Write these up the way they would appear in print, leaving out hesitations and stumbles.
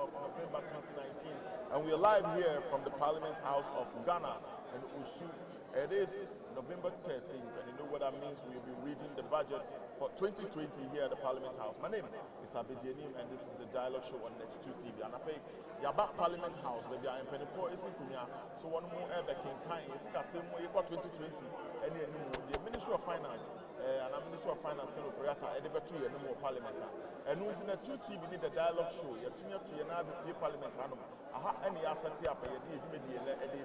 of November 2019, and we are live here from the Parliament House of Ghana in Usu. It is November 13th, and you know what that means. We'll be reading the budget for 2020 here at the Parliament House. My name is Abedienim, and this is the dialogue show on Next 2 TV. And I pay Yaba Parliament House, baby. I'm penny for is so one more ever can kind. Is it the same way for 2020? And the Ministry of Finance and the Ministry of Finance can operate at the better year no more Parliament. And we in the 2 TV need the dialogue show. You're to your Parliament. Aha, any asset here for your D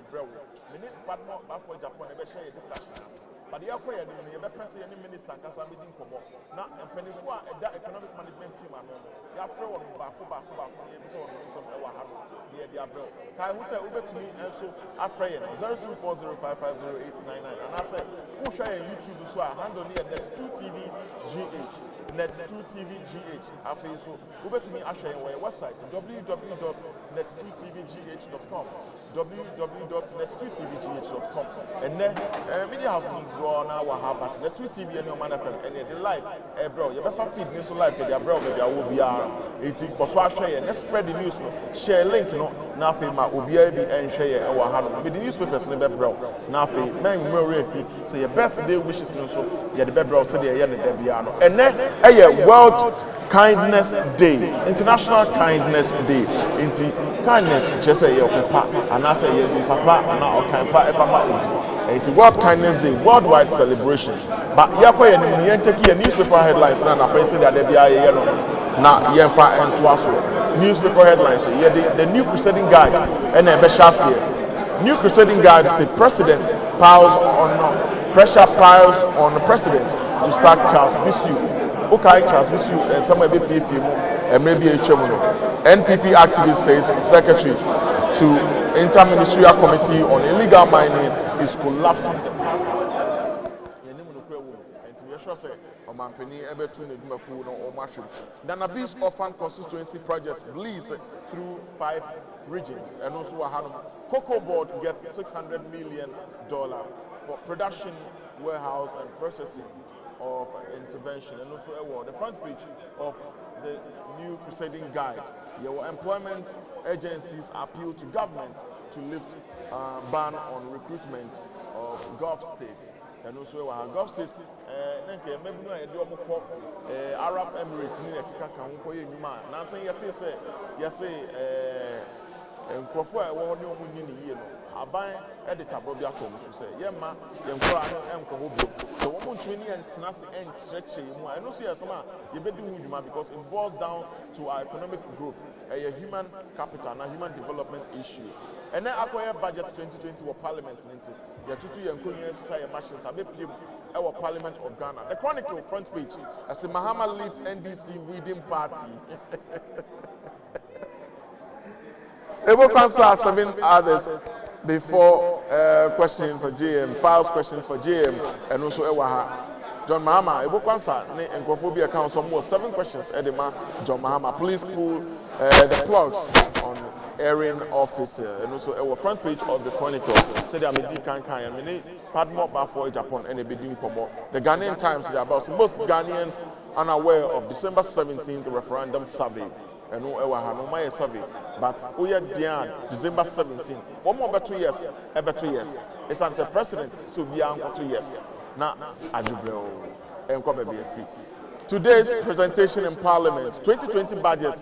Brow. Minute, but more for Japan, ever share discussions. But the other way, you ever press any minister and Casa meeting for more. Now, and penny for that economic management team, I know. You have thrown back, some near the Abel. Kai who said over to me, and so I pray 0240550899. And I said, who share YouTube so I handle near Next 2 TV GH. Next 2 TV GH. I feel so over to me, I share your website www.next2tvgh.com. www.next2tvgh.com. And then media houses draw now what happens. Next 2 TV and your man and the live. Bro, you better feed me so live with your bro, maybe I will be 18 for so I share. Let's spread the news. Share link, now for my OBIB and share our hand with the newspapers in the bro. Now for man, say your birthday wishes, so you're the bro, so they're the and then a World Kindness Day, International Kindness Day. Into kindness, just say your papa, and I say your papa, and now can papa. It's World Kindness Day, worldwide celebration. But Yako and take your newspaper headlines now. I say that they are now Yemfa and Twaso. Newspaper headlines, the new crusading guide, and a Beshas here. New crusading guide say President pressure piles on the President to sack Charles Bisu. Okay, Charles Bisu and some of the people and maybe a NPP activist says Secretary to Interministerial Committee on Illegal Mining is collapsing. Danabis Orphan Constituency Project bleeds through 5 regions, and also Cocoa Board gets $600 million for production, warehouse, and processing of intervention, and also the front page of the new crusading guide. Your employment agencies appeal to government to lift ban on recruitment of Gulf states, and also Gulf states. Arab Emirates ni ekaka nko ye nyuma na san yete say nkofo e wo ne omu nyini yie no aban e de tabo bia ko so say ye ma ye nkora no enkoho bio so wo mo ntwe ni entena se enkyerekye mu a eno so ye sama ye bedi hu dwuma because it boils down to our economic growth, a human capital and a human development issue. And then acquire budget 2020 for Parliament into ye tutu ye nkonye say machines abepiem our Parliament of Ghana. The Chronicle front page as Mahama leads NDC Weeding Party. Able Council 7 others before questioning for JM, files question for JM, and also Ewaha. John Mahama, Able Council, and Kophobia Council more 7 questions. Edema, John Mahama, please pull the plugs on airing officer, and also our front page of the Chronicle. Said I'm a Kankai and many Padmore for Japan and a bidding Pomo. The Ghanaian Times is about most Ghanaians unaware of December 17th referendum survey. And no my survey, but we are December 17th. One more about 2 years, about 2 years. It's as a president, so we are 2 years. Now, I do and come be free. Today's presentation in Parliament, 2020 budget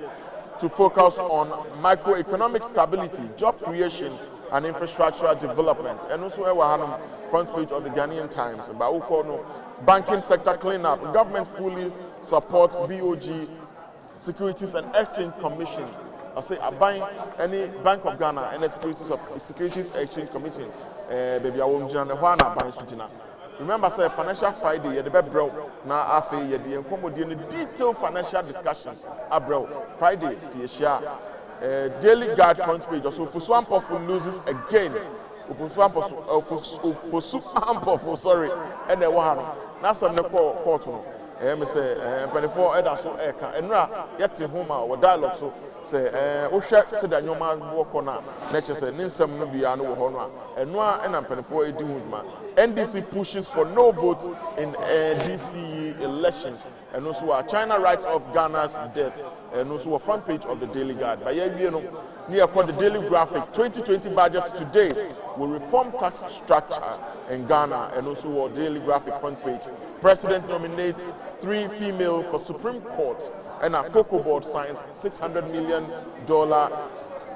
to focus on microeconomic stability, job creation, and infrastructural development. And also, front page of the Ghanaian Times. Banking sector cleanup. Government fully support BOG, Securities and Exchange Commission. I say I buy any Bank of Ghana and the Securities Exchange Commission. Baby, I won't join the one buy Sutina. Remember, say Financial Friday, you the bro. Now, after you the detailed financial discussion. Bro, Friday, see a share. Daily Guide front page. Also, for Swamp loses again. For sorry, and the one. That's on the court. me say penifo eda so eka enra yete home a wo dialogue so say wo hwe se da nyoma wo kona na che say ninsem no bia no wo ho no a eno a ena penifo edi huduma. NDC pushes for no vote in DCE elections. And also China writes off Ghana's debt. And also a front page of the Daily Guide. But yeah, you know, near the Daily Graphic, 2020 budgets today will reform tax structure in Ghana. And also a Daily Graphic front page. President nominates 3 female for Supreme Court. And a Cocoa Board signs $600 million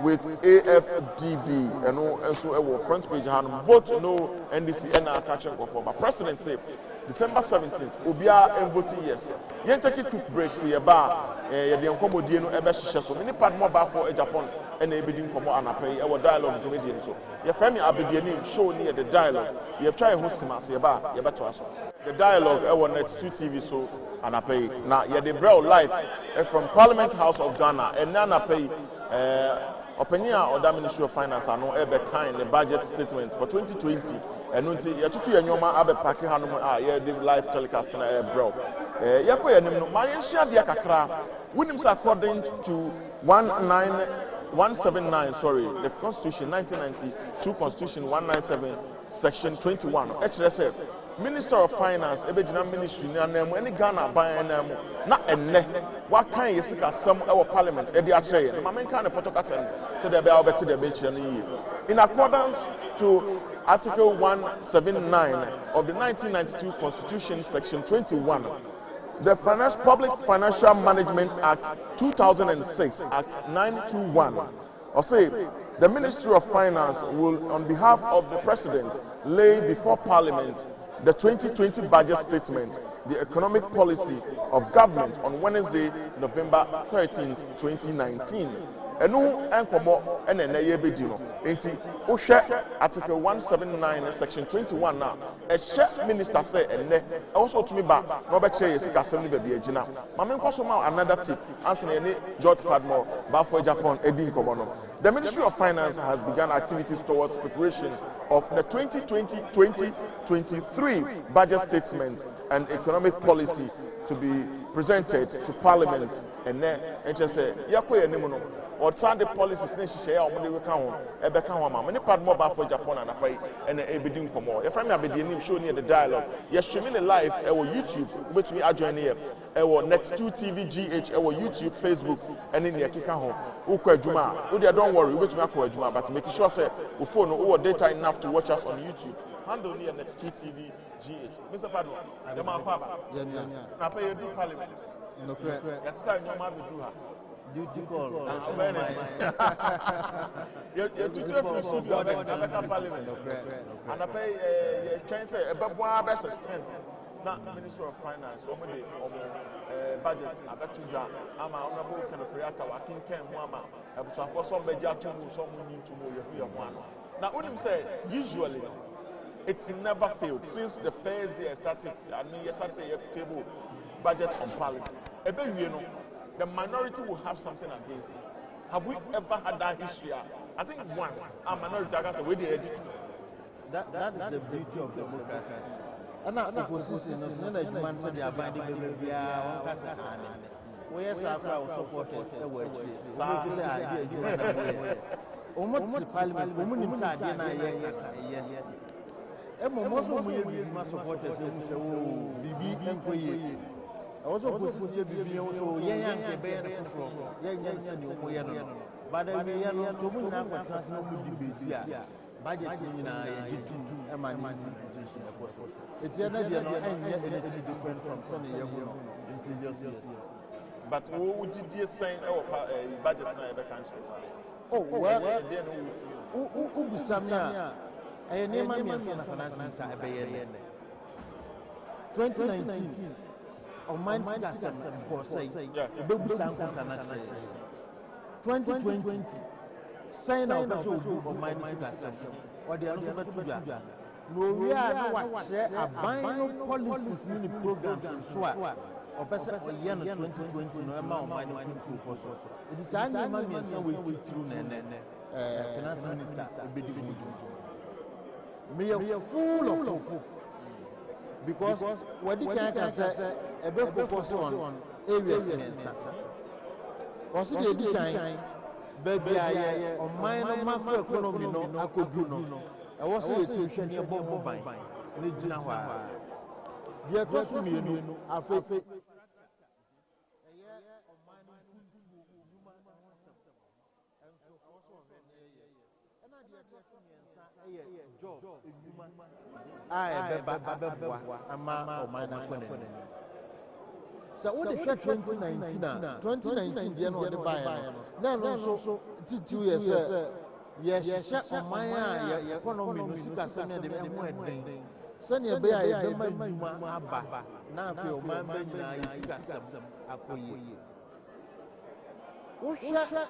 with AFDB, and so a front page had vote no NDC and our catching for. But President said December 17th, Obia and voting yes. You take a quick break, see a bar, the Uncomodiano, a best so many part more bar for Japan and a bidding come on a pay our dialogue to median. So your family Abedianim show near the dialogue. You have tried hosting us, your bar, your better. The dialogue, our next 2 TV so and I pay. Now, yeah, the Braille live from Parliament House of Ghana and Nana pay. Opinion or the Ministry of Finance are no ever kind the budget statement for 2020 and until you to your nyoma abe paki hanu the live telecast na bro yako ya nimno ma yenhia dia kakra wonim say according to 179 the Constitution 1992 Constitution 197 section 21 HRSF Minister of Finance ebegina ministry na namu any Ghana ban namu na enne wa kan yesika sam e wo parliament e di a kire ye ma men kan the protocol say there be obeti the bench in accordance to Article 179 of the 1992 Constitution section 21 the Public Financial Management Act 2006 Act 921 or say the Ministry of Finance will on behalf of the President lay before Parliament the 2020 budget statement, the economic policy of government on Wednesday, November 13th, 2019. And no enkomo ene na ye bedino. Enti o hwe Article 179 section 21 now. A chef minister say ene also to me ba no be kire yesika sem ni ba bi agina. Ma me nkoso ma another tip as na any George Padmore ba for Japan edi nkomo no. The Ministry of Finance has begun activities towards preparation of the 2020-2023 budget statement and economic policy to be presented to Parliament. And then, just say, "Yakoye nimuno." Or some the policies ne share or money we can ebe kan wama many part more for Japan and apai and ebedin komo your friend abedi show near the dialogue yes streaming live YouTube which we are joining here next 2 TV GH YouTube Facebook and in the kika ho ukwa adwuma we don't worry which me akwa adwuma but make sure say we phone no data enough to watch us on YouTube handle near next 2 TV GH Mr. Pado the man papa na pay you do parliament no correct yes sir nyoma be do ha duty call. You to stay for studio at the Parliament. And I pay can say about 1%. Now, Minister of Finance, so many budget. I bet you, I'm honorable kind of reactor. I can Mama. For some budget to move, some need to move your one. Now, what I'm saying, usually it's never failed since the first year started. I mean, you started a table budget on Parliament. You know. The minority will have something against it. Have we ever had that history? I think once a minority has a way they edit. That is the beauty of democracy. And now opposition is not a demand for the abiding baby. We are supporters. Almost the Parliament, women inside the most of my supporters say, oh, BB employee. Also, BB also, young from young, but I mean, so many national debate. Budget in a it's anything different from Sunny in previous years. But what would you say our budget in the country? Oh, well, who Samia? I name my finance minister 2019. On mine, say, baby Sanko 2020. Sign out the show of mine, or the other two. No, we are not share a buying policies in the programs and SWAT. Or better, a year 2020, no amount of money to it is only money and some way to through finance minister. We are full of hope. because what the can say a bit focus on areas in Sasa. Also, the decline, baby, I on minor macroeconomy, no, I could do no. I was a tuition near Bombay, Nijinawa. Dear Tossumi, I feel. So what the 2019 the end of the buy now so 2 years yes on my economy no sika send dem emu eden sani be a be ma aba na afi o man be nyina sika sam akoye wo hwe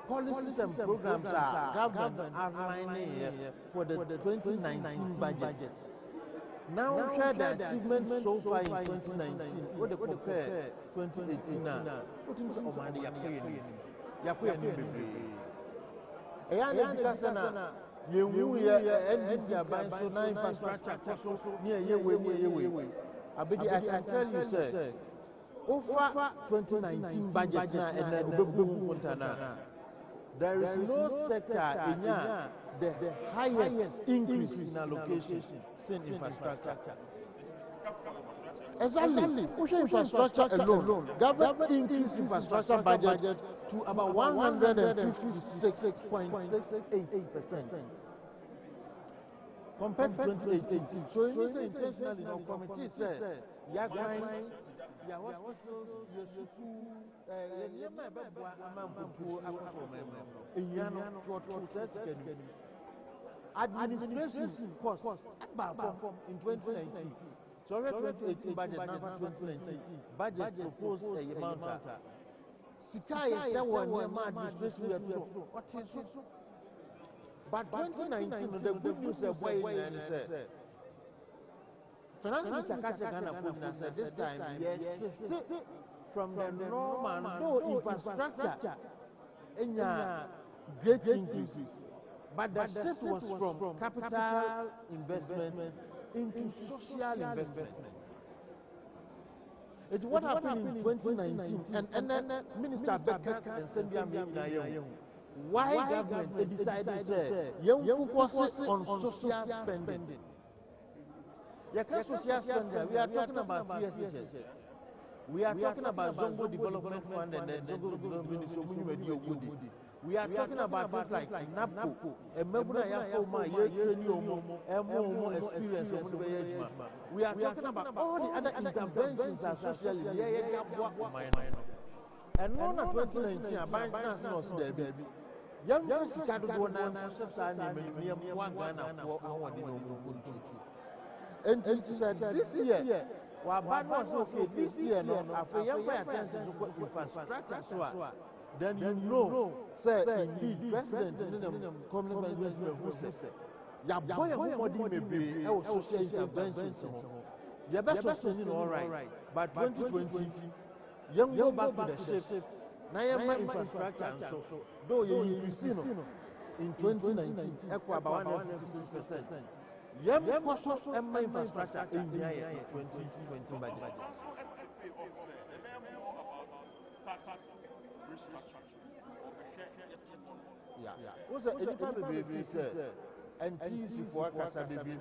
policies and programs are government outlining for the 2019 budget. Now share the achievements so far in 2019. What they compare 2018 now? What things are money yakuye ni bebe. Eya because na yewu NDC aban so na infrastructure koso ni yewe. Abedi I can tell you sir, over 2019 budget na obebu kontana. There is no sector in the highest increase in allocation since infrastructure. Exactly. Infrastructure alone, government increased infrastructure budget to about 156.68% compared to 2018. So it is intentionally, the committee said, your hospitals, your school, administration cost in 2019. So 2018 budget, now 2019 budget proposed a amount. Sikai said one administration what is it? But 2019, the good news is Finance Minister Kachagana said this time, yes, from the normal, no infrastructure in a great increase. But the shift was from capital investment into social investment. It's what happened in 2019, and then Minister Beckett and Sendia Mimna. Why government decided to say, you focus on social spending? We are talking about CSS. We are talking about Zongo Development Fund and the Zongo Development Fund. We are talking about things like NAPCO, experience. We are talking about all the other interventions associated. And none of 2019, a bank was there, baby. Young Chicago go now, and it said this year, okay, this year, no, after you pay attention to infrastructure, then you know, say, indeed, President, community management who says, ya boy, who may be social interventions. Your best was all right, but 2020, young go back to the shift. Now, infrastructure, and so, though you see, in 2019, about 156%. Yem cost and infrastructure in the 2020 budget. Yeah. What's the baby said? And TC for Casabibi,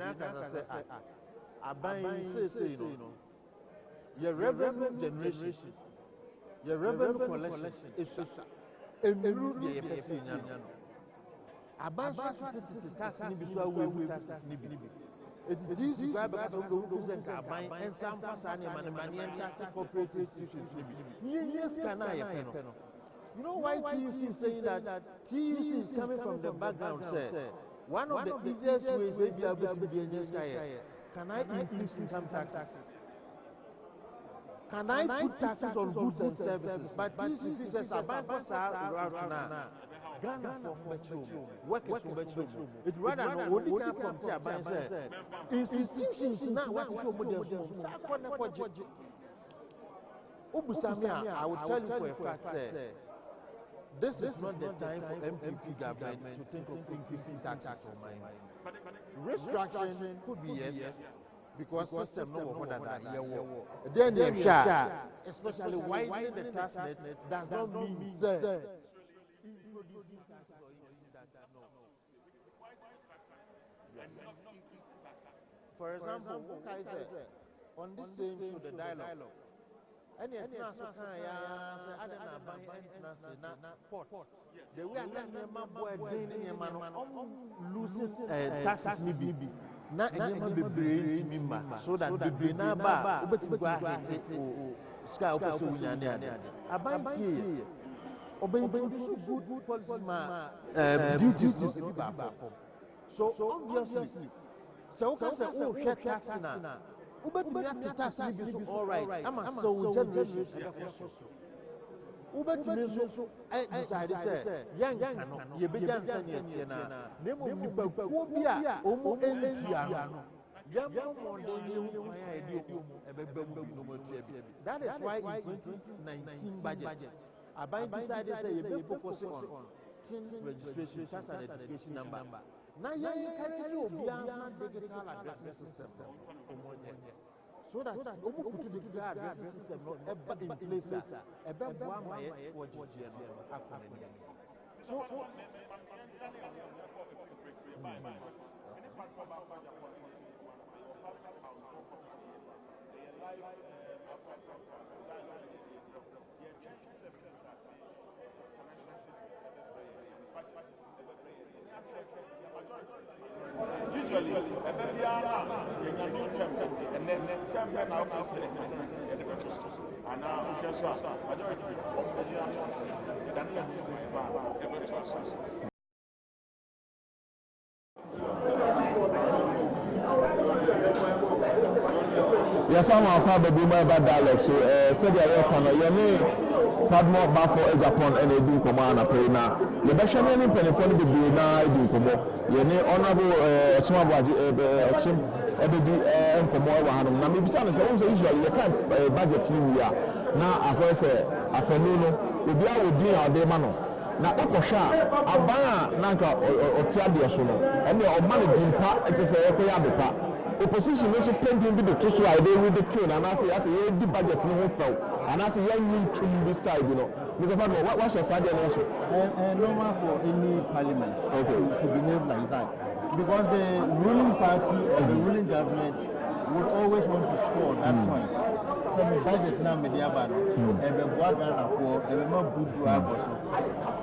I buy say, your revenue generation, your revenue collection is a new person. About tax we taxes it is easy to represent and some money and tax corporate institutions. Yes, can I? You know why TUC is saying that TUC is coming from the background, sir? One of the easiest ways to be able to be in this guy, can I increase income taxes? Can I put taxes on goods and services? But TUC says, I buy for now. Ghana for bedroom, workers for bedroom. It's rather no only can come to a say institutions now what to do. Obusamia, I will tell you for a fact, sir, this is not the time for MPP government to think of increasing taxes on mine. Restructuring could be yes, because system no more than that. Then you share, especially widening the tax net does not mean say introducing taxes or increasing that. No. For example, what I say on this same show, the dialogue. Any entrance so can ya say I don't buy entrance na port. The way I let them boy doing in man losing taxes maybe. Na enema bebree ntimi ma so that bebree na ba obetimi go ahead o sky opeso wunyane ade abantie obendu so good policy ma duties to be back for. So obviously so can say oh share tax na obetimi at tax be so all right ama so generation obetimi so decide say yan kan no ye be jan sane tie na nemo nipa ko bi a omo entia no yam mo de ye hu kwan a edi omo ebebem no mo tie bi. That is why in 2019 budget Abai decided say ye be focusing on tin registration tax and identification number. Na ye encourage obi an digital addressing system so that omo put the digital addressing system no in place ebe bo ama ye for GGN akone. So usually, and then now and now majority of yes, I'm a part of the dialogue. So, said Padmo Bafo Japan and a do command a pay now. The Basham and Penifon be now do come up. Yene honorable Chimabaji Ebedi and for more than maybe some is also usually you can't budget in here. Now, I say, afternoon, we be out with dinner or day mano. Now, Okosha, Abana, Nanka or Tiadia Sono, and the money dimpa, it is a Koyabipa. Opposition also pending the to so I with the king and I say the budget in one fell and I say young to this side, you know. Mr. Padmo, what's your side also? Normal for any parliament to behave like that. Because the ruling party or the ruling government would always want to score that point. So the budget now media ban and the Wagana for a good to have also.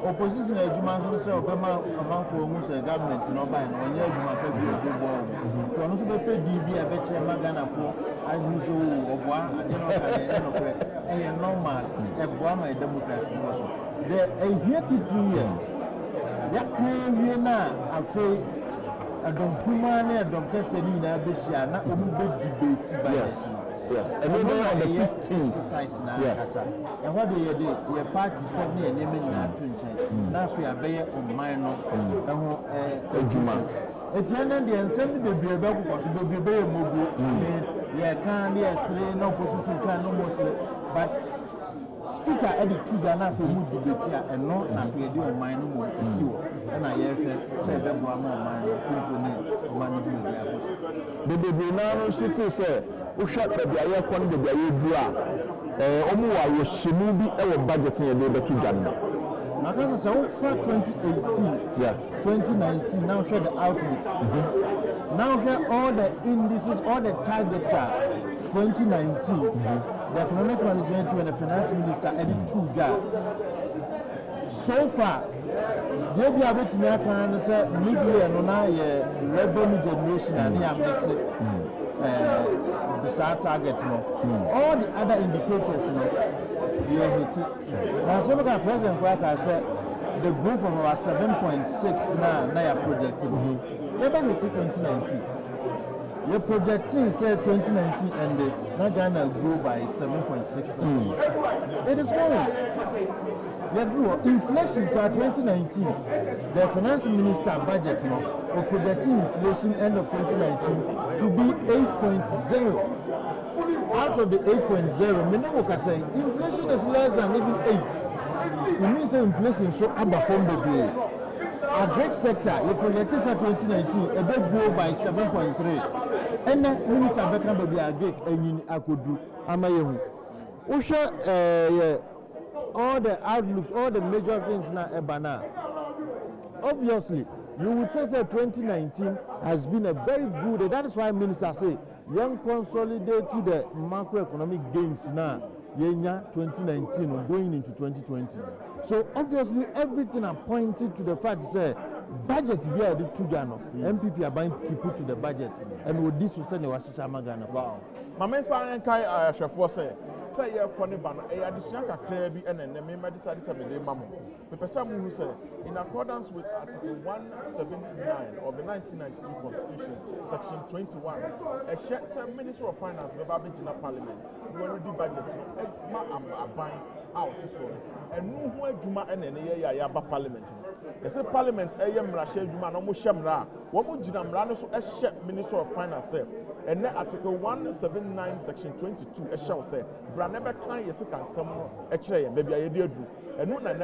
Opposition education say Obama among for almost a government no buy and when you pay good ball. To also pay DB a bet Magana for I do so Obwa and normal Obama democracy also. The here to 2 years. That can be now I say I don't kumane I don't care say na besia na omo debate by yes and then on the 15th exercise na kasa and what they your party say na eneme nyina to nchen na afi abeye omman no eho ejuma etiana de ensem bebre be kokko so bebre be mogo ye kan de esre na opposition kan no mo sre but speaker Eddie Tuga na for mood debate and no na for the omman no mo siwo na ye hwe say be bo ama omman no control management ya boss bebre na no so fi say wo hwa baby aye kon baby aye duru a omo wa wo shemu bi e wo budget ye de betu dwan Makasa say wo for 2018 2019 now share the outlook now share all the indices all the targets are 2019 the economic management and the finance minister Eddie Tuga so far they be able to make an say media no na revenue generation and ya miss the target no all the other indicators no we are hit now so look at President Kwaka said the growth of our 7.6 na ya projecting never hit 2019 your projecting said 2019 and na Ghana grew by 7.6%. It is growing. Inflation for 2019, the finance minister budget now or projecting inflation end of 2019 to be 8.0. Out of the 8.0, many can say inflation is less than even 8. It means that inflation so above the a great sector, your projections at 2019, a bit grow by 7.3. And Minister Beckham will be a great and I could do. Amayehu. Usha, all the outlooks, all the major things now, Ebana. Obviously, you would say that 2019 has been a very good, that is why Minister say, young consolidated the macroeconomic gains now, 2019 going into 2020. So obviously, everything are pointed to the fact that budget be a two jano, MPP are buying people to the budget, and with this will send a Washamagana. Wow. Mamesa and Kai I shall say you're funny banner, a additional crabby and then may decided to be the mamma. The person who said, in accordance with Article 179 of the 1992 Constitution, Section 21, a Minister of Finance, the Babington Parliament, will already budget a buying out and no Juma and any Yaba Parliament. They say Parliament, a Yamra, Juma, no Shamra, what would Jinamrano so a Minister of Finance say? And then Article 179, Section 22, a shall say, Branebe can yes, can some actually, maybe I did do. And no, and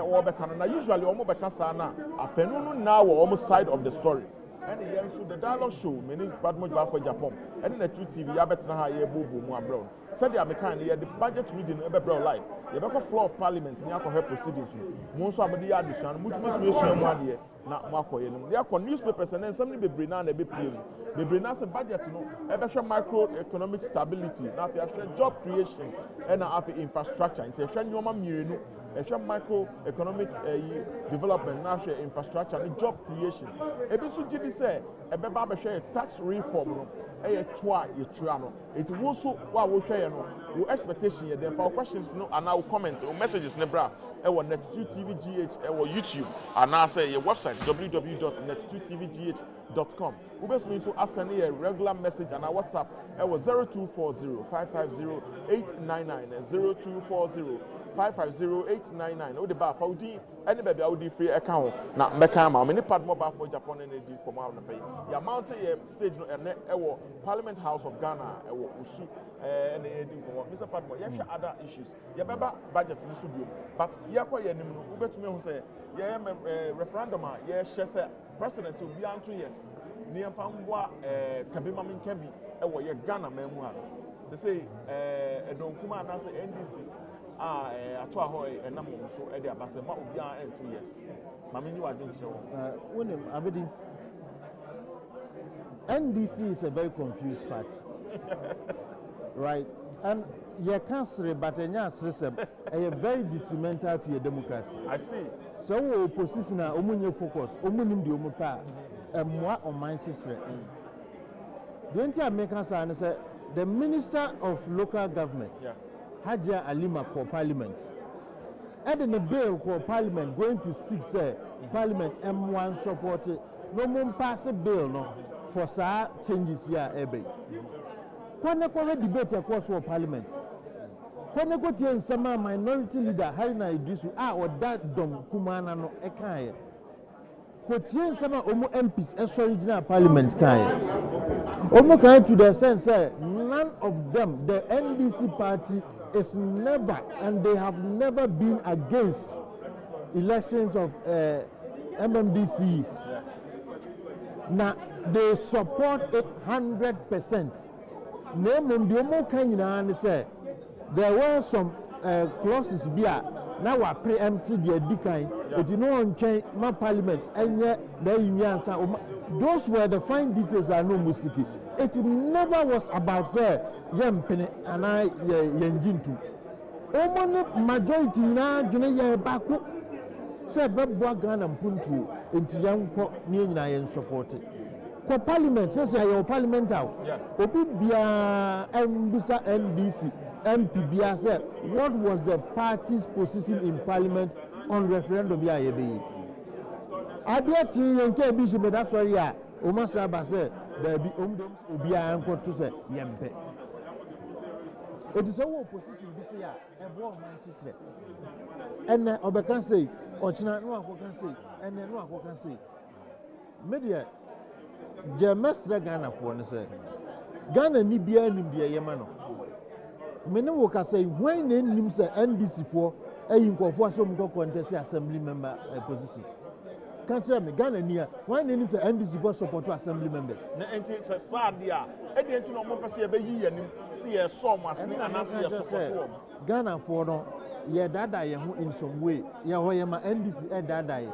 usually almost Becasana, a phenomenon now almost side of the story. And the dialogue show, many bad much for Japan, and in the 2 TV, Abetna, Bobo, Brown. Said the American, the budget reading ever brown light. The back floor of Parliament in Yako proceedings. Most of the addition, much situation 1 year, not Marco. They are newspapers and then somebody be bring on a bit pleasing. They bring us a budget, ever microeconomic stability, now job creation, and after infrastructure, and Yoma a microeconomic development, national infrastructure, and job creation. A bit should say a baba share tax reform, a twa, it was so what we share your expectation, therefore questions and now comments or messages nebra, our net2tvgh, our YouTube, and now say your website www.net2tvgh.com. We best mean to ask a regular message and our WhatsApp, our 0240 550 899 0240 550-899. Oh, the bar for D, any baby, I would do free account. Now, Mekama, many part mobile for Japan and they from out of the pay. Ya mountain stage and Parliament House of Ghana, Usu, and the Mr. Padmo, you have other issues. Ya baba budget in Subu, but Yako Yanim, Uber to me who say, yeah, referendum, yeah, she said, presidency will be on 2 years. Near Pangua, Kabimamin Kebi, Ghana memoir. They say, don't come and answer NDC. Ato ahoy and number so e dey abase ma obi an 2 years mama ni wadun kire wo wonim abedi NDC is a very confused party right and you can't say but enya asresem e very detrimental to your democracy. I see. So we opposition na omunye focus omunim de omupa emwa oman chire the entire makers are say the Minister of Local Government, Hajia Alima for Parliament. And the bill for Parliament going to 6 Parliament M1 supported no more pass a bill no for sa changes here ebe. Kwana kwa debate across for Parliament. Kwana kwa tie nsema minority leader Harina Idrisu or that dom kumana no ekaye. Kotie nsema omo MPs original Parliament kaye. Omo kaye to the sense none of them, the NDC party is never and they have never been against elections of MMDCs. Now they support it 100%. There were some clauses here. Now we preempted the decline. But you know on change my parliament and yet those were the fine details I know musiki. It never was about say yempene and I yenjintu. Omone majority na june ye baku say bebwa Ghana mpuntu enti yanko ni nyina yen support. Ko parliament say your parliament house. Obi bia mbisa NDC MP bia say what was the party's position in parliament on referendum bia ye be. Abiati yenke bi se that's sorry ya o masa ba say baby obi anko to say yempe. It is our opposition this year and one man and Obekan say Ochina no one can say and then no one can say media the mestre Ghana for ne say Ghana ni bia nim bia yemano mene wo ka say when nim say NDC for nkofo aso mko contest assembly member position can't say me Ghana near. Why need to NDC for support to assembly members? Na enti se sad dia e de enti no mo pese e be yi yanim se ye so mo asene anase ye support wo Ghana for no ye dada ye ho in some way ye ho ye ma NDC e dada ye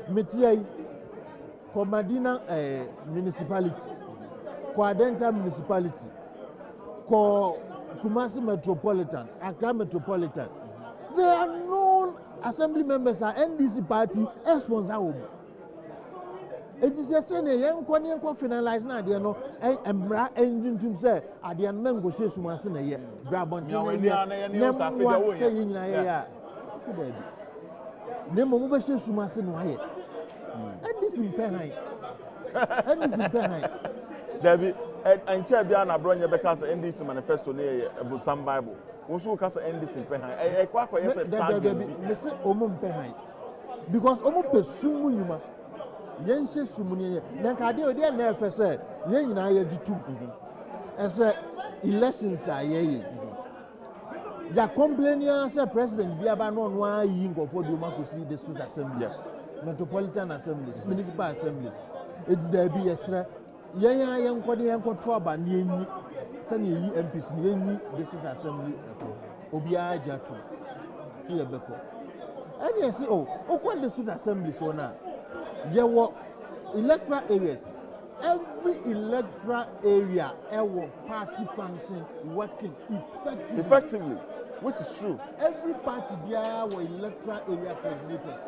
metia ko Madina municipality ko Adenta municipality ko Kumasi metropolitan Accra metropolitan they are known assembly members are NDC party responsible. It is a saying, young Quanian finalize na dear no, and bra engine to say, I dear mango say so much in a year, Brabant, never saying, I never move say so much in my and this in behind. And this is behind. Debbie, and Chabiana Bronya because NDC manifesto near some Bible. Also, because NDC behind. I quack, yes, Mr. Omum behind. Because Omum Pesum Yuma. Yen se sumuni na kade odi na efese yen nyina ya jitu ese elections aye ya complaining say president bi aba no no ayi ngofo bi ma kosi district assemblies metropolitan assemblies municipal assemblies edi da bi yesre yen nkode yen koto aba na enyi se na yi MPs na enyi district assembly obi a jatu ti ebeko any say okwa district assembly so na Yewo electoral areas. Every electoral area our party function working effectively, which is true. Every party there our electoral area coordinators.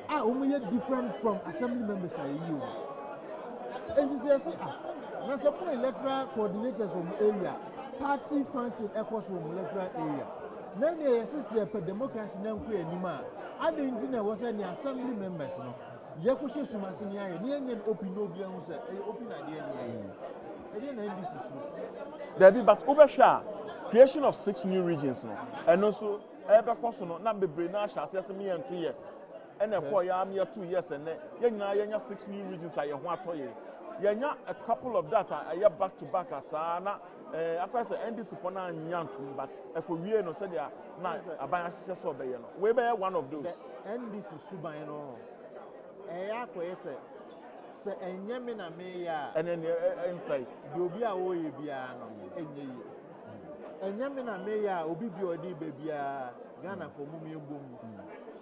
Only different from assembly members are you. And you say now suppose electoral coordinators from area party function equals from electoral area. Then they say per democracy now create anymore. I didn't know was any assembly members no. Yakushe Sumasini, the open no be open idea. There be but overshare creation of 6 new regions no. And also ever personal not be brainwash as me and 2 years. And a 4 year 2 years and then yenya 6 new regions I want to yenya a couple of that I back to back asana akwa say NDC for na nyantum but ekowie no say dia na aban ahye so be ye no we be one of those NDC suban no akoye say enyeme na me ya enen inside di obi a wo ye bia no enye yi enyeme na me ya obi bi odi be bia Ghana for mu mbom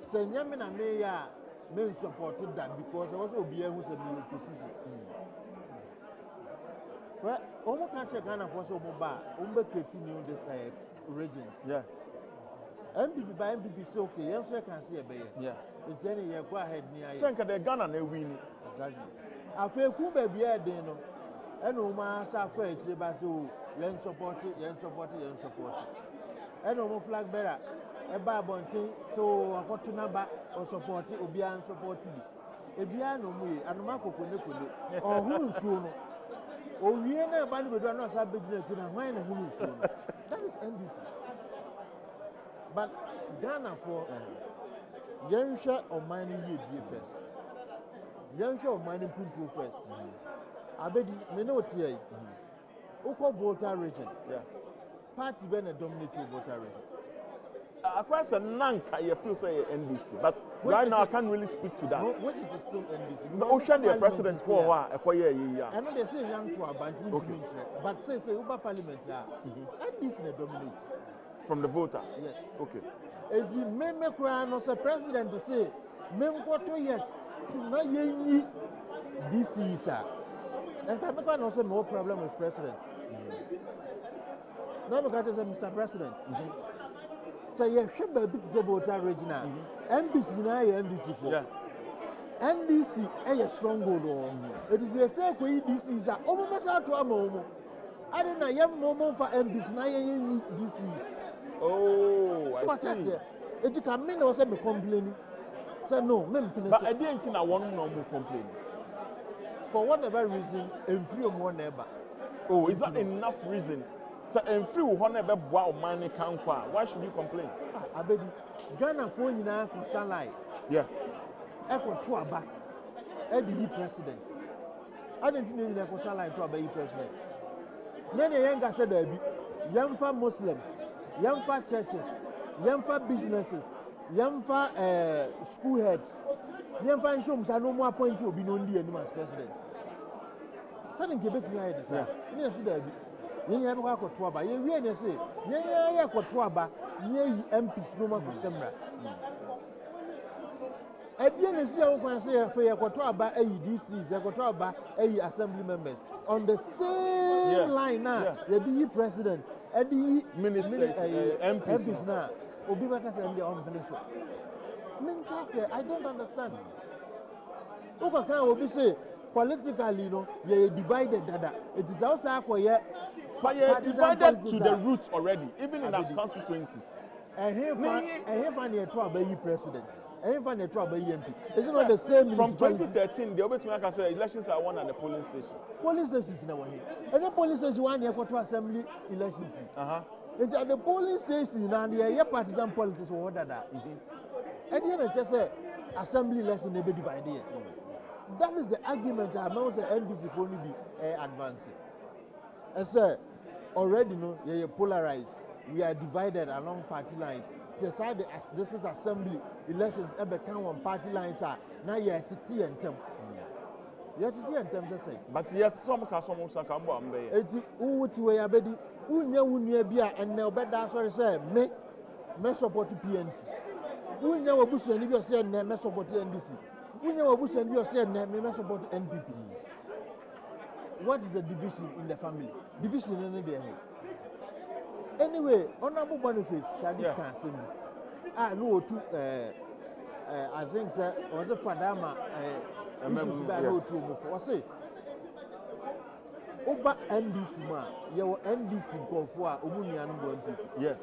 say enyeme na me ya men support that because also obi ehun say me opposition. Well, almost can't say Ghana for so mobile. Creating this regions. Yeah. MPP by MPP say okay. Yes, I can see a bear. Yeah. It's any year. Go ahead, near. Think the Ghana they win. Exactly. I feel cool baby. I don't know. And no man say after it's about so yen support it, yen support it, yen support it. And no more flag bearer. A bar bunting so I got to number or support it or be unsupported. A biano me and Marco Kune or who soon. Oh, we are not going to do not have business in a mine and who soon. That is NDC. But Ghana for Yansha or mining ye first. Yansha or mining Puntu first. I bet you know what here. Oko voter region. Yeah. Party when a dominating voter region. Across a nanka, you feel say NDC, but right now I can't really speak to that. What is it still NDC? The Ocean, the president for a while, I know they say young to a bunch, but say Uber Parliament, NDC dominate from the voter. Yes. Okay. And the Meme Crown was a president to say, Mem for 2 years, not ye this is and Capricorn also no problem with president. Now, Mr. President. So you should be a bit of voter regional. NDC now NDC for. NDC a stronghold. It is the same way this is a almost out to a moment. I didn't know young moment for NDC now this is. Oh, so what I say? It can mean also be complaining. Say no, but I didn't think I want no more complaining. For whatever reason, and free more neighbor. Oh, is that enough reason? So, and free one never bought money can't. Why should you complain? I bet Ghana phone in our sunlight. Yeah. Echo to a back. Eddie president. I didn't know that was sunlight to obey president. Then a younger said, young for Muslims, young for churches, young for businesses, young for school heads, Near find shows I no more appoint to be known the as president. Something Quebec I decide. Yes, there be. You have a Cotuaba, you really say, yeah, Cotuaba, near MPs no more Semra. At the end of the year, I say for your Cotuaba, AEDCs, your Cotuaba, A assembly members on the same line now. The president, and the minister, MPs now. Obibaka said the on Venezuela. Manchester, I don't understand. Okaka will be say politically, you're divided. It is also but you're divided to the roots already, even in our constituencies. And here, find a trouble president. And here, find a trouble MP. It's not the same. From 2013, the Obetumi say elections are won at the polling station. Polling stations now here. And the polling station one year to assembly elections. It's at the polling station and the partisan politics or that. At the end, I just say assembly election may be divided. That is the argument that most the NDC will only be advancing. I say already you're polarized. We are divided along party lines. Since this was assembly elections ever come on party lines are now you're at T and Tem. You're at T and Tem, say. But yes, some customers are come on. It's who to where you Unya Bia and now better sorry say me support PNC. Unya Wabush and you say me support NDC. Unya Wabush and you say me support NPP. What is the division in the family? Division in the head. Anyway, Honorable Boniface Sadiq Kansim. No to I think sir was the Fadama issues by no to for say. Oba NDC ma, your NDC go for Omunianum NPP. Yes.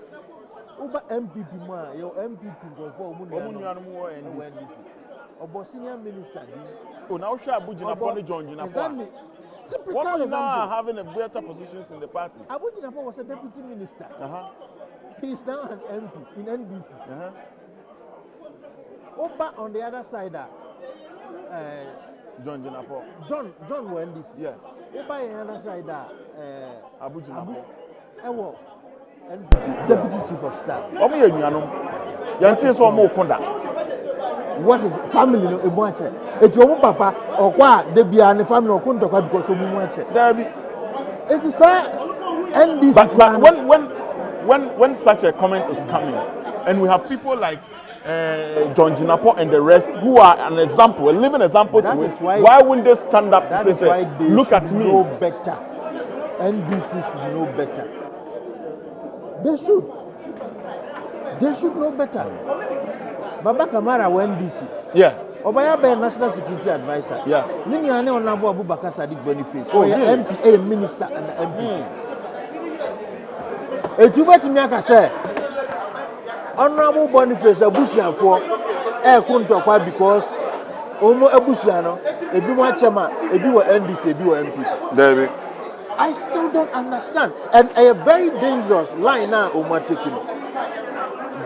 Oba MPP ma, your MPP go for Omunianum NDC. Oba senior minister. Oh, now shall Abuja upon John Jinapa. Exactly. What is now having a better positions in the party? Abuja Jinapa was a deputy minister. He is now an MP in NDC. Oba on the other side, John Jinapa. John were NDC. Yeah. Oba on the other side, Abuja Jinapa. Ewo, and deputy chief of staff. Omo ye nuanom. Yantie so omo konda. What is family no ebuache? Eti omo papa okwa de bia ne family okunto kwa because omo muache. There be. It is NDC. But when such a comment is coming, and we have people like John Jinapa and the rest who are an example, a living example to it, why wouldn't they stand up and say, look at me? Know better. NDC should know better. They should know better. Baba Kamara were NDC. Yeah. Obaya be National Security Advisor. Yeah. Nini ane Honorable Abubakar Sadiq Boniface. Oh, yeah. MP, a minister and MP. Etubeti aka say Honorable Boniface Abusia for kunto kwa because omo Abusia no ebi mo achema ebi wo NDC ebi wo MP. David. I still don't understand. And a very dangerous line now omo taking.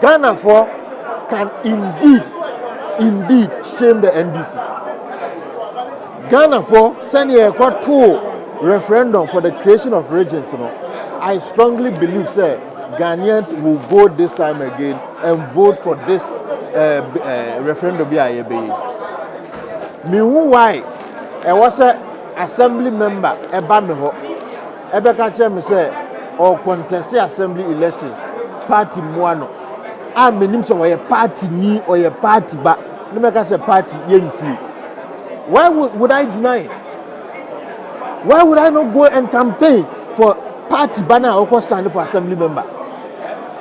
Ghana for can indeed shame the NDC. Ghana for sending a referendum for the creation of regions. I strongly believe, sir, Ghanaians will vote this time again and vote for this referendum. Meanwhile, why? I was an assembly member. Ebeka me say or contest assembly elections. Party Moano. I mean, so a party ni or a party, but no make say party yen free. Why would I deny? Why would I not go and campaign for party banner or stand for assembly member?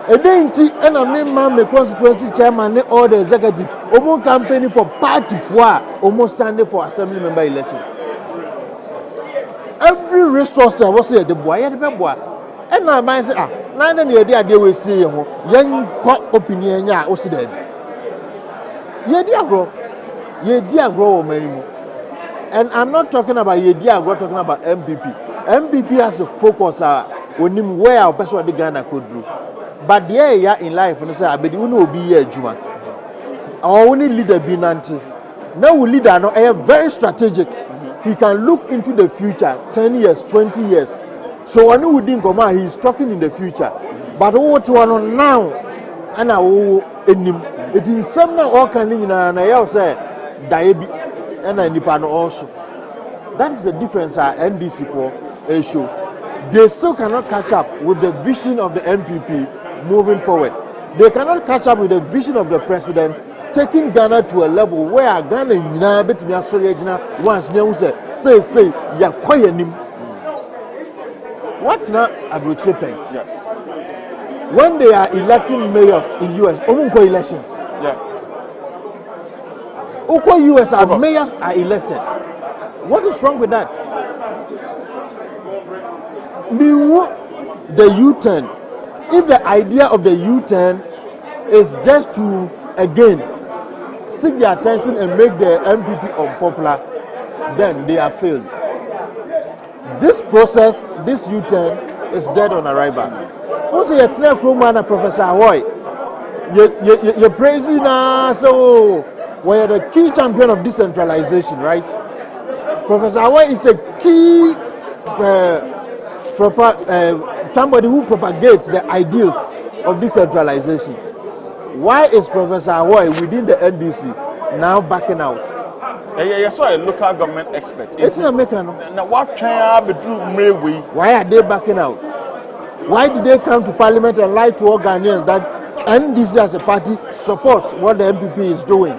A day and a member, the constituency chairman, or the executive, almost campaigning for party for almost standing for assembly member elections. Every resource I was here, the boy, and I might say, neither the idea they will see young pop opinion, ya, or dead. Ye dear grow, man. And I'm not talking about ye dear grow, talking about MPP. MPP has a focus on him where our person the Ghana could do. But the area in life, and say, I bet you know be here, Juma. Our only leader be Nanti. Now we leader no very strategic. He can look into the future, 10 years, 20 years. So when we didn't come out, he is talking in the future. But what we want now, and I in him. It is something all can and I say Daebi and Nipano also. That is the difference at NDC for a show. They still cannot catch up with the vision of the NPP moving forward. They cannot catch up with the vision of the president taking Ghana to a level where Ghana now between once say ya koyenim. What now Abrochepen? Yeah. When they are electing mayors in US, Omunko elections. Yeah. Oko US our mayors are elected. What is wrong with that? The U-turn. If the idea of the U-turn is just to again seek the attention and make the MPP unpopular, then they are failed. This process, this U-turn, is dead on arrival. Also, you tell Krumana Professor Hawaii, you're praising us, so we're the key champion of decentralization, right? Professor Hawaii is a key somebody who propagates the ideals of decentralization. Why is Professor Hawaii within the NDC now backing out? Yeah, so a local government expert. It's not making. Now, what can be true? Why are they backing out? Why did they come to Parliament and lie to all Ghanaians that NDC as a party support what the MPP is doing?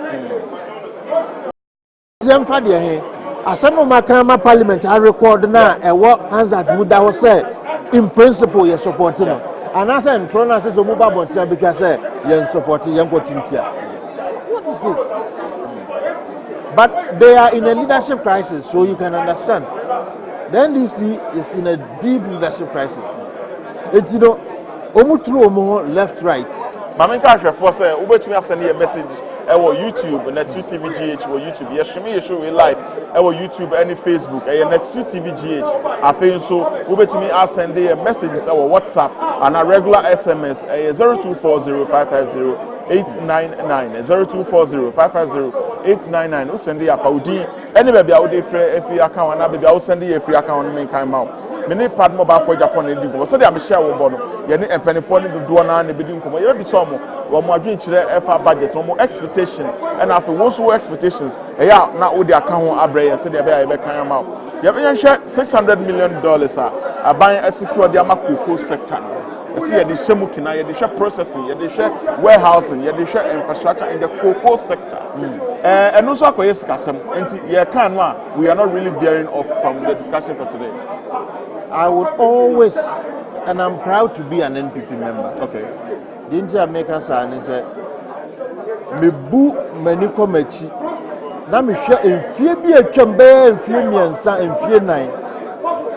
Asano makama Parliament I record now and what hands that would that was say in principle you're supporting them. And I said Trona says mobile because you're supporting young Tintia. What is this? But they are in a leadership crisis, so you can understand. The NDC is in a deep leadership crisis. It's left, right. Mamenka for say, Ubetumi send a message. Our YouTube and Net2 TVGH or YouTube. Yes, me show we live. Our YouTube and Facebook. Net2 TVGH. I feel so. Ubetumi send a messages. Our WhatsApp and a regular SMS. 0240-550-899. 0240-550-899. We send a paudi. Anybody out there free account and I will send you a free account and come out. Many part mobile for Japan in the so they are share with Bono. Yenny and penny for the Duana and the bidding come. You be some more drink FR budget, no more expectation, and after once more expectations, yeah, now with the account Abre and say they are come out. You have share $600 million are buying a secure the Amako sector. You see, the Shemukina, you share processing, you share warehousing, you share infrastructure in the cocoa sector. And also, we are not really bearing off from the discussion for today. I would always, and I'm proud to be an NPP member. Okay. The Inter-American sign is a Mibu Meniko Mechi. Now, me share in Fibia Chamber and Fimian and Fear 9.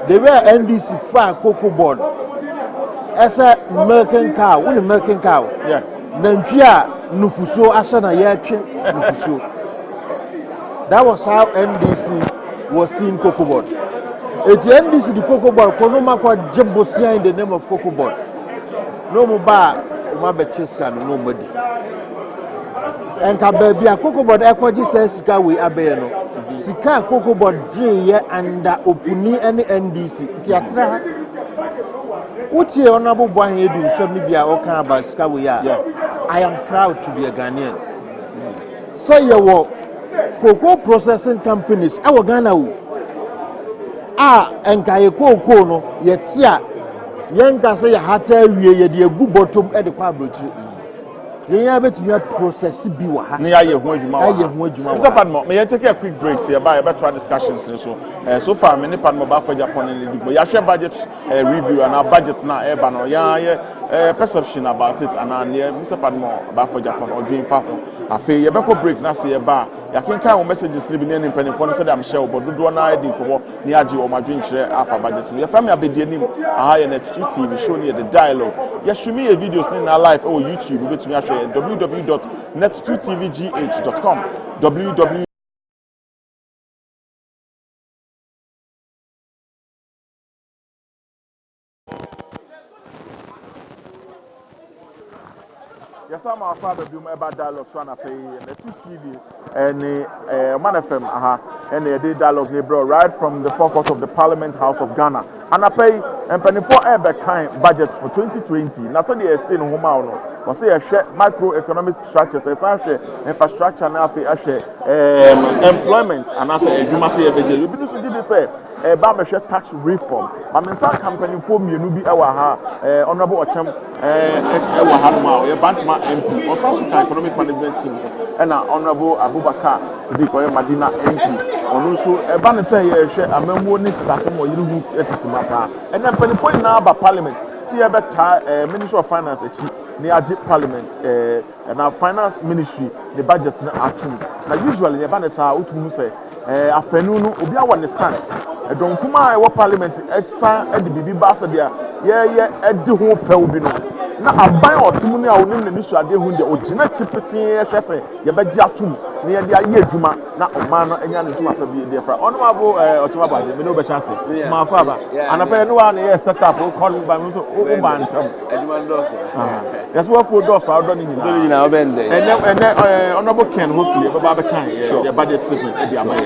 They were NDC far cocoa board. As a American cow, when American cow. Yes. Nantia Nufuso Asana Yachi Nufuso. That was how NDC was seeing cocoa board. At the NDC, the cocoa board, Konomaka Jebosia in the name of cocoa board. No more bar, nobody. And Kababia cocoa board, Aquaji says, Sikawi Abeno. Sika cocoa board J and Opuni and NDC. Kiatra. What your honorable boy do, Sabibia Oka about Sikawi? I am proud to be a Ghanaian. So you work. Cocoa processing companies, our Ghana. And Kayako Kono, yet Yanka say a hatter, ye dear good bottom at the quadrature. You have it to process Biwa. May I take a quick break here by about discussions? So far, many part mobile for Japan in the Book. Share budget review and our budget now, Ebano, perception about it, and Mr. Padmore about for Japan or Dream Papa. I feel you better break now, see a bar. I can count messages living in penny for said I'm sure, but do one idea for Niaji or my drink share after budget. Your family have been dealing I and Net2 TV show near the dialogue. Yes, show me a video in our life or YouTube. Go to me at www.net2tvgh.com. www. Yes, I'm our father do about dialogue so I pay Net2 TV and Man FM and the dialogue they brought right from the focus of the Parliament House of Ghana and I pay and penifo ebe kind budget for 2020 na so dey stay no homa no was say share microeconomic structures essential infrastructure na afi employment and as adwuma say ebeje you be so did say ba be share tax reform ma me say company fo mienu bi ewa ha honorable ochem ewa ha ma o ye bantama MP o so ka economic management team and honorable Abubakar Sidik o ye Madina MP onu so ba ne say ye hwe amamwo ni sitasem o yiru etitima pa and then penifo na ba parliament see ebe Ministry of Finance echi ni agi parliament and our finance ministry the budget na atum na usually ye ba ne say utumu say afenunu obi awa ne stand don kuma e wo parliament esan e de bibi ba se dia ye edi ho few bi no na aban otum ne a wonim ne nisu ade hu de ogina chipeti hwese ye ba gi atum ne ye de aye adwuma na oman no enya ne ntuma fa bi de fra ono abo otuma ba me no be chance ma fa ba anapa no wa ne ye set up call ba me so o ba ntam adwuma ndoso yes wo for do fa do ni nyina obende ene honorable Ken hopefully baba be kan the budget statement e di amaye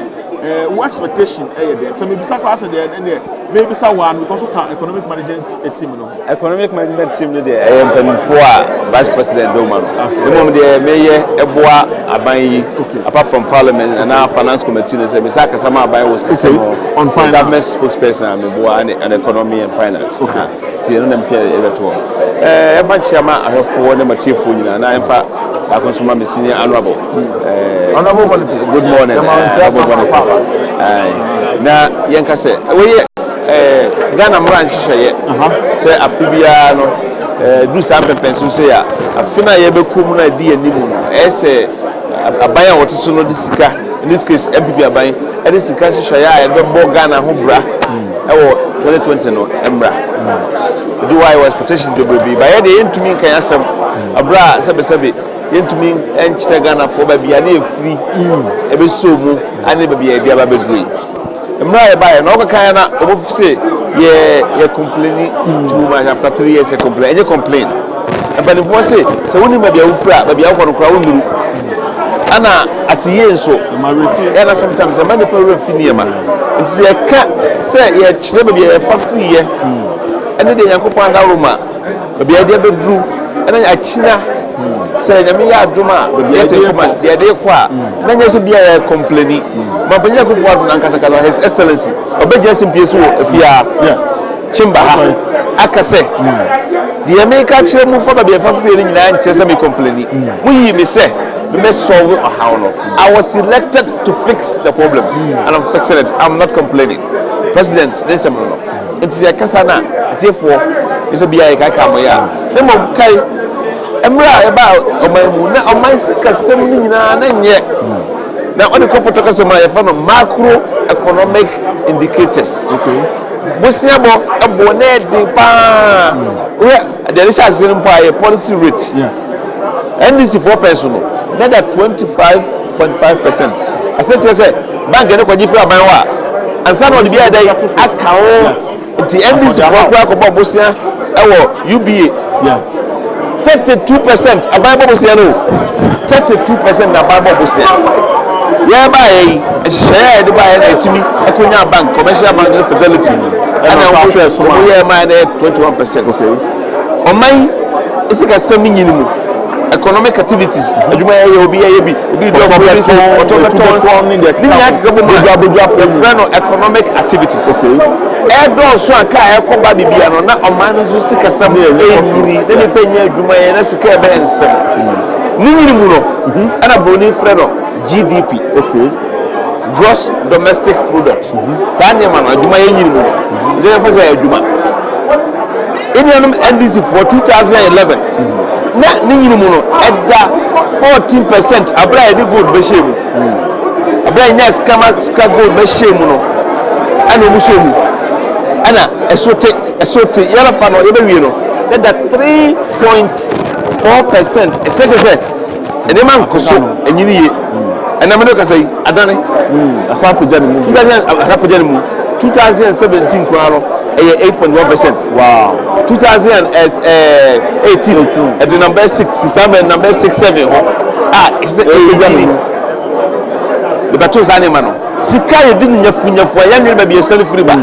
what expectation there so maybe say pass there and maybe say one because we can economic management team no economic management team no there I am for vice president do man the moment there meye eboa aban yi apart from parliament and our finance committee no say Mr. Kasama aban was on finance government spokesperson and economy and finance ti no dem fear ebeto e fa chairman ahefo ne machefo nyina na emfa akonsuma me senior honorable good morning na yenka say we Ghana mran hihye say afibia no do some pension say ya afina ye bekum na di animu no say abaya wotiso no disika in this case MPP aban e disika hihye ya e be Ghana ho bra e wo 2020 no embra do why was expectations be by the intumi kan asem abra sebe yentumi enchire Ghana for ba bia na efiri e be so mu ane ba bia bia ba bedui emra ye ba ye no kan na obo say ye complaining too much after 3 years complain any complain but the voice say woni ba bia ufra ba bia kwano kra wonuru ana atiye nso ma refi ya na sometimes e ma de pa refi ni ma it is ka say ye chire ba bia ye fa free ye ene de yankopon da roma ba bia de bedru ene achina say nyame ya aduma be te kuma de kwa na nya se bia ya complain ma banya ko fuadu na nkasa kala his excellency obeje simpie so afia chimba ha akase de America kire mu fa ba bia fa free ni nyina nche se me complain mu yi me say me solve a how no I was elected to fix the problems and I'm fixing it. I'm not complaining. President this no it's ya kasa na therefore is bia ka ka mo ya me mo kai emra eba omanmu na omansika ni nyina na nye na oni kopoto kasema ya fa no macro economic indicators busiabo ebo na di pa we the research zin pa ya policy rate NDC 4% no na that 25.5%. I said to say bank no kwaji fi aban wa ansa no de bia dai akawo the NDC 4% ko bo busia ewo UBA 32% aban bobusia no 32% na aban bobusia ya ba yi ehye de ba ya na etimi akonya bank commercial bank fidelity ana process so ya ma na 21% oman isika sami nyinimu economic activities aduma ya obi ya bi do police automaton ni de economic activities do so aka ekoba bibia no na oman no sika sam efiri na penya aduma ya na sika be ensem ni nyinimu no ana boni freno GDP gross domestic product sanye man aduma ya nyinimu je fa say aduma Indian NDC for 2011 na ni nyinimu no eda 14% abra ya gold be shemu abra nya ska gold be shemu no ana mu shemu ana esote yara fa no ebe wi no that 3.4% say ene man koso enyiniye ena me do ka say adane asapo janimu 2017 kwaro 8.1%. Wow. 2018 at the number 67, number 67. It's the battles animal. Sika you didn't yafunya for young baby is going free back.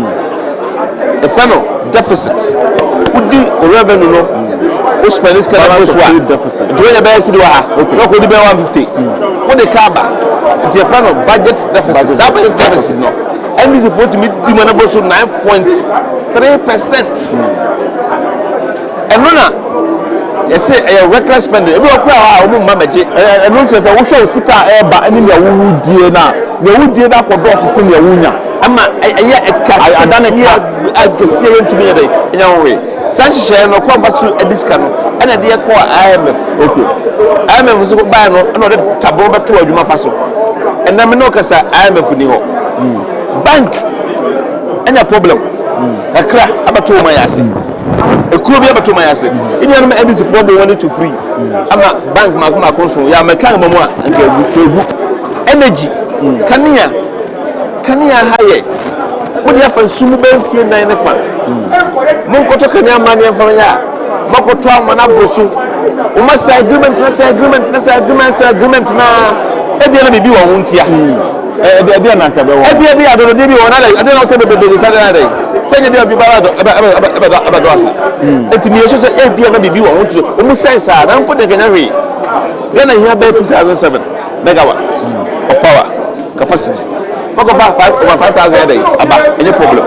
The fellow deficit. Udi revenue no. We spend this kind of deficit. Do you buy city wa? No could be 150. What the kaba? The friend of budget deficit. That deficit no. And this is supposed to meet the money so 9.3%. And no. You say a reckless spending. If you are crying, I will manage it. And not just a show Sika Eba and in your wood dear now. Your wood dear that for boss is in your wunya. I'm a done it. I can say to me a day in your way. Sanchez no compass a discount and a dear core IMF. Okay. IMF was by another taboba to a Juma Faso. And I'm no Casa IMF in the bank. Any problem. A crack about 2 mayasi. A could be able to my asset. In your name, is for the one to free. I'm a bank, my console. Ya mechanic mama and energy. Can you hire? What do you have for Sumuben here? 9 fan. Monkoto Kanya money from ya. Moko 12 manabosu. We must say agreement, let's say agreement now. Every other be one here. Every other I don't know. I don't know. Say the Saturday. Say you be bad about us. It means so every other be one. We say sir, I'm putting canary. Then I hear about 2007 megawatts of power capacity. Over 5,000 a day. About any problem.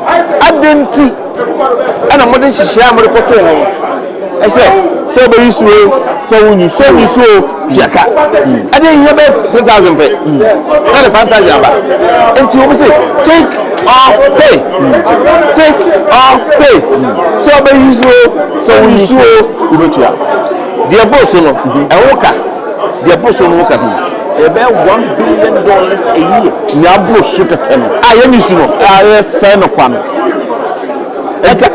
I didn't see. And I'm going to share my report. I said, so be useful. So when you say you so, Jaka. I didn't hear about 3,000 pay. Not 5,000 about. And you say, take or pay. Take or pay. So be useful. So when you so, dear boss, and worker. Dear boss, and worker. About $1 billion a year. Niabro shoot a penny. I am useful. I send a pan. It's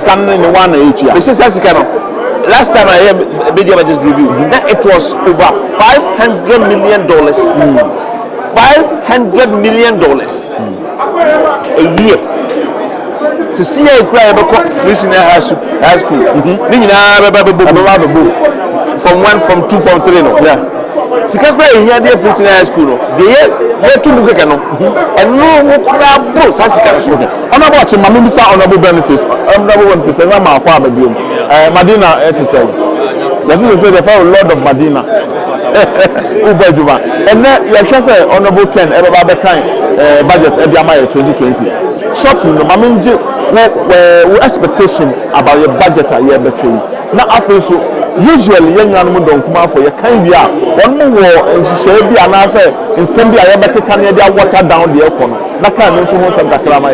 scanning in 1 year. This is last time I heard media budget review, it was over $500 million. $500 million a year. To see a cry about free high school. From 2, from 3. Yeah. Sikakura here dey free high school no dey to look at no and no crab sasika so honorable mama bisa honorable benefits and ma for abedum Madina say yes say the Lord of Madina ubaduma and you sure say honorable Ken eba be kan budget e dia my 2020 short no mama nje we expectation about your budget year be na afi so usually young animal don't come out for your kind of one more and she be an answer in some be a better can you water down the economy. That kind of someone some Dakrama.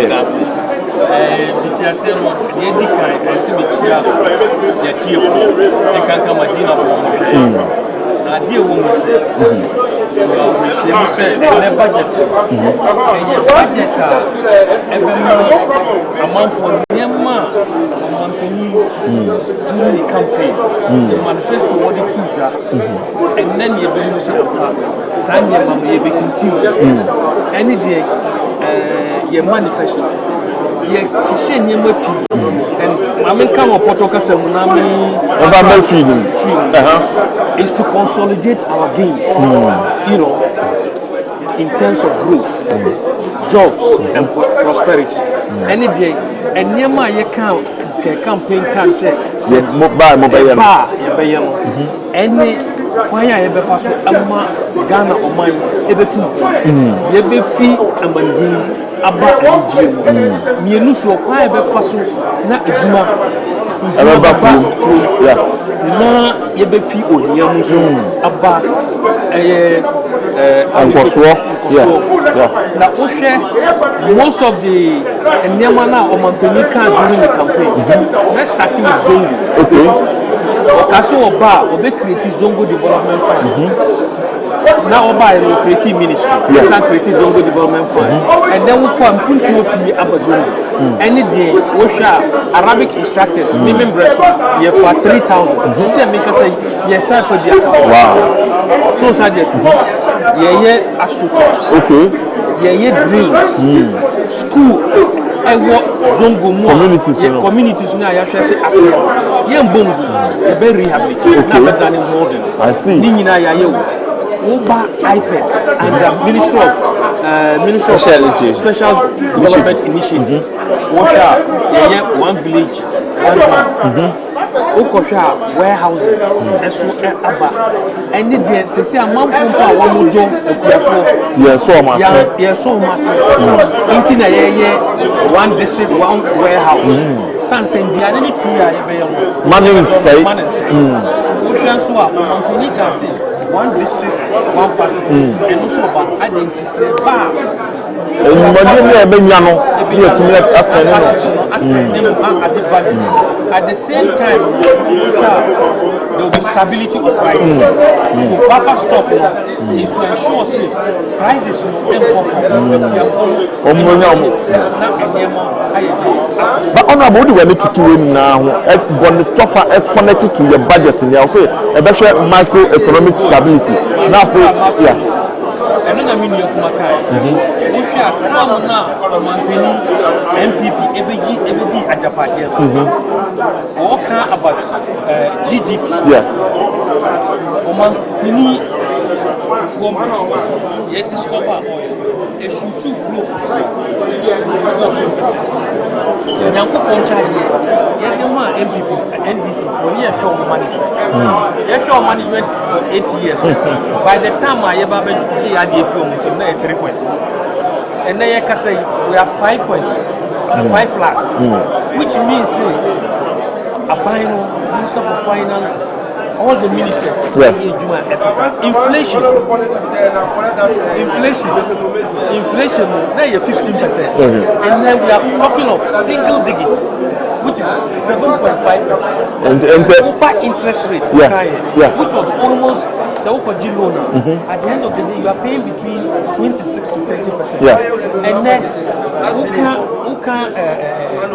during the campaign, the manifesto what it took that, and then you have to sign your mom, you continue. Any day, your manifesto, you share your mapping, and I mean, come up Potoka Semunami is to consolidate our gains, you know, in terms of growth, jobs, and prosperity. Any day, and near my account, campaign time say mobile any why I ever fast ama Ghana or mine ebe tu ebe fi amani aba ejie me nu so why ever fast na ejuma na ebe fi ohia mu so aba na most of the Niamana or Mampini can during the campaign. Let's start with Zongo. Okay. Kaso Oba, Obe created Zongo Development Fund. Now Oba is creating ministry. Let's start creating Zongo Development Fund. And then we come to Abazongo. Any day, Osha, Arabic instructors, women breast, you have 3,000. This is say, yes, I for the account. Wow. So, Sadet, yeah, astroturfs. Okay. Yeah, dreams. School. I work Zongo more. Communities now. I say Asia. Yeah, Bongo. Very rehabilitated. Now better than modern. I see. Nina ya Oba iPad and the Ministry of Minister of Special Development Initiative. One village, one town. Okosha warehousing eso aba eni de te se amanfo pa wo mojo ekufo so masse inti na ye one district one warehouse sanse ndia ne kuya ye be yo manin say Ocean so a company can say one district one factory and also about identity ba at the same time there will be stability of prices. So proper stuff is to ensure prices but honorable we need to do now connected to your budget now so a better microeconomic stability now for and then I mean your Makai. If you are come now from MPP, EBD Ajapati, or about GDP. Yeah. Yet discover oil. A shoot to grow 14%. Yanko Poncha here, yet the man MPP NDC for year show management. Year show management for 8 years. By the time I ever had the film, it's 3 points. And then I can say we have 5 points, 5 plus, which means a final Minister for Finance. All the ministers, inflation, now you're 15%, and then we are talking of single digits, which is 7.5%. And super interest rate, which was almost at the end of the day, you are paying between 26 to 30%. And then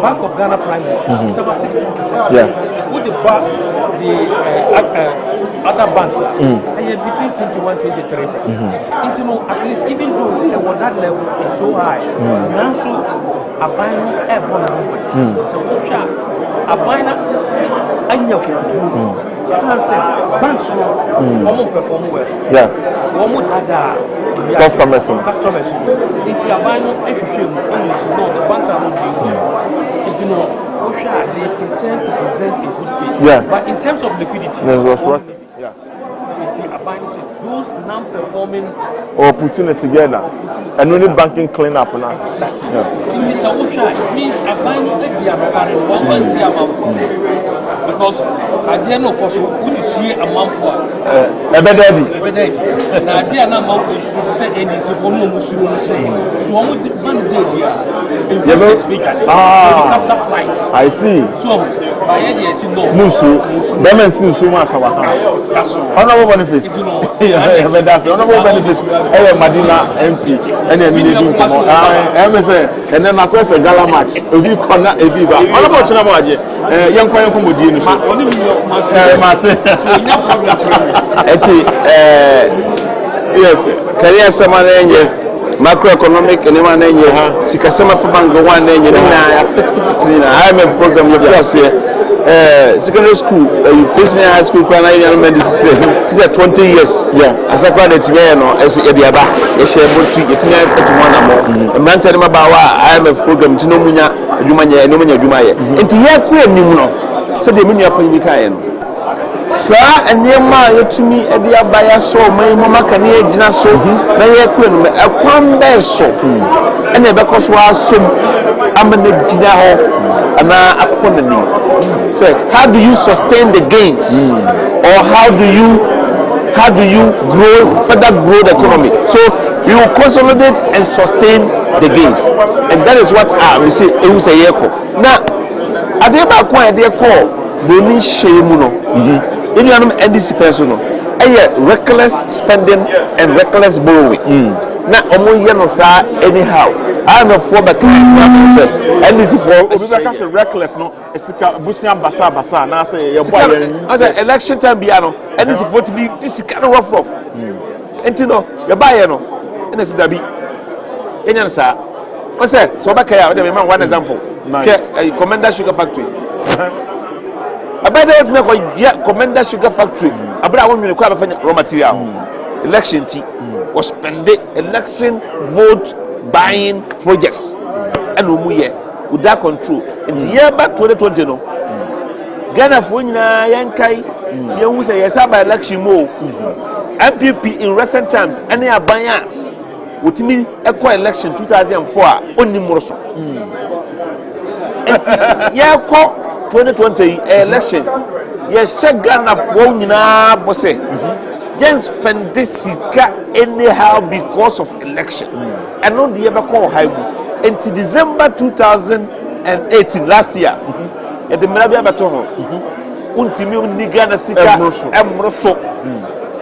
Bank of Ghana Prime is about 16%. With the other banks, between 21 to 23%. At least, even though that level is so high, now so a buying airborne. So, a buying banks perform well. Customers. If you are buying the banks are not doing well. They pretend to present a good face. But in terms of liquidity, those non-performing or putting it together and only banking clean up now. Exactly. It is a option. It means a buying because at the end of course, would you see a month for a better now, they are not month to say NDC for no Muslim say. So, I would demand the speaker. Capital flights. I see. So, by ideas, no. Musu, Bemen seems so much. Honorable benefits. That's honorable benefits. Madina MC, and then and then my question a gala match. If you cannot, if you are honorable Chinamaji, young Koyan Kumudin. Yes, career Samanenge, macroeconomic and Emanenge, Sikasama Fabango one and fixed it. I am a program of last year. Secondary school, senior high school, she's at 20 years. As a graduate, as a Diaba, a share book to get me to one more. A man telling about I am a program to Nomina, Jumania, Nomina Jumaya. And to hear queer Nimuno, said the Minia Ponicayan. Sir, and near my to me at the Abaya so, my Mamma can hear Jinaso, my queen, a quam beso, and never cost was some Amaneginaho, and I upon the knee. So, how do you sustain the gains, or how do you further grow the economy? So, you will consolidate and sustain the gains, and that is what we say. It was a year. Now, at the back when they call, they need shame. In your NDC personal, reckless spending and reckless borrowing. Now, anyhow, I'm a former NDC for reckless, no, it's a Busian Basa, now say your election time, Biano, and it's supposed to be this kind of rough. And you know, your buyer, and it's Dabi. In your sir, what's that? So, back here, one example, Commander Sugar Factory. I better make a Commander Sugar Factory. I want to require raw material. election tea was spend election vote buying projects and umuye without control in the year back 2020 no Ghana for nyina yankai yehu say yes by election mo MPP in recent times any abanya wotimi ekọ election 2004 a onni moroso ya ko 2020 election ye Ghana for nyina bose yen spend this sika anyhow because of election and no the ever call high into December 2018 last year at the Marabia Baton untimi uni Ghana sika emroso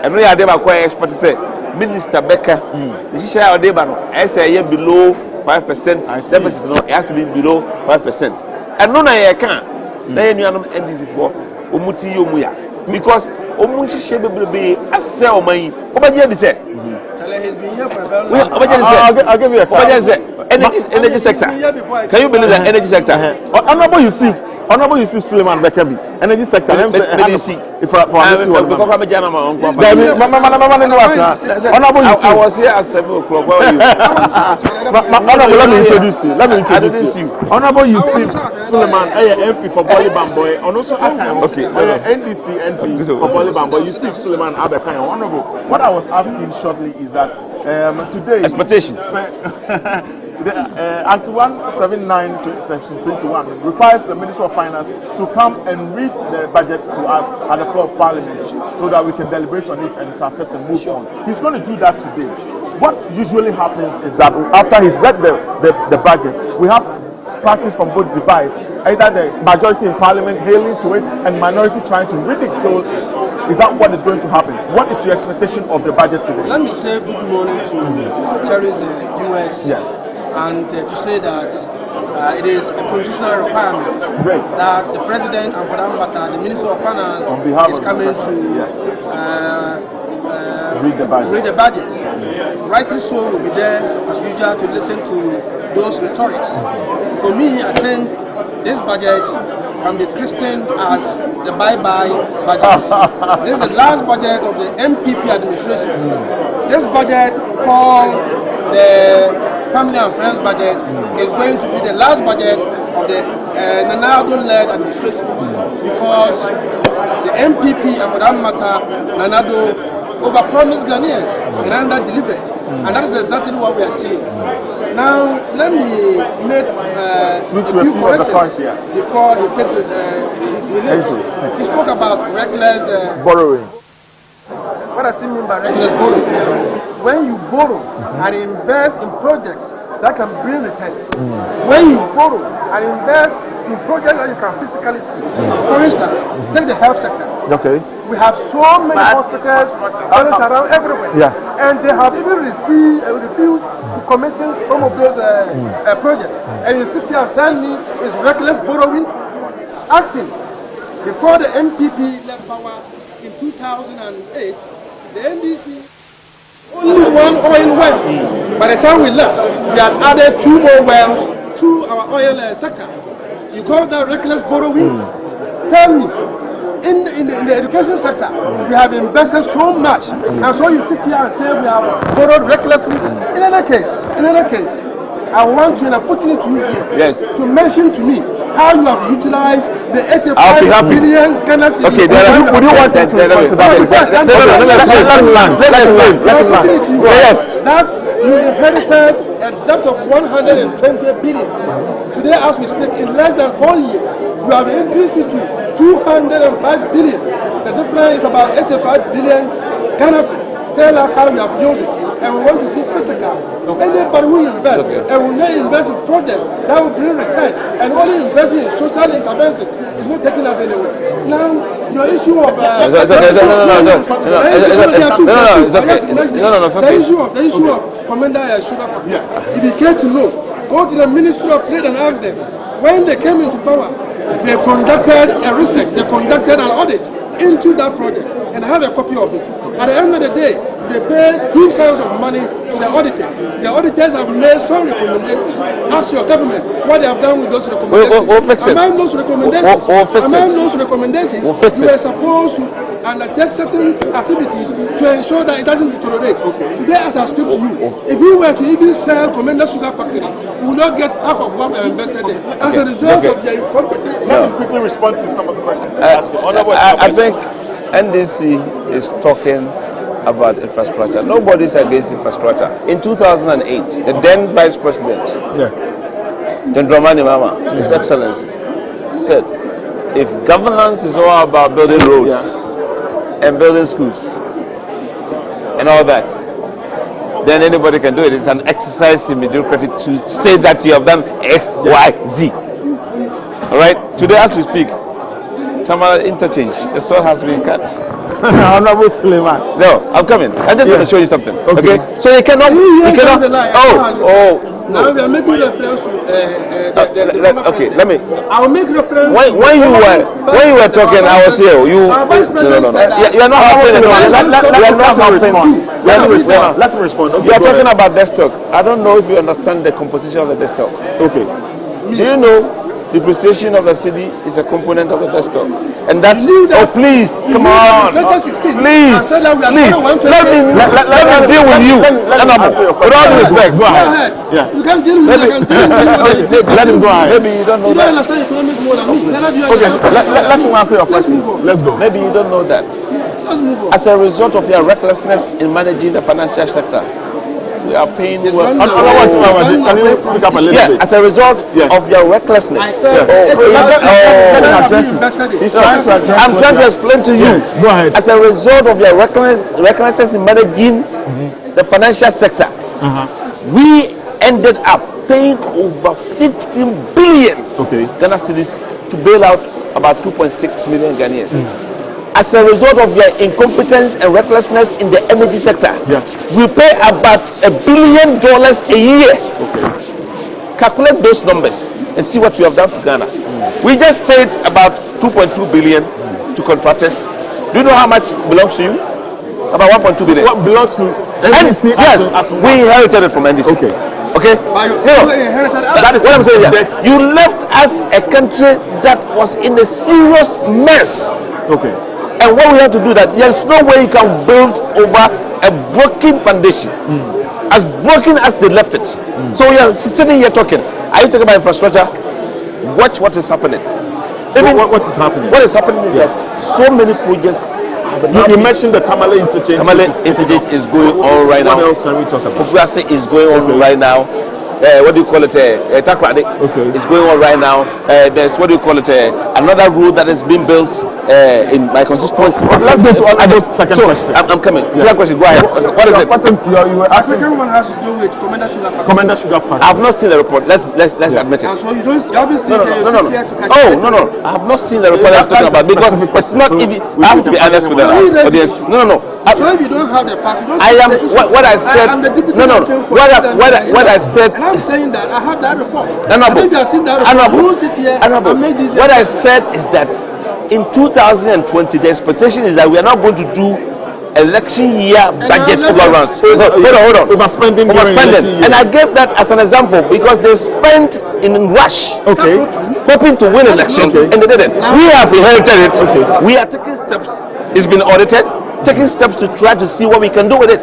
and we are there quite expert say Minister Becker the share of deba no I say below 5% deficit no it has to be below 5% and no na ye can na ye nuanom NDC for omuti yomuya because omunchi shebe bebe ase oman obaje di say I'll give you a time. Energy sector. Can you believe that energy sector? Honorable Yusuf Suleiman Bekabi. Energy sector. Honorable Yusuf. I was here at 7 o'clock. Honorable, let me introduce you. Honorable Yusuf Suleiman, MP for Boli Bamboy, and also NDC MP for Boli Bamboy. Yusuf Suleiman Abekan. Honorable, what I was asking shortly is that today expectation. Act 179 to Section 21 requires the Minister of Finance to come and read the budget to us at the floor of Parliament so that we can deliberate on it and assess and move on. He's going to do that today. What usually happens is that after he's read the budget, we have parties from both divides, either the majority in Parliament hailing to it and minority trying to ridicule it. Is that what is going to happen? What is your expectation of the budget today? Let me say good morning to Cherry's US. Yes. And to say that it is a constitutional requirement that the President and for that matter, the Minister of Finance is coming to read the budget. Rightly so, we'll be there as usual to listen to those rhetorics. For me, I think this budget can be christened as the bye-bye budget. This is the last budget of the MPP administration. This budget called the Family and Friends budget is going to be the last budget of the Nanado-led administration because the MPP and for that matter, Nanado overpromised Ghanaians and under-delivered. And that is exactly what we are seeing. Now, let me make a few corrections before he takes his leaves. He spoke about reckless borrowing. What does he mean by reckless borrowing? When you borrow and invest in projects that can bring returns. When you borrow and invest in projects that you can physically see. For instance, take the health sector. Okay. We have so many hospitals around everywhere. Yeah. And they have even refused to commission some of those projects. And you sit here and tell me it's reckless borrowing? Ask him. Before the MPP left power in 2008, the NDC only one oil well. By the time we left, we had added 2 more wells to our oil sector. You call that reckless borrowing? Tell me. In the education sector, we have invested so much, and so you sit here and say we have borrowed recklessly. In any case, I want to, and I'm putting it to you here, to mention to me how you have utilized the 85 billion Ghana cedis. Okay, would you want to respond to that? Let him Yes. That you inherited a debt of 120 billion. Today, as we speak, in less than 4 years, you have increased it to 205 billion. The difference is about 85 billion Ghana cedis. Tell us how you have used it. And we want to see physicals. Anybody who invests and will not invest in projects that will bring returns and only investing in social interventions is not taking us anywhere. Now, your issue of the issue of Commander Sugar Factory. If you care to know, go to the Ministry of Trade and ask them. When they came into power, they conducted a research, they conducted an audit into that project, and I have a copy of it. At the end of the day, they pay huge sums of money to the auditors. The auditors have made some recommendations. Ask your government what they have done with those recommendations. Among those recommendations, you are supposed to undertake certain activities to ensure that it doesn't deteriorate. Today, as I speak to you, if you were to even sell Commander Sugar Factory, you will not get half of what I invested there as a result of their incompetence. Let me quickly respond to some of the questions. I think NDC is talking about infrastructure. Nobody's against infrastructure. In 2008, the then Vice President, Dendramani Mama, His Excellency, said, if governance is all about building roads and building schools and all that, then anybody can do it. It's an exercise in mediocrity to say that you have done X, Y, Z. All right? Today, as we speak, Tamara interchange, the sword has been cut. Honorable Suleiman. No, I'm coming. I'm just going to show you something. Okay? So you cannot. Now we are making reference to okay, let me. I'll make reference. When you were talking, I was here. You are not helping anyone. Let me respond. Okay, you are talking about desktop. I don't know if you understand the composition of the desktop. Okay. Do you know depreciation of the city is a component of the desktop? And that's please, come on, please, let me deal with you. With all due respect, go ahead. Yeah, you can't deal with me. Let him go ahead. Maybe you don't know that. You don't understand economic more than me. Okay, let me answer your question. Let's go. Maybe you don't know that. Let's move on. As a result of your recklessness in managing the financial sector, we are paying well. Can you speak up a little bit? As a result of your recklessness. I'm trying to explain to you. Go ahead. As a result of your recklessness in managing the financial sector, we ended up paying over 15 billion Ghana cedis to bail out about 2.6 million Ghanaians. As a result of your incompetence and recklessness in the energy sector, we pay about $1 billion a year. Calculate those numbers and see what you have done to Ghana. We just paid about 2.2 billion to contractors. Do you know how much belongs to you? About 1.2 billion. What belongs to NDC? Yes, we inherited it from NDC. Okay. That is what I'm saying here. You left us a country that was in a serious mess. And what we have to do that there's no way you can build over a broken foundation, as broken as they left it. So we are sitting here talking. Are you talking about infrastructure? Watch what is happening. What is happening? What is happening is that so many projects. You mentioned the Tamale interchange. Tamale interchange is going on right now. What else can we talk about? Popularity is going on right now. What do you call it? Takrade. It's going on right now. There's what do you call it? Another road that is being built in my constituency. Let's go to Ado's second question. I'm coming. Second question. Go ahead. What is it? The second one has to do with Commander Sugar Factory. I've not seen the report. Let's admit it. And so you haven't seen no. I have not seen the report that's talking about, because it's not even. I have to be honest with the audience. No. So if you don't have the fact, you don't I am what I said. No. What I said. And I'm saying that I have that report. Honorable. What I said is that in 2020, the expectation is that we are not going to do election year budget overruns. Hold on. Overspending. And I gave that as an example because they spent in rush, hoping to win election, and they didn't. We have inherited it. We are taking steps. It's been audited. Taking steps to try to see what we can do with it.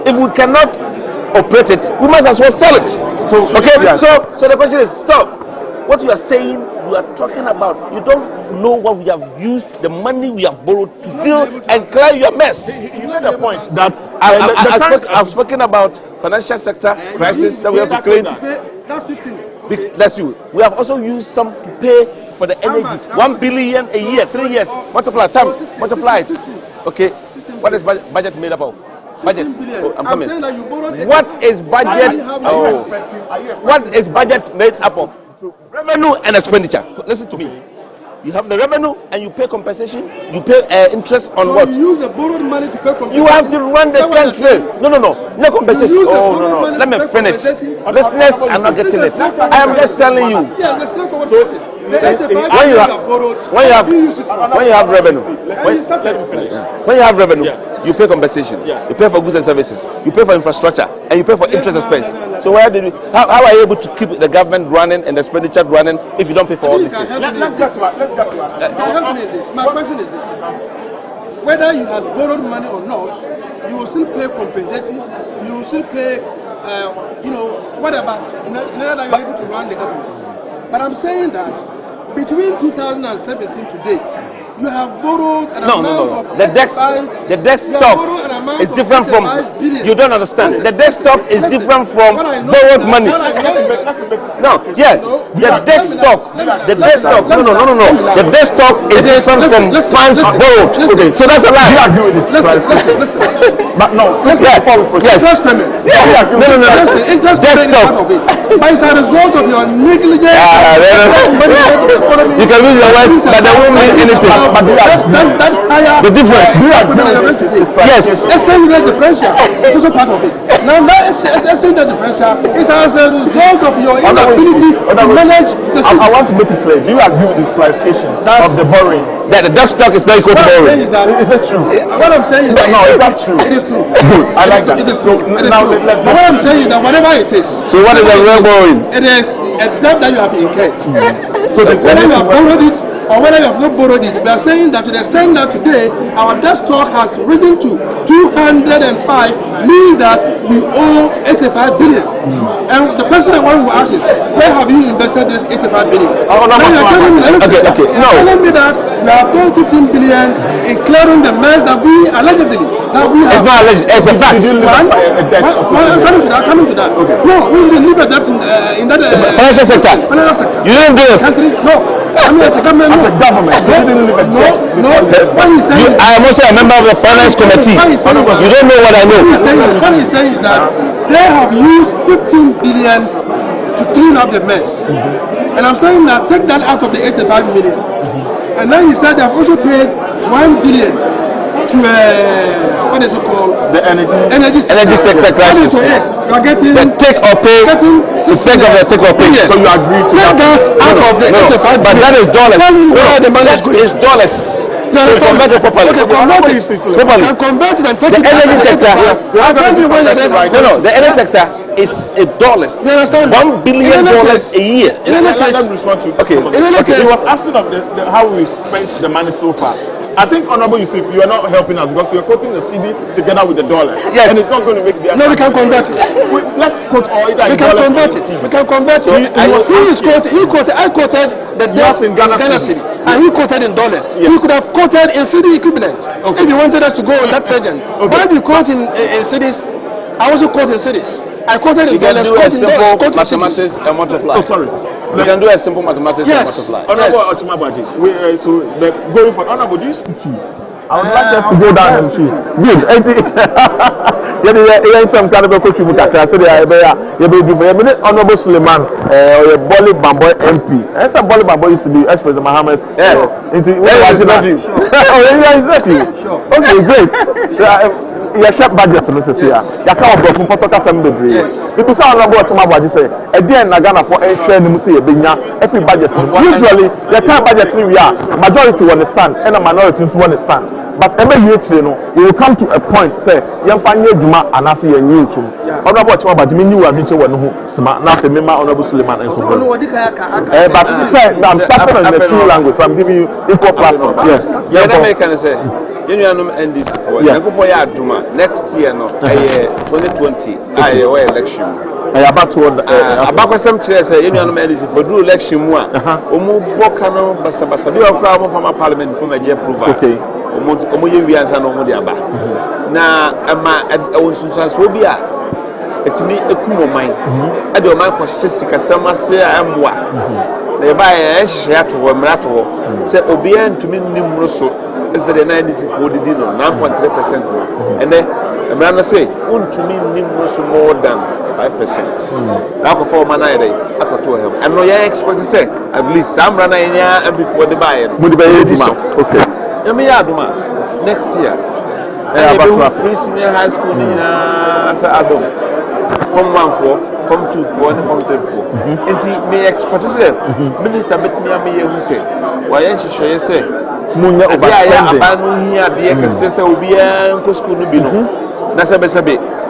If we cannot operate it, we must as well sell it. So the question is, stop. What you are saying, you are talking about, you don't know what we have used, the money we have borrowed to deal and clear your mess. He made a point that I've spoken about financial sector crisis that we have to claim. That's 15. That's you. We have also used some to pay for the energy. 1 billion a year, 3 years. Multiply it. Okay. What is budget made up of? Budget. I'm coming. What is budget? What is budget made up of? Revenue and expenditure. Listen to me. You have the revenue and you pay compensation. You pay interest on what? You use the borrowed money to pay compensation. You have to run the country. No compensation. No. Let me finish. Listeners are not getting it. I am just telling you. When you have revenue, when you have revenue, you pay compensation. You pay for goods and services. You pay for infrastructure, and you pay for interest expense. So how are you able to keep the government running and the expenditure running if you don't pay for all these things? Let's get to it. Help me in this. My question is this: whether you have borrowed money or not, you will still pay compensations, you will still pay, whatever, in order that you're able to run the government. But I'm saying that between 2017 to date, you have borrowed an amount of the debt stock is different from you don't understand. The debt stock is different from borrowed money. No, the debt stock. The debt stock. No. The debt stock is different from funds borrowed. Okay, so that's a lie. You agree with this? Listen. But no, yes. Interest payment. No. Interest payment is part of it. But it's a result of your negligence. You can use your words, but they won't mean anything. But that higher the difference. Yes. Exchange rate differential is also part of it. Now that exchange rate differential is as a result of your inability to manage the I want to make it clear. Do you agree with this clarification of the borrowing? That the debt stock is not equal to borrowing. Is it true? What I'm saying is that no, it's not true. It is true. Good. I like that. It is true. So now let's. But what I'm saying is that whatever it is. So what is the real borrowing? It is a debt that you have incurred. So whether you have borrowed it or whether you have not borrowed it, we are saying that to the extent that today our debt stock has risen to 205 means that we owe 85 billion. And the person I want to ask is, where have you invested this 85 billion? Now you're telling me, telling me that we are paying 15 billion in clearing the mess that we allegedly It's not alleged, it's a fact. Coming to that. Okay. No, we didn't leave a debt in that financial sector. You didn't do it. No. I mean, as a government, no. What he's saying, I am also a member of the finance committee. You don't know what I know. What he's saying is that they have used 15 billion to clean up the mess. And I'm saying that take that out of the 85 million. And then he said they have also paid 1 billion to what is it called? The energy sector crisis. You are getting the take or pay. The sake of the take or pay. So you agree to take that out of the 85 but that is dollars. Tell me where the money is going. It's dollars. Convert it properly. Okay, convert it properly. Can convert it and take the it. energy sector. No, the energy sector is $1. You understand? $1 billion a year. In any case, okay. In any case, he was asking of how we spent the money so far. I think, Honorable Yusuf, you are not helping us because you are quoting the CD together with the dollar. Yes. And it's not going to make the. No, we can convert it. Let's quote all either. We can convert it. We can convert it. I quoted the debt in Ghana city, and he quoted in dollars. Yes. He could have quoted in CD equivalent if you wanted us to go on that tangent. Why do you quote in cities? I also quote in cities. I quoted in dollars. Quote in mathematics and multiply. Oh, sorry. We can do a simple mathematics and multiply. Honorable Otumabaji, so going for Honorable, do you speak to? I would like us to go down and see. Good. Yeah, some kind of a coach with a so they are Honorable Suleiman, or a Bolly Bamboy MP. And some Bolly Bamboy used to be Express Mohammed. Yeah. Sure. Okay, great. Shop budget no say ya ka obo fun photo kasam bebre people say Honorable Otumabaji say e dey na Ghana for ehwe nim say e benya every budget usually the kind budget we are majority will understand and a minority will understand but ebe you no we will come to a point say yemfa nye djuma anase yenyi ntum Honorable Otumabaji me new adventure we no ho sma na fe mema Honorable Suleiman and so on but say I'm starting in the two language so I'm giving you equal platform. Yes yeah that can say you know NDC for ya aduma next year no 2020 aye election about to abakosem kire say you know NDC for do election mu a omu boka no basabasa bi okra mo former parliament ko meje approval okay omu ye wiansa no omu de aba na ama onsusanso bi a etimi ekumo man e de o man ko sika samase amwa na e ba e hye ato wo mra to wo say obi antumi nimro so is the 94 did no 9.3% and then the man say untumi nimro so more than 5%. Now for man I to him and no ya expect to say at least some run and before the buy okay me aduma next year free senior high school as Adam from 1 4 from 2 4 and from 3 4 and me expect to say minister bet me who say why you say munya overspending abanu hia de kese obi an ko school no bi no na sebe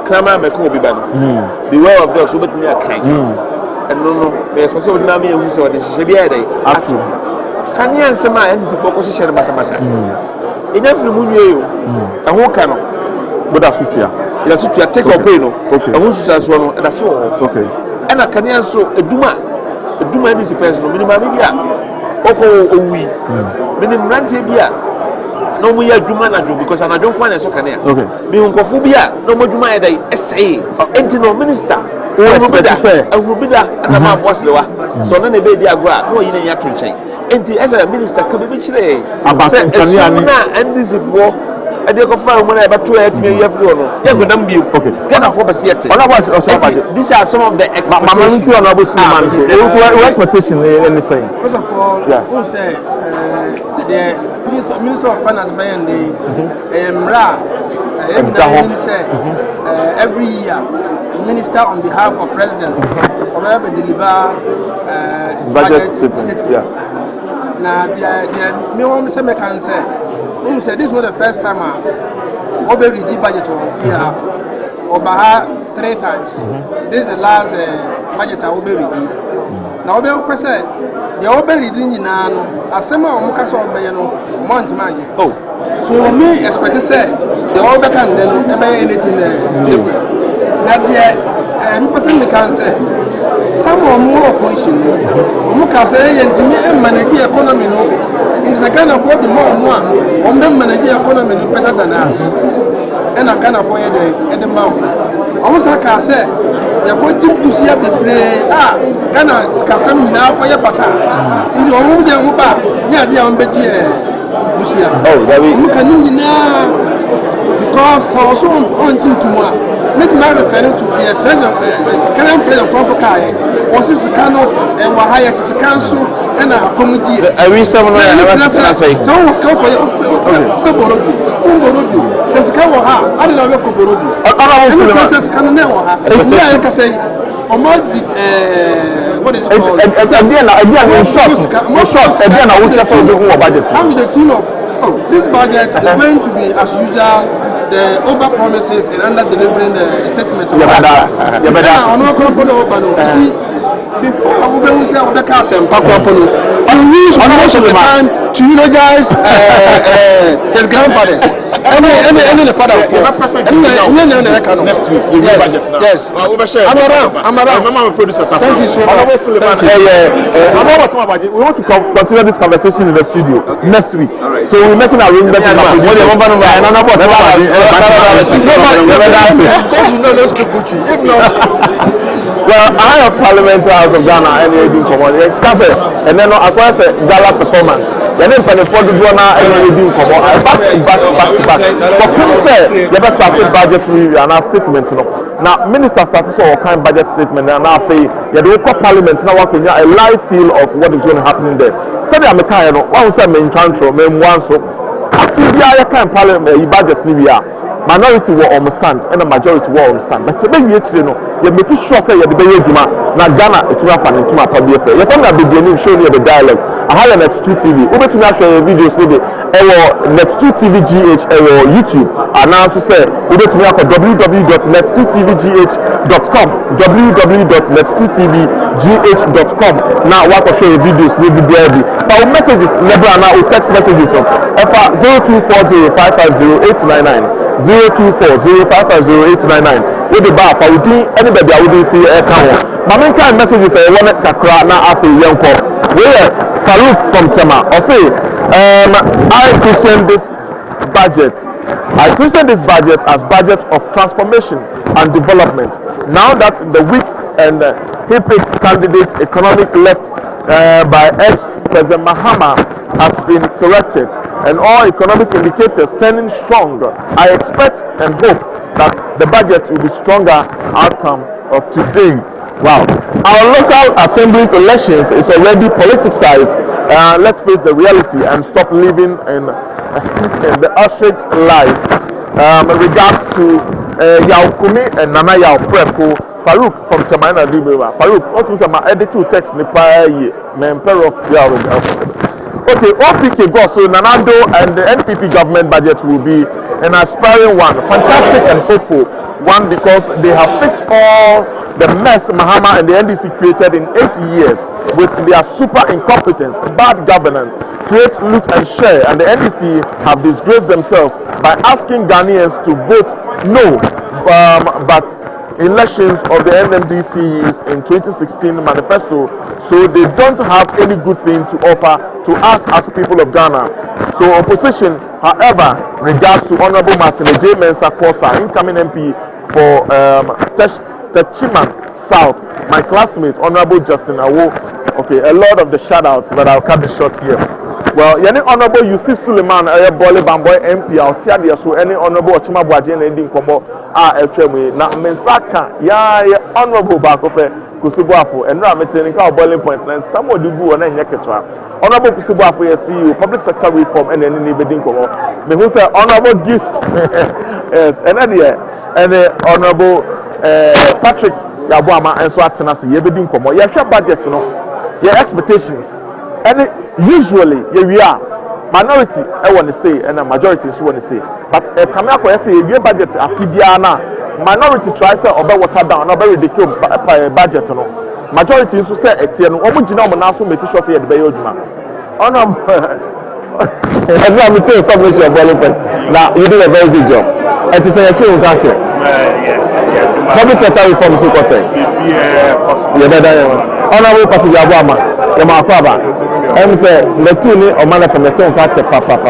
krama me ko obi ba no the way of dogs obet me akan and no me expect obi na me hu se o de hye bia dai atu kan yan sema and si poko hye basa enya firi mu nwie yo ɛho ka no boda sutua ila sutua take up pay no ɛho sutua so no ɛda so okay ɛna kanea so eduma ni sipɛs no minimum bi a ɔkɔ owi minimum rante bi a no mu yɛ adwuma na dwo because anadwo kwa na so kanea okay bi nkɔfo bi a no mu adwuma yɛ dai ɛsɛe enti no minister Urubida and a was the so then a baby agua, no, you know, to change. And as a minister, come be chile about and this is war. I did go find when I about 2 8 million euro. Yeah, but be okay. Can afford a theater. These are some of the expectation anything. First of all, who say the Minister of Finance by the every year. Minister on behalf of President or ever deliver budget statement. Yeah. Now, me want to say, me can say, this is not the first time I already did budget of here or 3 times. This is the last budget I already did. Now, I will say, the already did now. As some of them can month money. Oh, so me expect to say the already can then anything different. That's the person can say. Some more opposition. We can say, manage the economy. In the kind of what the more on them manage the economy better than us. And I can avoid the mouth. Almost like I said, you're going to push up the play. Ghana Scasam now for your passa. In the old young bar, near the Ambedie. Oh, that we can now because also on tomorrow. Make my referring to the president, current president of Kai, was this canoe and Wahaya to council and a committee. I read someone say, so was go for Koborobi, says Kawaha, I don't know Koborobi. I say, what is it called? Again, I will just do budget. I'm the tune of this budget is going to be as usual. The over promises and under delivering statements. Before we say the cast and Pacopono, you use most of the time to eulogize his grandfathers. Any the father of next week. Yes. I'm around. Thank you so much. We want to continue this conversation in the studio next week. So we're making arrangements. If not. Well, I have Parliamentary House of Ghana and you come on. And then I acquire a gala performance. And then for the photo do now and you come on. Back. So people say you ever started budget review and our statement. Now minister started all kind budget statement and now say you do call Parliament now work with a live feel of what is going to happen there. So they are making one say main control, main one so. Actually, we are kind Parliament budget review. Minority were on the sand and a majority were on the sand. But today you're making sure say you're the baby Juma. Now Ghana it's not funny to my public affair. You're from the beginning showing you the dialogue. I have Net2 TV. Over to now show videos with it. Net2 TV GH YouTube. And now to say over to me for www.net2tvgh.com. www.net2tvgh.com. Now what I show you videos with the baby. Our messages never now text messages from FR 0240550899. 0240550899. With the bar for anybody I would see a count. My main kind message is a one kakra na after young call. Where Farouk from Tema or say I question this budget. I question this budget as budget of transformation and development. Now that the weak and HIPIC candidate economic left by ex-President Mahama has been corrected and all economic indicators turning strong, I expect and hope that the budget will be stronger outcome of today. Wow. Our local assemblies elections is already politicized. Let's face the reality and stop living in the ostrich life. Regards to Yao Kumi and Nana Yao Prepo, Farouk from Chamaina Libera. Farouk, what was my edited text in the prior year? Member of Yao. Okay, OPK go so Nanado and the NPP government budget will be an aspiring one, fantastic and hopeful one because they have fixed all the mess Mahama and the NDC created in 8 years with their super incompetence, bad governance, create loot and share, and the NDC have disgraced themselves by asking Ghanaians to vote no, but elections of the NMDC's in 2016 manifesto, so they don't have any good thing to offer to us as people of Ghana. So opposition, however, regards to Honorable Martin J. Mensah Kosa, incoming MP for Techiman South, my classmate, Honorable Justin Awo. Okay, a lot of the shout-outs, but I'll cut the short here. Well, any Honorable Yusuf Suleiman, Bole Bamboy MP, I'll tell you so any Honorable Ochima Bwajen and Dinkomo are FMA. Now, Mensaka, yeah, Honorable Bakope, Kusibuafu, and Rametin, boiling points, and some would do and then Yakatra. Honorable Kusibuafu, CEO, public sector reform, and then any Dinkomo. Me who say Honorable gift, yes, and then Honorable Patrick Yabuama, and so Atanasi, Yebedinkomo. Yeah, share budget, you know, your expectations. And usually, yeah, we are minority. I want to say, and a majority is want to say. But if come up and say, your budget a PDana, minority tries to obey water down, not very ridiculous budget. No, majority is to say, Etienne, Omujina, and also make sure say the Bayojuma. And I'm tell you something about development. Now, you do a very good job. And to say a change, can't you? Public sector reform is what say. Honorable Patrick Yabuama, Yama Papa, and say, the two need a man from the town catch a papa.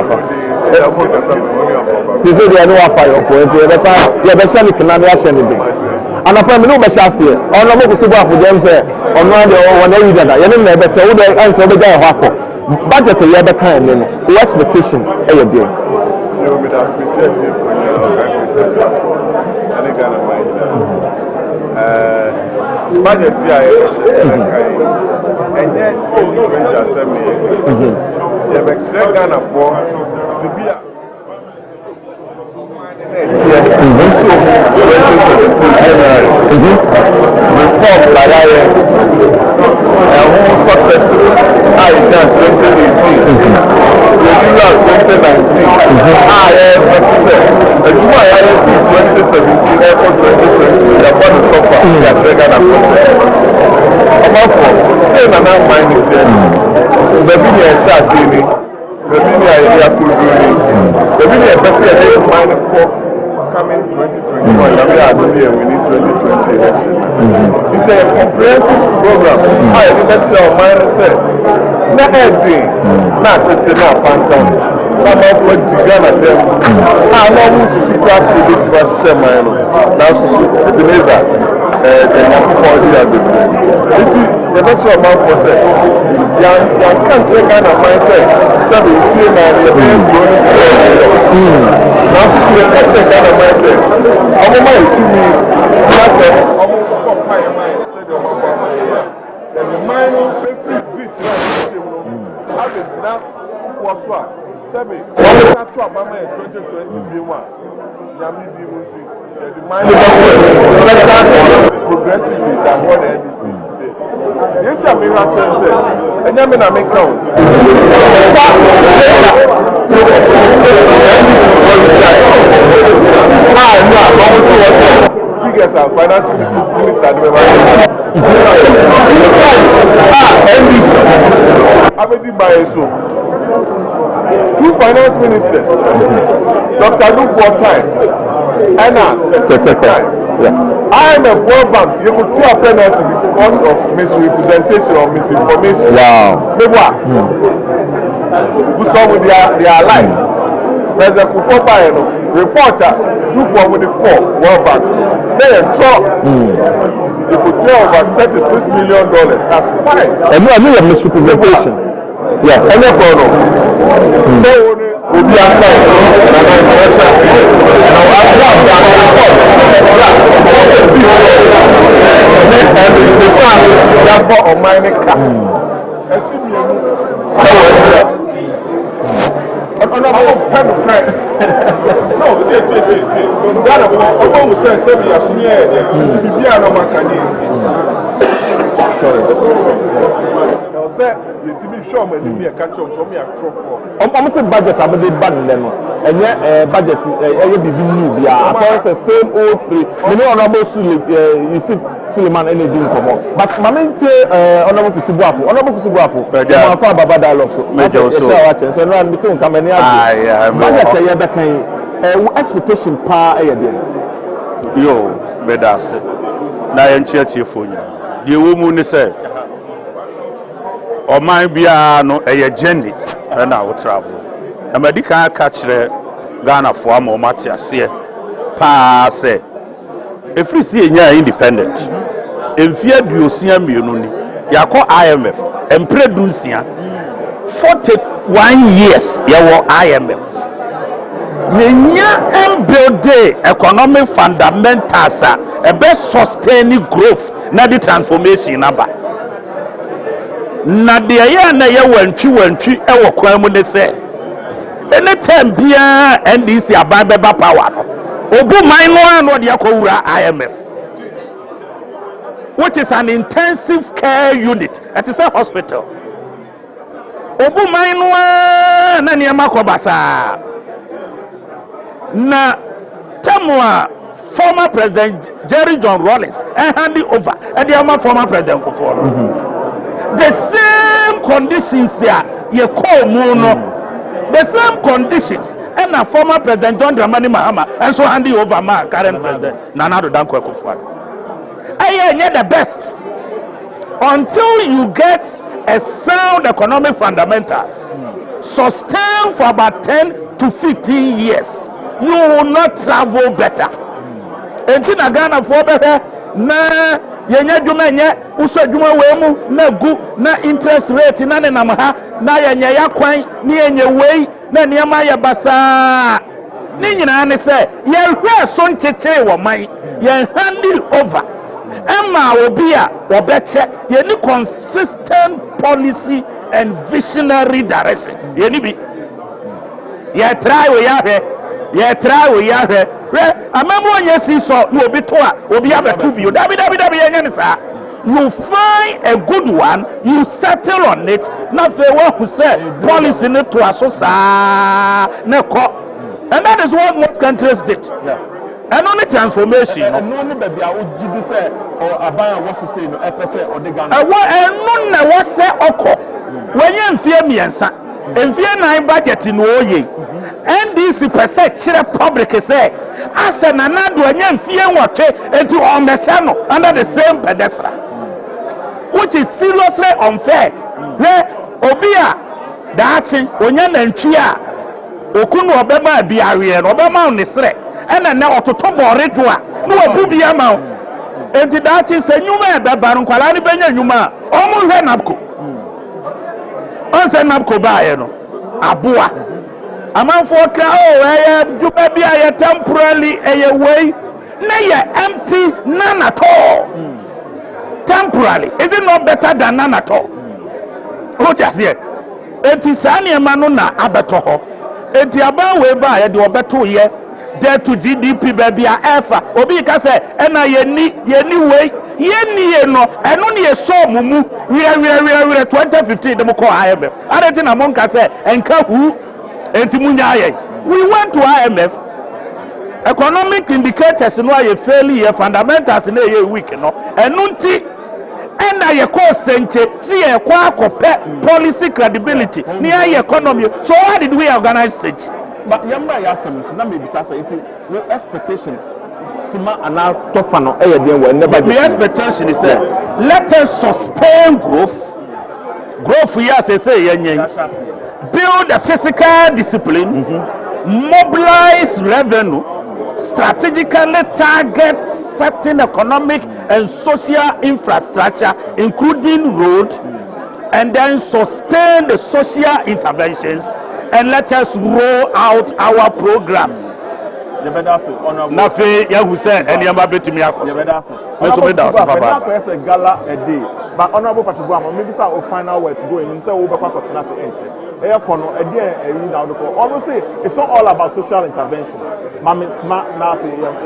This is the annual fire for the best can understand anything. And a family number shall see, Honorable Suba for them say, on one day or one day that you never tell the answer the guy who budget a year kind, the expectation, a year. Budget and yet 2020 assembly. The Mexican Ghana for Sibia. Also, 2017 reforms are home successes. I done 2018. Regular 2019. I a Juma 2017 or 2020. The body cover. Ghana process. Say na na mind it baby ni e sha se ni baby ni ya kuduri baby ni e pese e dey mind for coming 2021 na we are doing here we need 2020 election it's a comprehensive program I need to mind say na everything na tete na pansa na ma for Ghana dem ah na mu susu class we dey to share mind na susu Ebenezer the people here the best of man for say you can't check on a mindset so we feel man the going to say now so we can't check on a mindset I'm mind to me that's it I'm my mind say the mind every bit how the draft was what sabi I'm start to mama 2021 yami di muti the mind progressively than what the NDC today. You tell me what you say, and you mean I make count. Figures and finance minister NDC. I'm a by so. 2 finance ministers, Dr. Lu 4 times, Anna second time. I am a World Bank. You could throw a penalty because of misrepresentation or misinformation. Wow. Who saw with their life. President Kufuor reporter do for with the poor World Bank. They are trouble. You could tell over $36 million as fines. And I knew a misrepresentation. Yeah. And no problem. So we are saying the sun that for on my neck. I see me. No, Ghana will say 7 years to be a normal Canadian. Say, the TV show me me catch up so me a crop. Almost a budget I'm the bad then. And yeah, budget new be a same old free. You know honorable you see Suleiman anything come up. But Maminte honorable Kusibuafu. Baba dialogue so. Major so. So no meeting come any budget expectation pa yo better say na yenchie for you. The woman ni say o man bia no eye journey na wo travel. Na medical catch Ghana for am o mate ase pa say efri si enya independent. Emfia duosia mienu ni yakọ IMF empredusia 41 years yawo IMF. Yenya build economic fundamentals a best sustaining growth na the transformation number. Na de ya na ye wantwi e wo kwan mu ne se anytime bia NDC ababeba power no obu man no de akowura IMF, which is an intensive care unit at a hospital. Obu man no na ne makobasa na temwa former President Jerry John Rawlings and handing over and the former President Kufuor. The same conditions there, you call Muno, the same conditions, and a former President John Dramani Mahama, and so handing over my current President Nana Danko Kufuor. I am the best until you get a sound economic fundamentals, sustained for about 10 to 15 years. You will not travel better. Enti na Ghana for better na yenye dwuma nye uso dwuma wemu na gu na interest rate na ne namha na yenye yakwan ni yenye wei na niema ya basa ni nyina ne se ye hwe so ncheche wo man ye handle over emma obi a obeche ye ni consistent policy and visionary direction ye ni bi ye try we ya hwe ye try we ya hwe amamo onye si so no obi to a obi abetu bio dabi yenye ni sa. You find a good one, you settle on it. Na fe wo who say policy ne to aso sa ne ko. And that is what most countries did. And only transformation. And no baby a ojidi say or aban what to say no epese or the Ghana. No na what say oko. When you mfie miensa, mfie na budget no oye. NDC percent chire public say ase na nado anya mfie nwote enti omesa no under the same pedestal, which is seriously unfair. Where obia daachi onya na ntwi a okunu obema biawe no obema onisre ena na ototo boredo a no obu bia ma enti daachi se nyuma e beba nkwala ni benya nyuma omo hwe napko onse napko baaye no aboa amanfo ka juba bia temporarily way na empty none at all. Temporarily is it not better than none at all? What you say enti sane manu na abeto ho enti aban we ba ye de obeto ye there to GDP baby efa obi ka say na ye ni we ye ni no eno ne ye so mumu we 2015 dem call IMF areti na mon ka say enka hu. We went to IMF. Economic indicators no are fairly fundamentals in a week no. And nunti and I call senche see a policy credibility near economy. So why did we organize it? But yamba yasem na maybe sasa it no expectation sima ana tofano e dey we never. The expectation is let us sustain growth yes say yenyen. Build a physical discipline, mobilize revenue, strategically target certain economic and social infrastructure, including road, and then sustain the social interventions, and let us roll out our programs. Nafi Yahu said, and Yamba Betumi Ako. But honorable Patrick, maybe some final way to go in so over part of national entry. Honestly, it's not all about social intervention. Mami smart now to young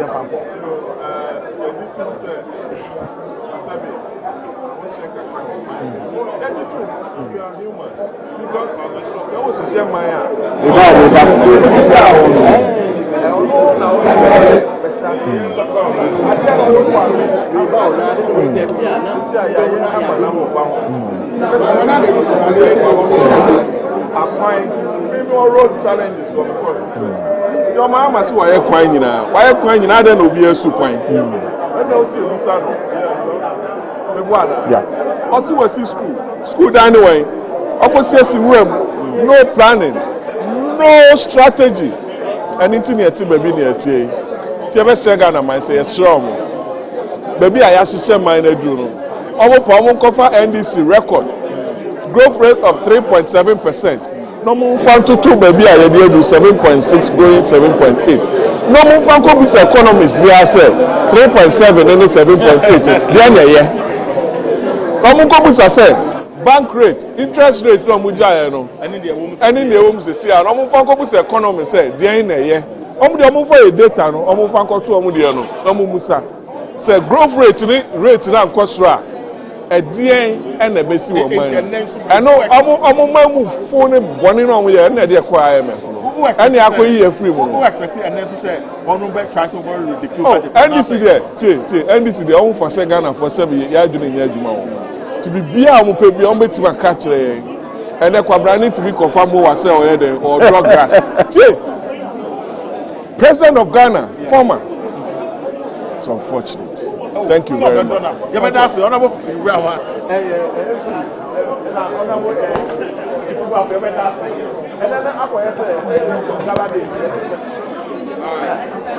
road challenges, of course. Your mama saw why quine now. Why quine in other no be a soup quine? I don't see this. Yeah. Also, was school down anyway. Opposite room, no planning, no strategy. Anything near baby near tea. Tebe Segana might say a strong. Baby, I asked to mine a journal. Our problem cover NDC record. Growth rate of 3.7%. No move from to 2 baby, I do 7.6 going 7.8. No move from Kobe's economists, they are 3.7 and 7.8. Then, no move Kobe's say bank rate, interest rate, no mujayano. And in the homes, they say, no move from Kobe's economists say, they ain't a year. The move for a data, no move from Kotu Amudiano, no Musa. Say growth rate, now cost a DN and a basic woman. I know I'm phone one in on here and they acquire me. And they acquire free one. Who expected and then say, one back tries over the club. And this is there, and this is the own for Ghana for 7 years doing your Juma. To be beer, I will pay beyond me to my catcher. And the Quabrani to be confirmed or sell or drug gas. President of Ghana, former. It's unfortunate. Thank you very much.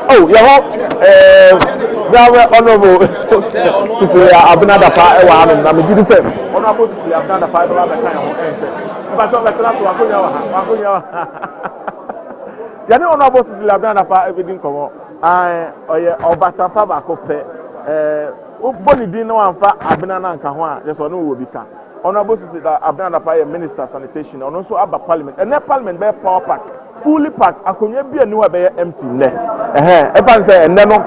Oh, very honorable. Abinada Pa Ewa, and I'm going to say, honorable Abinada Pa Ewa, but I'm honorable Abinada Pa everything come on. I Obata Paba Cope. Boni din no amfa Abinana nka ho a yes ono wo bi ka honorable sister Abinana Pa minister sanitation ono so aba parliament and parliament be power pack fully packed akonwa bi anu a be empty ne e ban say enne no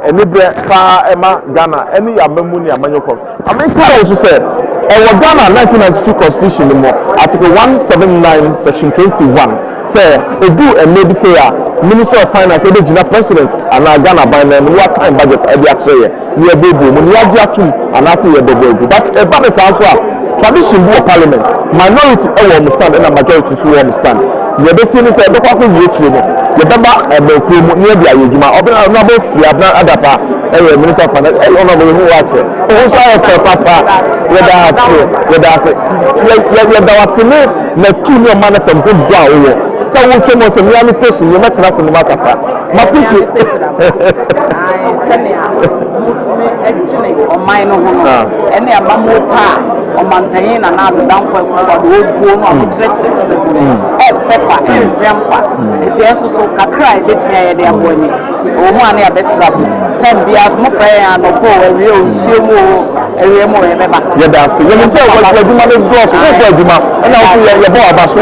enibre pa ema Ghana eni ya mamu ni amanyoko America also said Ghana 1992 constitution mo article 179 section 21 say edu maybe say Minister of Finance, Edegina President, and Ghana by then, what kind budget every actually near baby, when you are to and I say your baby. But a balance also tradition of parliament, minority understand and a majority who understand. You have seen this at the public YouTube. You remember a near the Ayujima, open a number, you have not other part, Minister of Finance, I don't know who watch it. Also, I have Papa, whether I say, there was a name, 2 new money from good brown. So we came on some real station, you met us in the Macassa. Mapiki. I send it actually on mine and they are Mamopa or Mantain and other down for wood bone or stretches. Pepper and grandpa. It's also so cry, it's me, they are going. Oh, one year best rap. 10 years more fair and no poor, and you see more, and we are more ever. Yeah, that's it. You can tell what you do, and I'll be your boy about so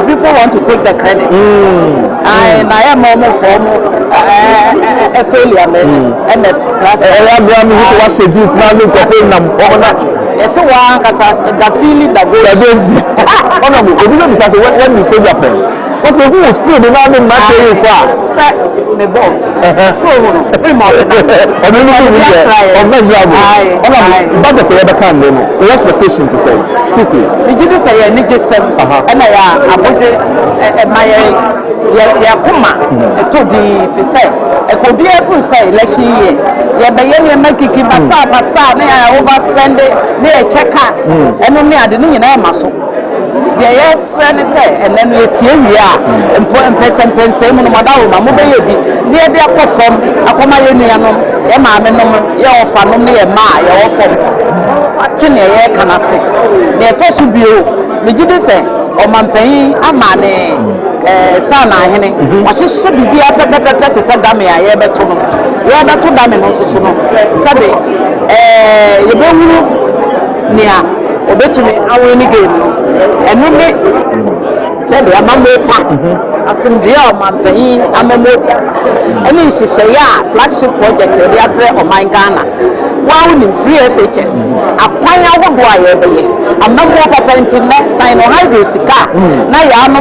people want to take the credit. And I am more formal a failure and yes, one the feeling that when you say Japan. What's the who is free? The man in my the boss. So, free market. I don't know but the other can the expectation to say quickly. Did you say I need just and I about my Yakuma to the say a could be a full say election year. Yabayani make it Basa, overspend it near checkers and only I didn't know muscle. Yes, and then we are important person, no matter what near their perform, a comayaniano, Emma, your family, and my offer. Can I say? Near Tosu, did you say, or Mampay, Amane, Sana, Henny, or she should be up at the Sadame, I ever told them. You are not too damn and also so. Sabi, you don't near. Obetumi awoni game enumi said the amamopa asumdie omanpanyin amamopa eni hyehyɛ ya flagship project e dey apre Oman Ghana Wow, free SHS. A quite out of why I'm not more patent in that sign or hydro sika. Now I'm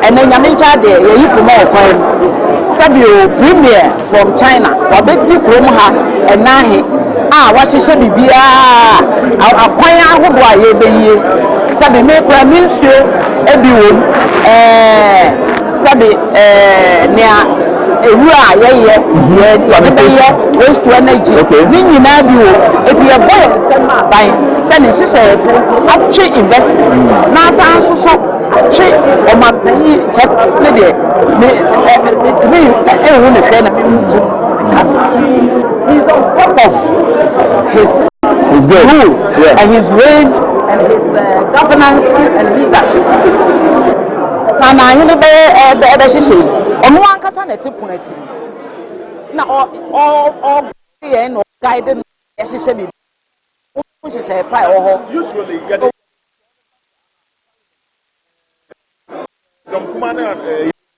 and then I'm in charge there. You from all coin. Sabio Premier from China, or big diploma and Nahi. What she should be a quite out of why you Sabi make Prime Minister everyone. Sabi near. Ewura waste to energy. Ni na bi wo eti ye boy nsem aban se ne hyehyɛ atwe investment na san so atwe o ma bani just play there me hu ne hwɛ na he's on top of his rule and his reign and his governance and leadership. Sana yele be hyehyɛ Omo ankasa na tipunati na all no guided ehyehyɛ bi hyehyɛ pie usually get dem kuma na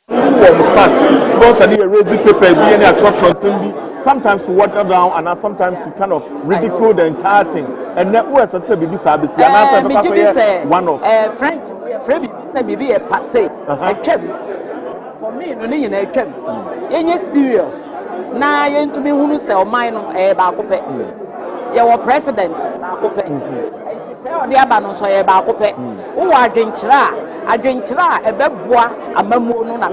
so stand because I need a raising paper be any attraction thing sometimes to water down and sometimes to kind of ridicule the entire thing and that was what say be service and answer one of French say be a passé for me no ni na atwam yenye serious na yentumi hunu se o man no ba akopɛ ye wo president ba akopɛ se o de aba no so ye ba akopɛ wo adwenkyira ebeboa amamuo no na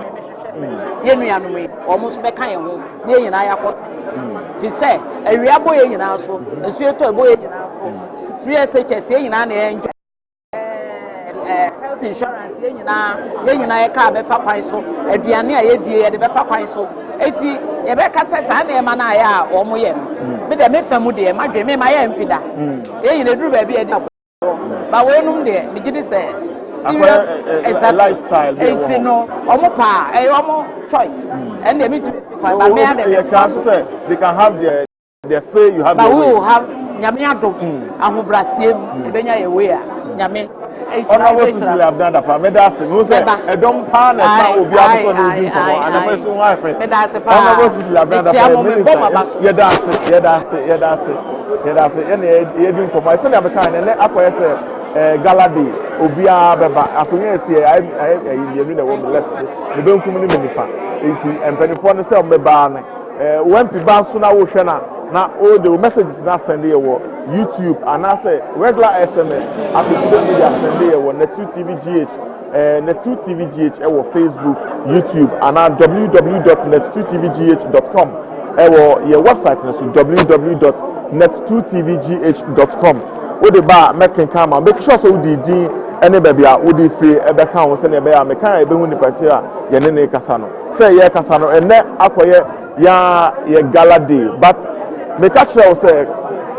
ye nuanom yi o mo so bɛka ye ho na ye nyina yakɔte fi se awia bo ye nyina so nsu eto bo ye nyina so free SHS ye nyina na ye health insurance ye nyina ye ka be fa kwan so aduane a ye die ye de be fa kwan so eti ye be ka se sa na e ma na ya o mo ye me de me fa mu de ma dwe me ma ye mpida ye nyina duru ba bi e de ba we num de me gidi se serious is a lifestyle eti no o mo pa e o mo choice and they me to ba me and they can have their say you have but we will have nyame adom ahobrasiem e benya ye we a nyame Honorable Cecilia Abdanda, Medasi, who said, I don't pan a will be able to do and the person wife. Honorable Cecilia Abdanda, that's it. Any doing for my son of a kind and then upper Galadi, Obia Baba, Akunia, I the woman left the don't come in the and penny for the sale of the barn. When people soon I will share. Now all the messages now send here YouTube and I say regular SMS at the media send here Net2 TVGH Net2 TVGH our Facebook YouTube and at www.net2tvgh.com our your website is www.net2tvgh.com with the bar making camera make sure so the any baby would be free at the count send a bear mechanic be when the criteria yenene kasano say yeah kasano and net akoye ya gala day but make sure say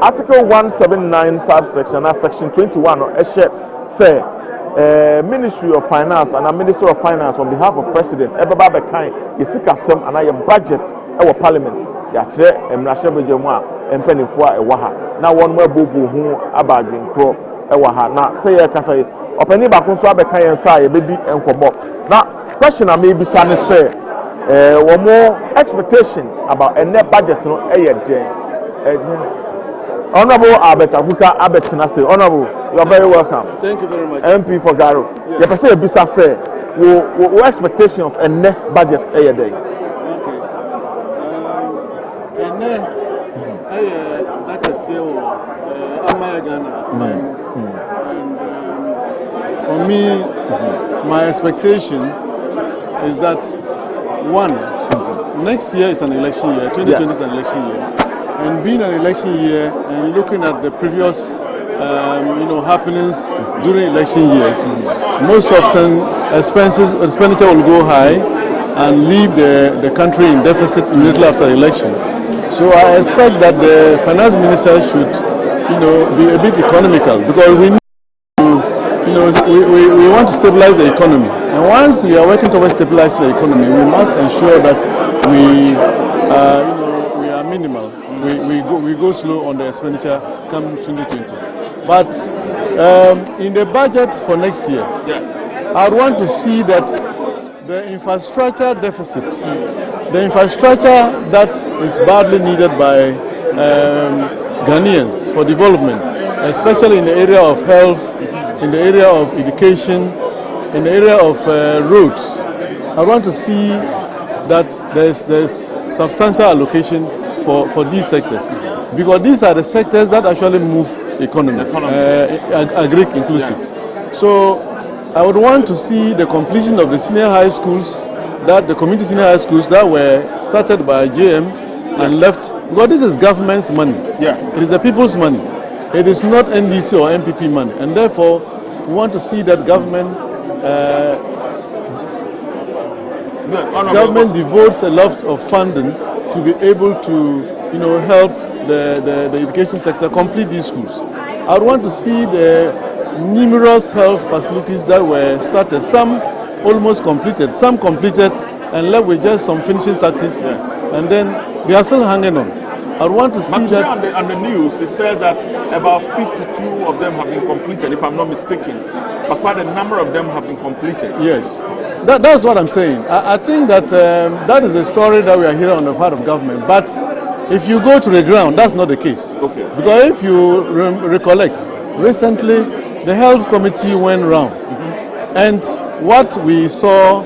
Article 179 subsection and section 21 of say Ministry of Finance and a Minister of Finance on behalf of President Ebaba Bekai yesika sem and a budget our Parliament yatre emrahye bejemwa empanifo a ewa ha na won mo bobu hu abadwenkro ewa ha na say ye kasa opani ba ko so abekan yensa ye bedi enkomo na question am e bisa ne say one more expectation about a net budget no Honorable Albert Afuka Abetinase. Honorable, you are very welcome. Thank you very much. MP for Garo. Yes. You say bisa say what expectation of a net budget a day? Okay. A net like I say Ghana. And for me my expectation is that one, next year is an election year, 2020 is an election year. And being an election year and looking at the previous happenings during election years, most often expenditure will go high and leave the country in deficit immediately after election. So I expect that the finance minister should be a bit economical because we we want to stabilize the economy, and once we are working towards stabilizing the economy, we must ensure that we are minimal. We go slow on the expenditure come 2020. But in the budget for next year, I want to see that the infrastructure deficit, the infrastructure that is badly needed by Ghanaians for development, especially in the area of health, in the area of education, in the area of roads. I want to see that there's substantial allocation for these sectors, because these are the sectors that actually move economy. Agri inclusive. Yeah. So I would want to see the completion of the senior high schools, that the community senior high schools that were started by JM and left, because this is government's money. Yeah. It is the people's money. It is not NDC or MPP money, and therefore we want to see that government devotes a lot of funding to be able to, help the education sector complete these schools. I would want to see the numerous health facilities that were started, some almost completed, some completed and left with just some finishing touches, and then they are still hanging on. I want to see that on the news it says that about 52 of them have been completed, if I'm not mistaken, but quite a number of them have been completed. Yes, that's what I'm saying. I think that that is a story that we are hearing on the part of government, but if you go to the ground, that's not the case. Okay. Because if you recollect, recently the health committee went round, and what we saw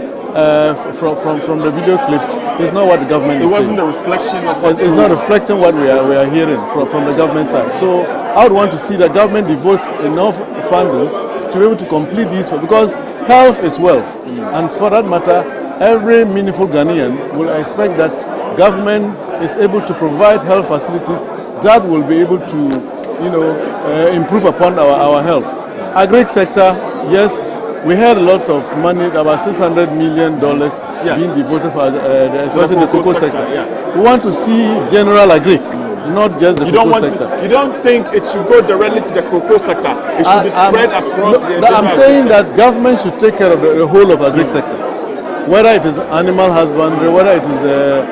from the video clips is not what the government is saying. It wasn't a reflection of what it's not reflecting what we are hearing from the government side. So I would want to see the government devotes enough funding to be able to complete these, because health is wealth. And for that matter, every meaningful Ghanaian will expect that government is able to provide health facilities that will be able to, improve upon our health. Agri sector, yes, we had a lot of money, about $600 million being devoted for especially the cocoa sector. We want to see general agri, not just the cocoa sector. You don't think it should go directly to the cocoa sector? It should be spread across the entire I'm saying that government should take care of the whole of the agri sector, whether it is animal husbandry, whether it is the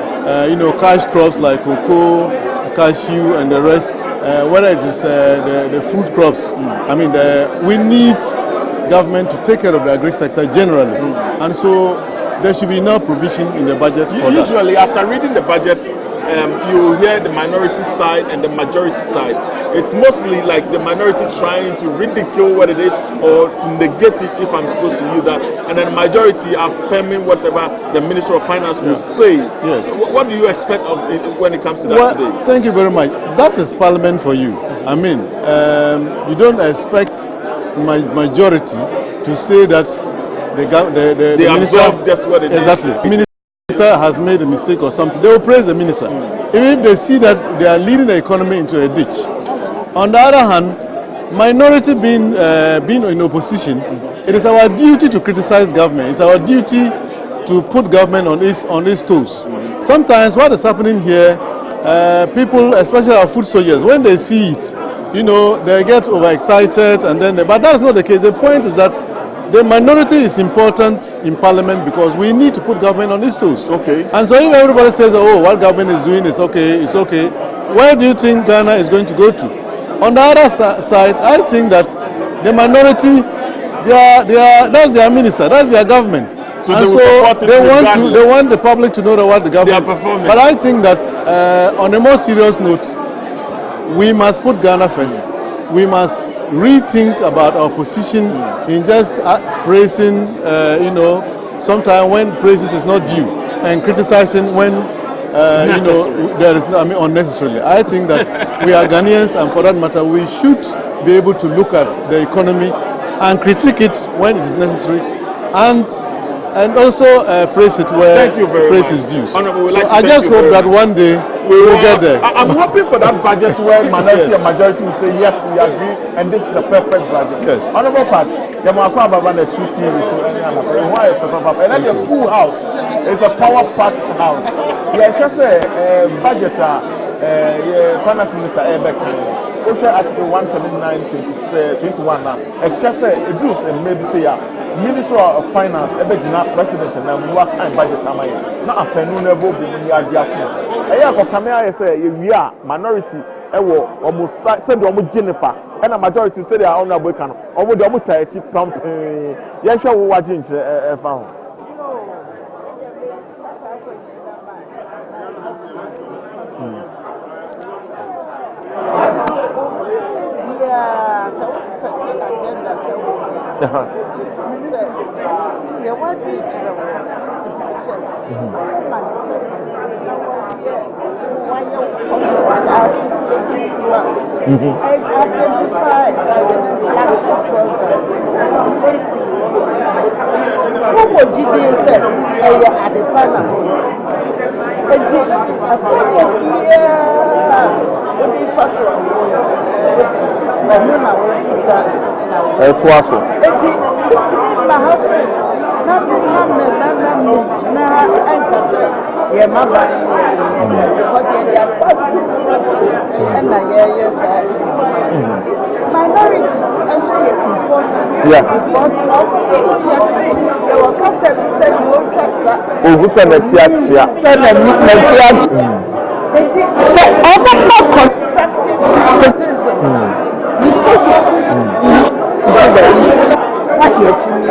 cash crops like cocoa, cashew, and the rest, whether it is the food crops. I mean, we need government to take care of the agri sector generally, and so there should be enough provision in the budget for that. Usually, after reading the budget, you hear the minority side and the majority side. It's mostly like the minority trying to ridicule what it is or to negate it, if I'm supposed to use that, and then the majority are affirming whatever the Minister of Finance will say. Yes. What do you expect of it when it comes to that today? Thank you very much. That is Parliament for you. I mean, you don't expect majority to say that the minister just what it exactly. The minister has made a mistake or something. They will praise the minister, even if they see that they are leading the economy into a ditch. On the other hand, minority being in opposition, it is our duty to criticize government. It's our duty to put government on its toes. Sometimes what is happening here, people, especially our food soldiers, when they see it, they get overexcited, and then but that's not the case. The point is that the minority is important in Parliament because we need to put government on its toes. Okay. And so if everybody says, oh, what government is doing is okay, it's okay, where do you think Ghana is going to go to? On the other side, I think that the minority, that's their minister, that's their government. So they want the public to know what the government is performing. But I think that on a more serious note, we must put Ghana first. We must rethink about our position in just praising, sometimes when praises is not due, and criticizing when, there is, unnecessarily. I think that we are Ghanaians, and for that matter, we should be able to look at the economy and critique it when it is necessary, and also praise it where praise is due. So I just hope that one day we will get there. I'm hoping for that budget where minority and majority will say, yes, we agree, and this is a perfect budget. Yes. Honorable Pat, the Mwakwa Baba the 2 TV, and then the full house is a power-packed house. Yeah, just a budget, Finance Minister Ebek, also Article 179/21 now. It's just a reduce and maybe say, Minister of Finance, Ebegina President, and work and budget. Not a penunable being a I have a camera say, we are minority, almost said almost Jennifer, and a majority say they are honorable can, almost the almost 30 pump. Yes, you're watching found. Identify flagship programs. What would GDA say? At the Parliament. Minority actually important. Yeah. Because there were concepts said no casa. Oh, who said that? Yeah. So all constructive criticism. You take it. What yet to me?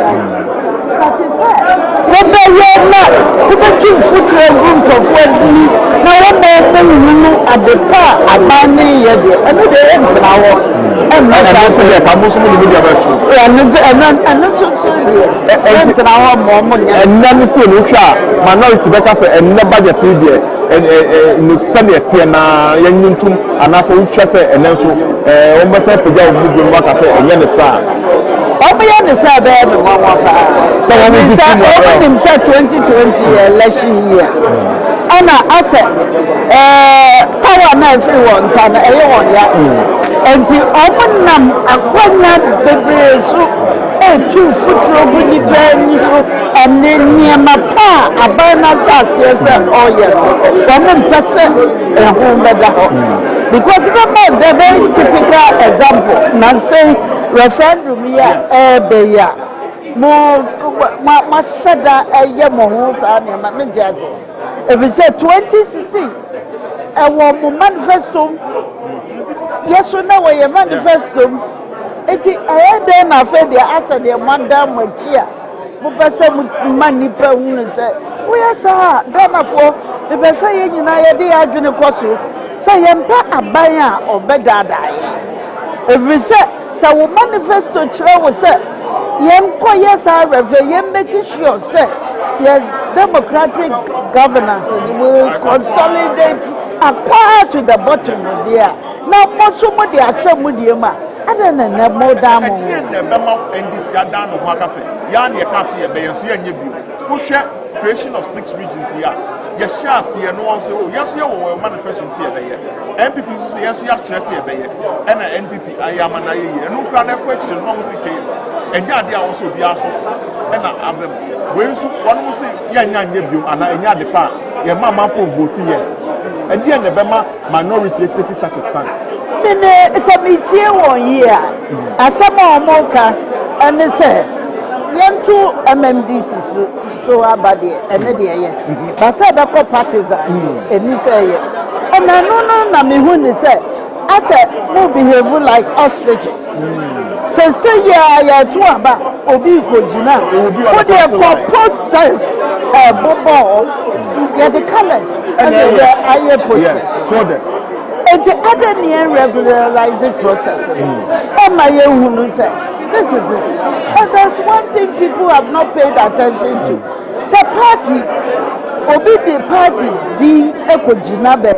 That is it. What the hell not? Who can you put your group of words? Now what they say you at the car abandoning you there. I know they ain't now. And not so that I'm also going to be about you. And not so and now more money. And then you see minority because and no budget there. And send it to na young to and also we trust and then so almost a put down moving what I say and then the side. So when we said 2020 election year, and I said, power man free ones and everyone, and the open them a corner the so two foot robbery and then near my pa a banner fast oh yes, 1% a home better. Because remember the very typical example, now say referendum here, more said that a yamahos and if we say 2016, a woman manifesto, yes or no, a manifesto, it is then I fed the answer the madam with cheer. But money per woman said, we are sir, therefore, the best saying in I had been a costume. Say a buyer or better die. If we say, so we manifesto trail was said, yes, I reveal, making sure, say, yes, democratic governance will consolidate acquire to the bottom of the air. Now, most somebody are some with you, I don't know more damn. And this Yadan of Wakase, Yan Yakasi, a Bayansi and Yabu, who share creation of 6 regions here. Yes, see, and no one say, oh, yes, you will manifest from here. NPP say, yes, you have to see a bayer, and an NPP, I am an IE, and no crowd question, one was a case, and that also be also, and I have them. When one will say, Yan Yabu, and I had the part, your mamma for voting yes, and the end of minority taking such a stand. It's a meeting 1 year, as some more and they say, young two MMDs. So about the and the but said the partisan and he say and I no me when they say I said no behave like ostriches. Say yeah two about obi kojina what they posters ball yeah the colors and the air posters and the other near regularizing process and my young say this is it. And there's one thing people have not paid attention to. Say party, obi the party, the ekojinabe.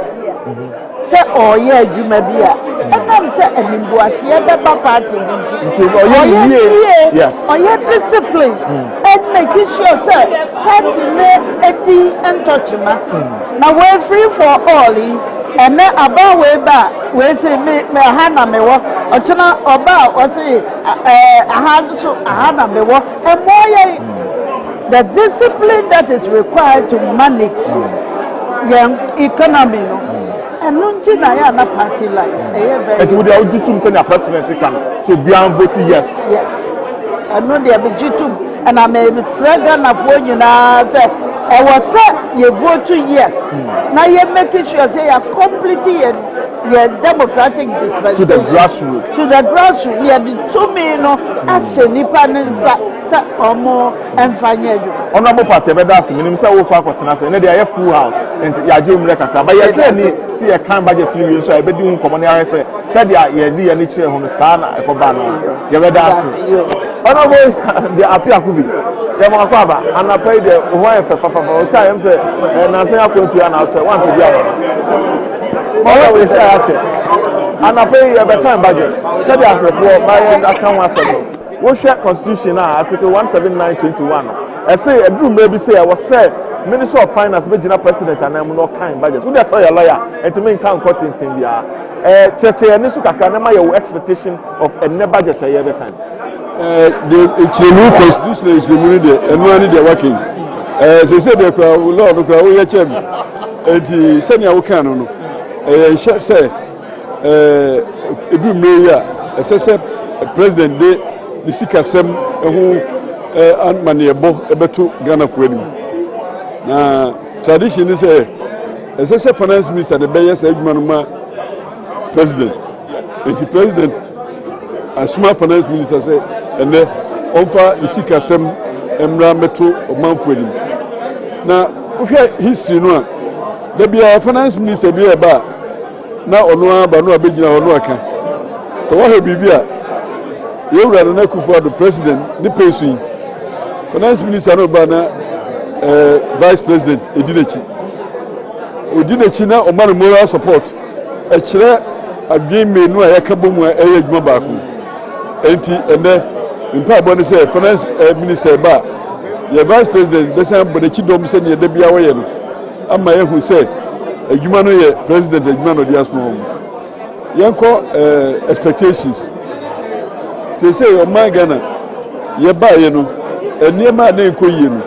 Say oh yeah, Jumabia. And I'm saying, and in Boasia, party. Yes. Oh yeah, discipline. And making sure, sir, party me and touch me. Now we're free for all. And then about way back, we say me hana me wa. Ochana about we say hana me wa. And more the discipline that is required to manage young economy. And nothing I am a party lights. It would have to send a president to be on voting yes. Yes. I know they have been and I may be second of when you know say I was said you vote to yes. Now you're making sure say you're completely your democratic dispensation to the grassroots. To the grassroots, yeah, the 2 million as a Nippon or more and financial. Honorable party, but that's minimum say work for tenants, and they are full house and Yajum Rekaka. But you see a kind budget TV, so I bet you come on the said, yeah, yeah, the chair on the Sana, Ekobano. You Honorable the appeal could be. Yamakaba, and I pay the wife for time, and I say I'm going to an outside one to the other. All we say after, and I pay a time budget. Tell you after my account was settled. We share Constitution Article 179(21). I say a do maybe say I was said Minister of Finance, Regional President, and I'm not kind budget. So that's why you're lawyer, and to me can't cut in the church and this expectation of a budget a year time. It's a new constitution, it's the money and money they're working. As I said, the crowd, Lord, the crowd, we are champ. And the senior canon, say, a good mayor, as I said, President, the Sika Sem, who and Maniabo, able to Ghana for him. Now, tradition is as I said, Finance Minister, the Bayers, Egmanuma President, and the President, as smart Finance Minister said, and then offer the Sika Sem, Emra Metro, or Mount for him. Now, okay, history, no, there be a Finance Minister be a bar. Now, on one, but no a big or no account. So, what will be here? You rather not for the President, the person. Finance Minister no bana Vice President Edinechi na o man moral support e kire adwen menu a yakabo mu adwuma baako enti ene mpa bone say Finance Minister ba ye Vice President besan bodechi dom se ne da bia wo ye no ama ye hu say adwuma no ye President adwuma no dia so ho yanko expectations say o man Ghana ye ba ye no eniema na enkoyie no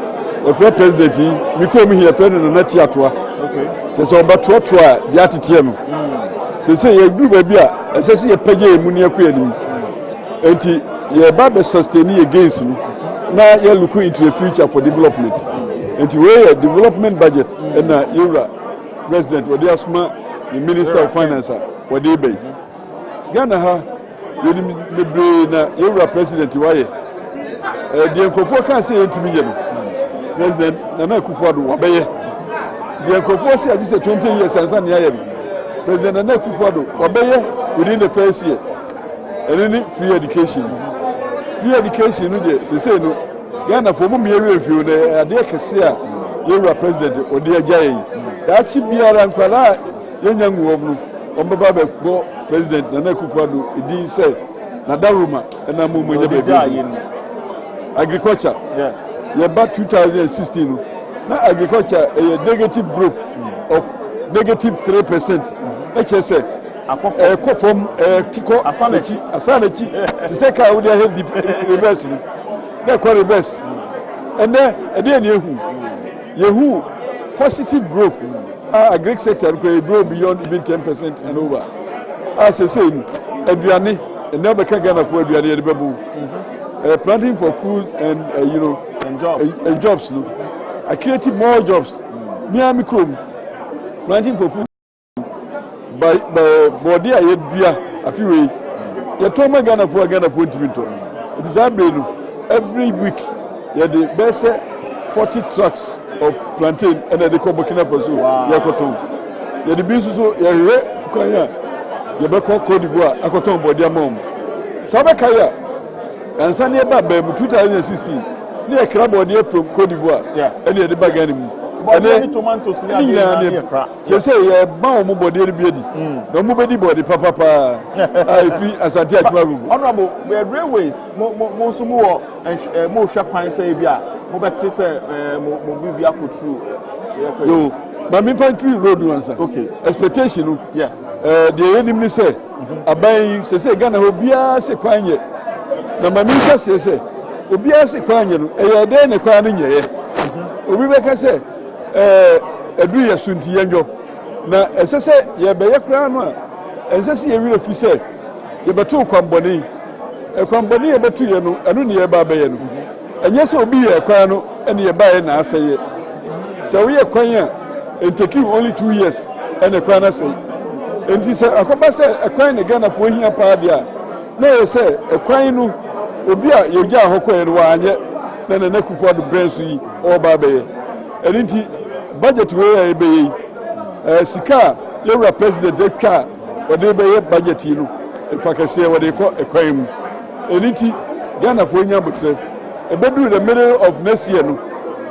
the president mi ko mi here friend no na tiatoa okay so obato to a dia tetie no say ye group ba bia asese ye page emu ne akoya nim enti ye ba be sustain against no na ye look into the future for development enti we development budget na yura president we dey asuma the Minister of Finance we dey be Ghana ha ye ni na yura president waye the Nkofo can say it to me, President Nana Kufuor, obey. The Nkofo say this is 20 years and son, President Nana Kufuor, obey within the first year. And then free education. Free education, they say no. Ghana for me, if you are dear Cassia, you are president or dear Jay. That should be around Kala, young woman, on Baba President Nana Kufuor, it didn't say Nadaruma, and I'm moving. Agriculture, yes. About 2016, now agriculture a negative growth of negative 3%. HSA, a from Tico Asanachi, the second I would have the reverse. They call reverse. And then Yahoo, positive growth. A Greek sector will grow beyond even 10% and over. As I say, Ediani, and never can get enough for Ediani Babu. Planting for food and and jobs. No, I created more jobs. Miami Chrome, planting for food. By body I had beer a few way. You told me Ghana for it is every week. You had the best 40 trucks of plantain and the Burkina Faso. Yakoton. You had the business so you be called Cote d'Ivoire. Akoton body mom. Sabakaya. And Sunday about 2016, near Crabody from Cote d'Ivoire, and near the Baganim. And then tomatoes, you say, yeah, Mao body, no nobody body, papa, I feel as I tell you. Honorable, we have railways, most more, and more sharp pine say, Mobati say, Mobivia could true. No, but me find three road ones. Okay, expectation, yes. The enemy say, I buy, say, Ghana will be a sequence. Na mamisa say obi ase kwanye no e dey ne kwa no nyeye obi be ka say edu ye sunti yenjo na esese ye be ye kra no a esese ye wi ofi say ye beto kwamboni kwamboni ye beto ye no anu ne ye ba be ye no enye say obi ye kwa no ene ye ba ye na aseye so we ye kwanye it take you only 2 years ene kwa na say enti say akoba say ekwan ne Ghana fo hia pa dia na ye say ekwan no obi a yoja ahokọ ere wa anye na na Kufuor do branch yi o ba be enti budget we be yi sika yewra president etwa o de be budget yi no fakase wo de ko ekwan mu enti Ghana for Yabutre. A bedroom the middle of next year.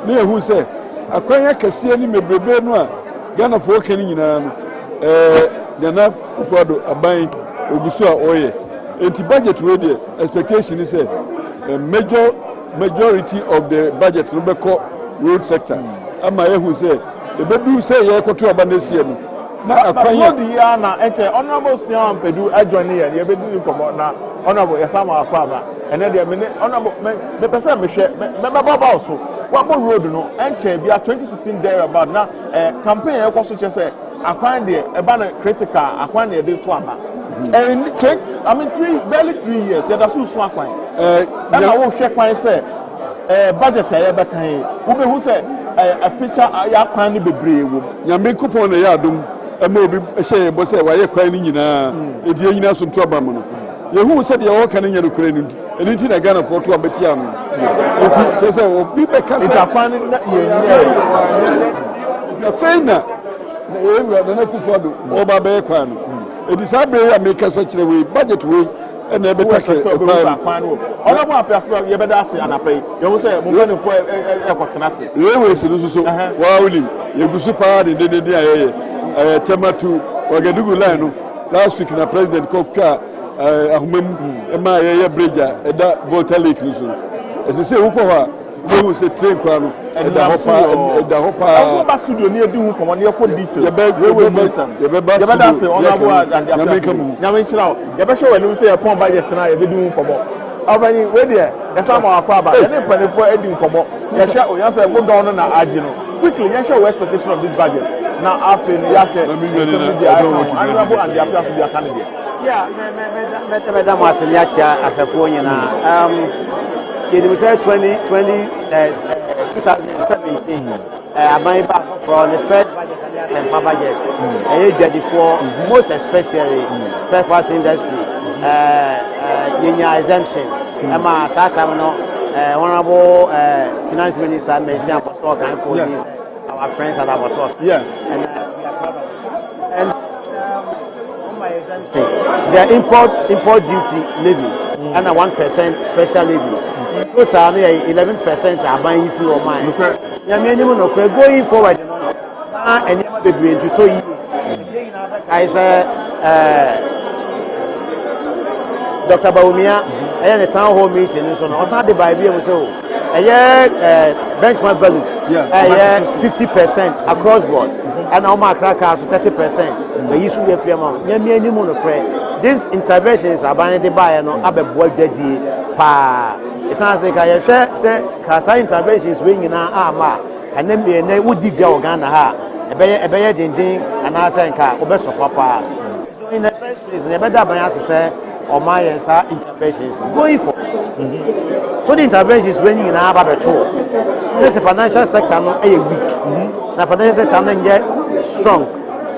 Near who said, a quaya Cassiani may be Benoit, Ghana for Kenyan, Ghana for a buying Ubusua Oye. It's budget ready. Expectation is a majority of the budget Rubeco road sector. Amaya who said, the bedroom say, yeah, go to Abanesian. Now, the year now, Honorable Siam Pedu, I join here, you be come out now, Honorable Yasama Akaba, and then the minute, Honorable, the person, remember also, what more road, no, and be a 2016 there about now, campaign, I was just say, I find the banner critical, I find the day to Aba. And I mean, barely 3 years, that's so smart. And I will check myself, budget, I ever came, who said, a picture, I can't be brave. Yammy coupon a yardum. A movie, a share, but say, why you're crying in a dear Nason Trouble. You who said you're all canning Ukraine, and it's in a gun for 2 Betiam. It's a people can't say, I find it. You're saying that the Nakufodo, Oba Bequan. It is a very make such a way, budget way, and never take it. You better say, and I pay. You will say, we're going for airport tenacity. Railways, wow, you go super hard in the day. Tema to Wagadugu line last week na president Koka ahumem ema ye bridge eda Volta Lake so as say who kwa who say train kwa no eda hopa also ba studio ni edi hu komo ne ko detail ye be say honorable and the nyame nchira ye be show wani say e phone budget na ye be di hu komo abani we there ye say ma akwa ba ye ne panefo edi komo ye sha o ya say mo don no na agi no quickly ye show expectation of this budget. Now, after the honorable and the appeal to be a candidate. Yeah, Madam Wasiliacha at the phone. It was 2017. I buy back from the first budget and budget. Age for most especially spare parts industry, union exemption. Emma Satamano, honorable finance minister, mentioned for kind for this. Our friends at our work. Yes. And on my exemption, the import duty levy and a 1% special levy. Those are 11% are buying through or mine. Going forward, and you be to toy. I said, Dr. Baumia, and a town hall meeting, and so on. The Bible so. Benchmark values, 50% across board, and our market to 30%. The issue we have these interventions are banned by and have a board daddy. It's not like I say, interventions winging our armor, and then we would dig your gun. A better ding, and I say, best of our so in the first place, never that by us say, or my interventions going for. So the interventions when you have a tool. This the financial sector no weak. The financial sector no get strong.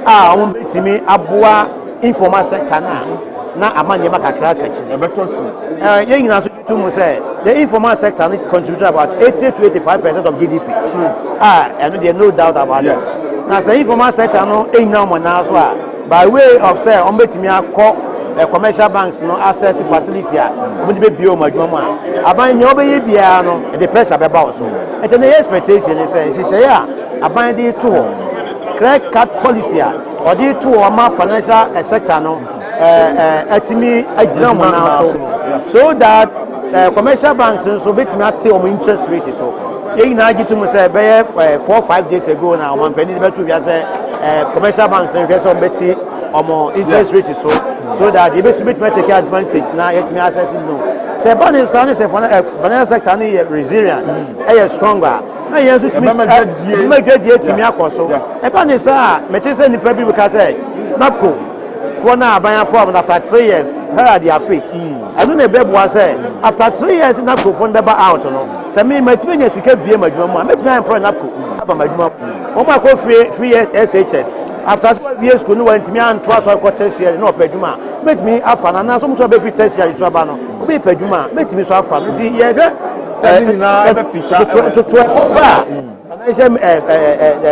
On bet me abua informal sector na amanye makakra kachi. You know to say the informal sector contribute about 80 to 85% of GDP. And there no doubt about it. Now the informal sector no now by way of say on bet me commercial banks no access facility we dey bio madwoma aban nye obeye bia no the pressure be ba so and the expectation is say ya aban dey to credit card policy or dey to our financial sector no atimi agira mo na so that commercial banks so betimi ate o interest rate so you na gitu mo say be 4-5 days ago na one penny be to bia say commercial banks invest on beti or interest rate so that the best make take advantage now yet me access no say bank say financial sector ni resilient stronger na yen so to me make to me akoso e bank say me say ni people because say napco for now ban form after 3 years here are their fate I don't know be say after 3 years napco for never out no say me me sika bie madwuma me me employ napco aba madwuma o ma ko free years SHS after 12 years ko no want me and trust or tertiary no peduma make me afana na so much be free tertiary trouble no be peduma make me so afana nti yes na be picture to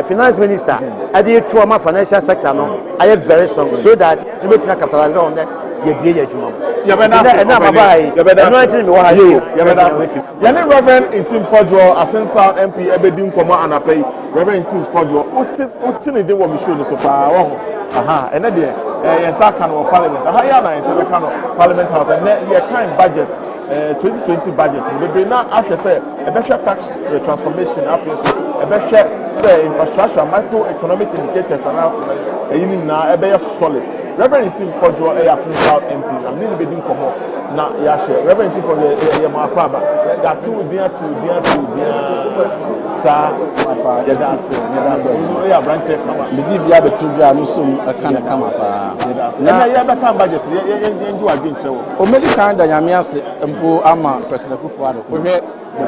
finance minister at the trauma financial sector no I am very strong so that to make me capitalize on that ye bie ye adwuma ye be na na baba yi no antin me wo ha ye be na ye ne Reverend Intim Fodjo Asensa MP ebedi nkomo anapai Reverend Intim Fodjo uti ne de wo mi show no so pa wo aha ene de ye sa kan wo parliament aha ya na ye se be kan parliament house and ye kind budget 2020 budget we be na after say e be share tax transformation after e be share say infrastructure microeconomic indicators and you na e be solid. Reverend Intim Fodjo Asensa MP am ni be din komo na ya share Reverend Intim Fodjo ye ma kwaba that two dia sa papa ya da so ya branch kama bidi bia betudra no so aka kama fa na ya be kan budget ye nji wadwe nkyerɛ wo o medical da nyame ase mpo ama President Kufuado we the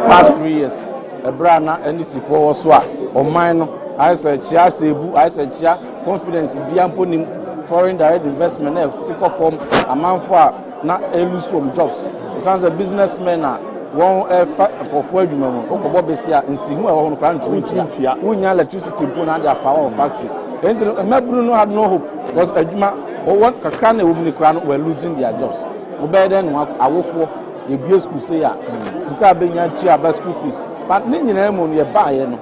past 3 years ebra na NDC for so a oman no I say chia sebu I say chia confidence bia mpo nim foreign direct investment na take up from amanfo a na lose some jobs it sounds a businessman na one for adwuma mu okobo besia nsihu e ho no kra ntumi tua wonya electricity mpo na dia power factory enti mabunu no had no hope because adwuma one kakra na wobuni kra no were losing their jobs obeden no awofo ye bie school say ya sika benya tua ba school fees but ne nyina mu no ye baaye no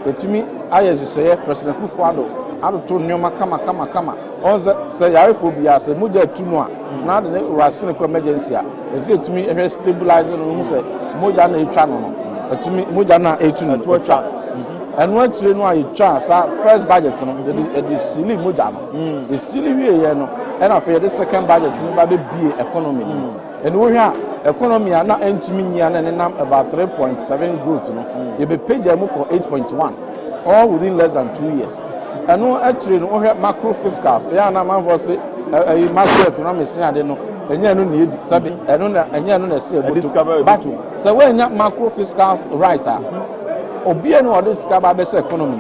etumi ayeseye President Kufuado adoto nyoma kama onze say yarefo bia say moja tunu a na de rushing emergency a ese etumi ehwe stabilizing no say moja na etwa no etumi moja na etunu to etwa enu atire no ayetwa sa first budget no the silly moja no the silly wie no and after the second budget no ba be economy no and we here economy na entumi nyia na nenam about 3.7 growth no you be page am for 8.1 all within less than 2 years. And no actually no macro fiscals ya na man for say macroeconomics na de no enya no need sabe eno na enya no na say but so when macro fiscals right obi eno o discover be say economy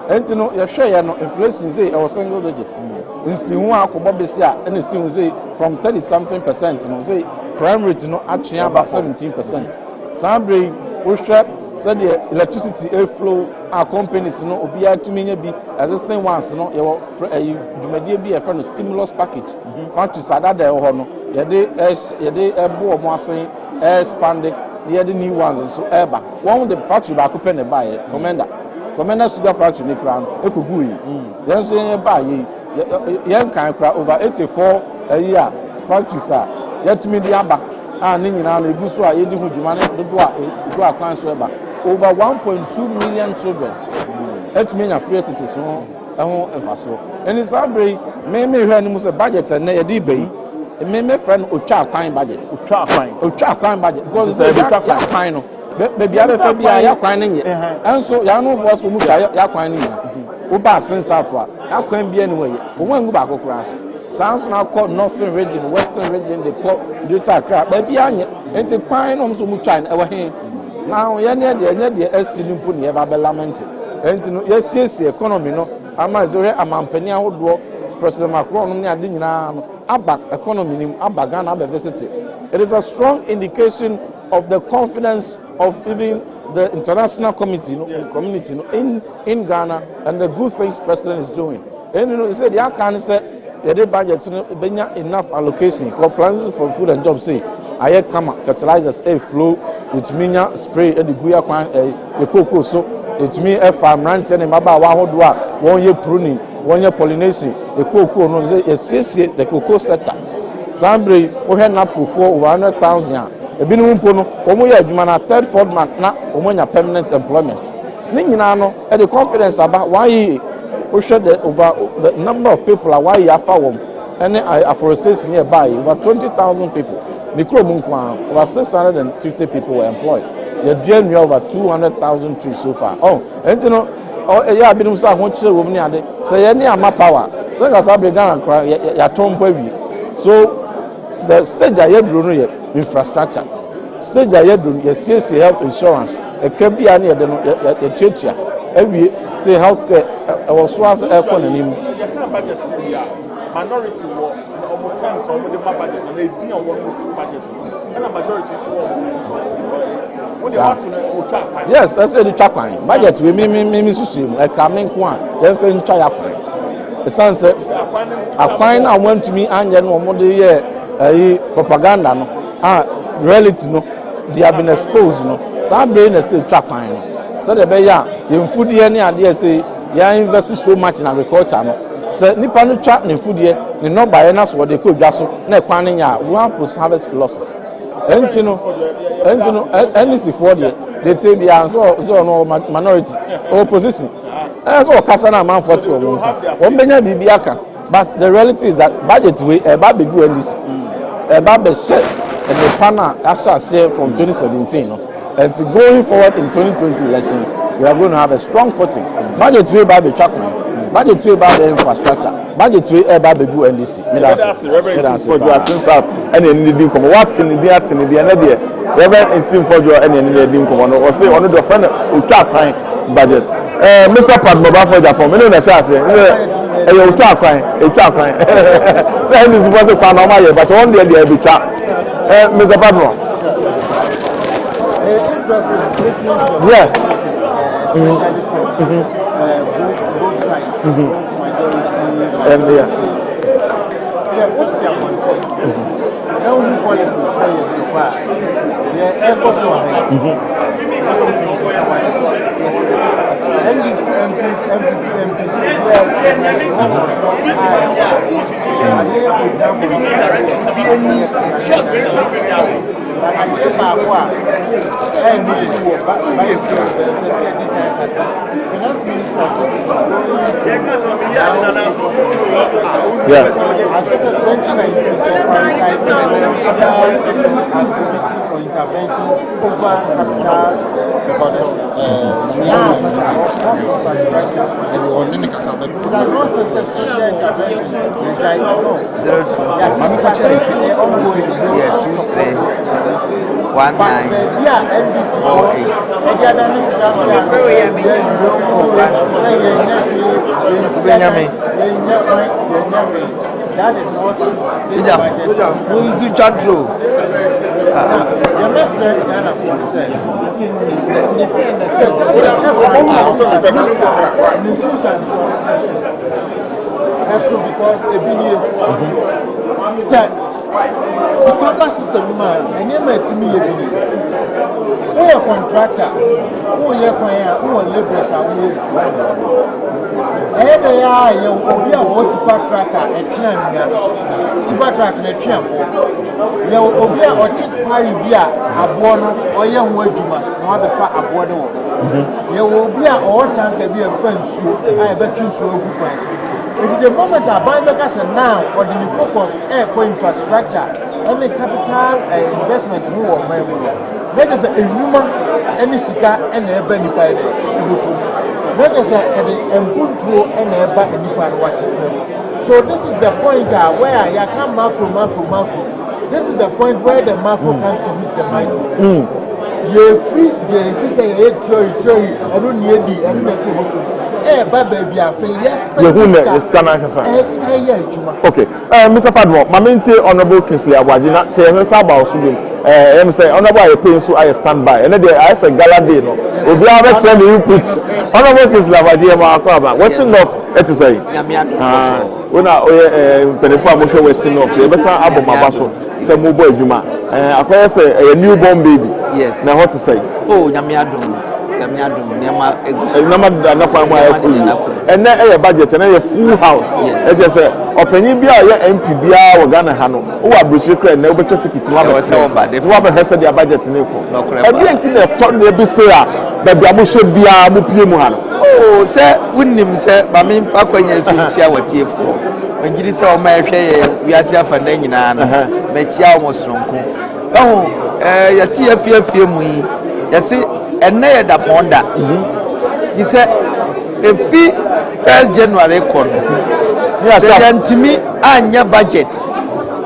enti no ye hwe ye no inflation say e single digit nsihu akobo be say and nsihu say from 30 something percent no say prime rate no atwe about 17%. Sambre wo hwe said the electricity flow our companies no obia tumi nya bi existing ones no ye dwumadie bi e friend stimulus package factories adada e ho no ye de ebo mo asen expand ye de new ones so eba one the factory ba ko pe ne ba ye commander sugar factory ni kra no ekogu yi ye so ye ba ye kan kra over 84 a year factories a ye tumi di aba ni nyina no eguso a ye di hu dwuma ne do a kwan so eba over 1.2 million children. Let me free cities so. And it's a very me when say budget and na dey be me friend Ocha Kwan budget. Ocha Kwan budget because it's a Kwan no. Maybe other be ya Kwan nye. And so ya no was mu ya Kwan nye. Wo ba sense out wa. Ya Kwan bi anyway. Wo wan go back akora so. Sounds now called Northern region, Western region, they call Delta crap. Maybe anya enti Kwan no so mu China e wa he. Now, the Silimpo never be lamented. And yes, economy no. Amazore Amampenia would walk President Macron near Dinana, Abba economy, Abba Ghana diversity. It is a strong indication of the confidence of even the international community in Ghana and the good things President is doing. And he said, yeah, can say the budget enough allocation, plans for food and jobs. Say, I come fertilizers flow. It means spray the guya the cocoa so it means a farm rant and maba wa 1 year pruning 1 year pollination the cocoa no say the cocoa sector sambre we had na for 100,000 ebi no mpo no omo ya adwuma na third fourth month na omo nya permanent employment ni nyina no e the confidence about why we should over the number of people why you afa wom and afforestation nearby over 20,000 people. Over 650 people were employed. They drained over 200,000 trees so far. Oh, and you know, yeah, been so much woman here. Say any ama power. So that's how began and cry. Ya tom baby. So the stage I had infrastructure. Stage I had CSC health insurance. A can be any the church. Every say healthcare. I was so as economy. Minority war almost times on the budget and they deal on 1 budget and a majority is war. Yes, that's the track line. Budget we me susu e ka me nko a ye fe ntwa ya kwan. esanse akwan na wantumi anye no mo de ye propaganda no reality no they have been exposed no sabre na say twa kwan no so de be ya yemfudie ne ade say ya invest so much in agriculture no so nipa no twa ne mfudie ne no bae na so de ko dwa so na kwan ne nya one post harvest losses entino NC for they say be so no minority opposition so kasa na man 40 one benya bibiaka but the reality is that budget way eba be do this eba be share and the panel share from 2017 no and to going forward in 2020 election we are going to have a strong footing budget way ba be track budget way ba be infrastructure budget way eba be do NDC that's for you since up and any din come what in the at in the na there Reverend team for you and any din come no or say on the friend o twa kwan budget Mr. Padmoba for Japan me no na sha say o twa kwan so any is supposed to kwan no ma ye but one day dey be twa Mr. Padmoba yeah and yeah so what's your content now we call it yeah efforts on and these MPs that is what is Sikapa system man, and you met me a contractor, who you laborers are willing to run. Every eye, you will be a water tracker and track and a champ. You will be a cheap pie beer, a born or young wajuma, not a fat a border. You will be a all time to be a friend, so I bet you so good. If the moment I buy the gas and now, or the focus for infrastructure, only capital investment more of my money. That is a human, any sika, and a benny by the that is a Mbuntu and a back in Washington. So, this is the point where I come macro. This is the point where the macro comes to meet the micro. You're free, you say, theory, I don't need the end of the baby, yes, okay, Mr. Padmo, Maminti Honorable Kingsley Awajina, say, Sabah Sudin, say, Honorable, I pay so I stand by, and then I say, Galadino, we have a trend you put Honorable Kingsley Awajina, what's enough, to say, when I Penifam Western of the Bessa Abu Mabaso, say, Mubo Juma, I say, a newborn baby, yes, now what to say, oh, Yamiadon. And then a budget and a full house. As I said, opening be a MPBA or Ghana Hano, who are British and never took it to Robert has their budget in April. I didn't think they thought they'd be say that they should be a Mupimuhan. Oh, sir, wouldn't him say, but I mean, Fakon, share what you for. When you saw my share, we are here for Lenina, Metia almost strong. Oh, Yatia fear me. You see. And near the Honda, he said, if we 1st January corner, yes, to me, and your budget,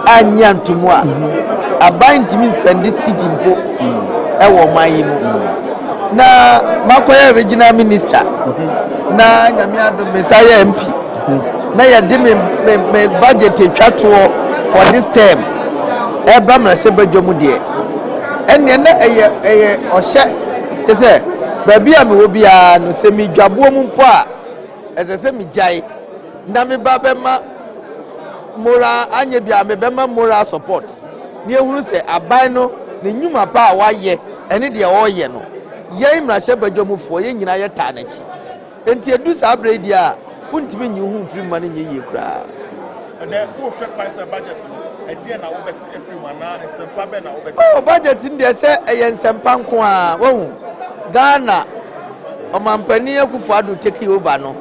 and yan to moi, a bind to me spend this city, my na Makoya regional minister, na Yamiado Messiah MP, na ya dimi me budget a chat for this term, Ebam Sebe Jomudie, and then a share. Say, baby, I will be a semi Jabuum pa as a semi jay. na me ba bema moral anye bia me bema moral support ni ehuru se aban no ne nyuma pa a waye ene de oye no ye imrahye badwamufo ye nyina ye ta na chi enti edu sa bredi a untimi nyi hu mfiri ma ne nye ye kura and then who affect by budget a dear na over everyone na ensempa be na over oh budget ndi se eye ensempa nko a wo Ghana omampani akufo ado take over no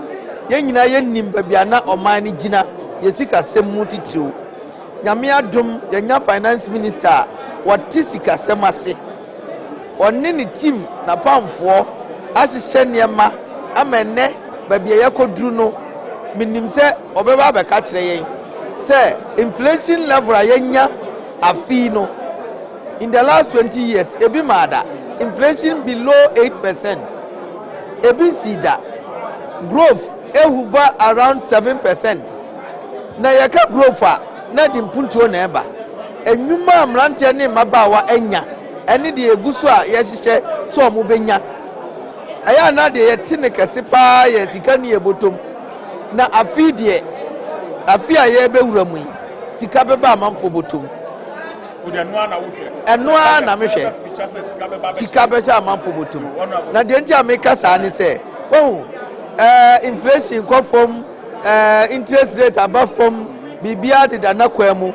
ye nyina ye nim bia na oman ni gina ye sika semu titiriw nyame adom ye nya finance minister what sika semase onne ni team na pamfo ahyehyɛ nneɛma amenne babia yakoduru no minim sɛ obeba bɛka kyerɛ yɛn sɛ inflation level ayenya afi no in the last 20 years ebi maada inflation below 8%, ebi sida growth hover around 7%. Na yaka growth a na di mpuntuo na eba enwuma amrante ne mabawa enya ene de eguso a yehyehyɛ so omo benya aya na de yete ne kese pa ye sika ne ebotom na afi de afi a ye bewura mu sika beba amanfo botom eno na mehwɛ sika bɛhyɛ amanfo botom na de nti ameka saa ne sɛ inflation kɔfom interest rate above from bibia de dana kwemu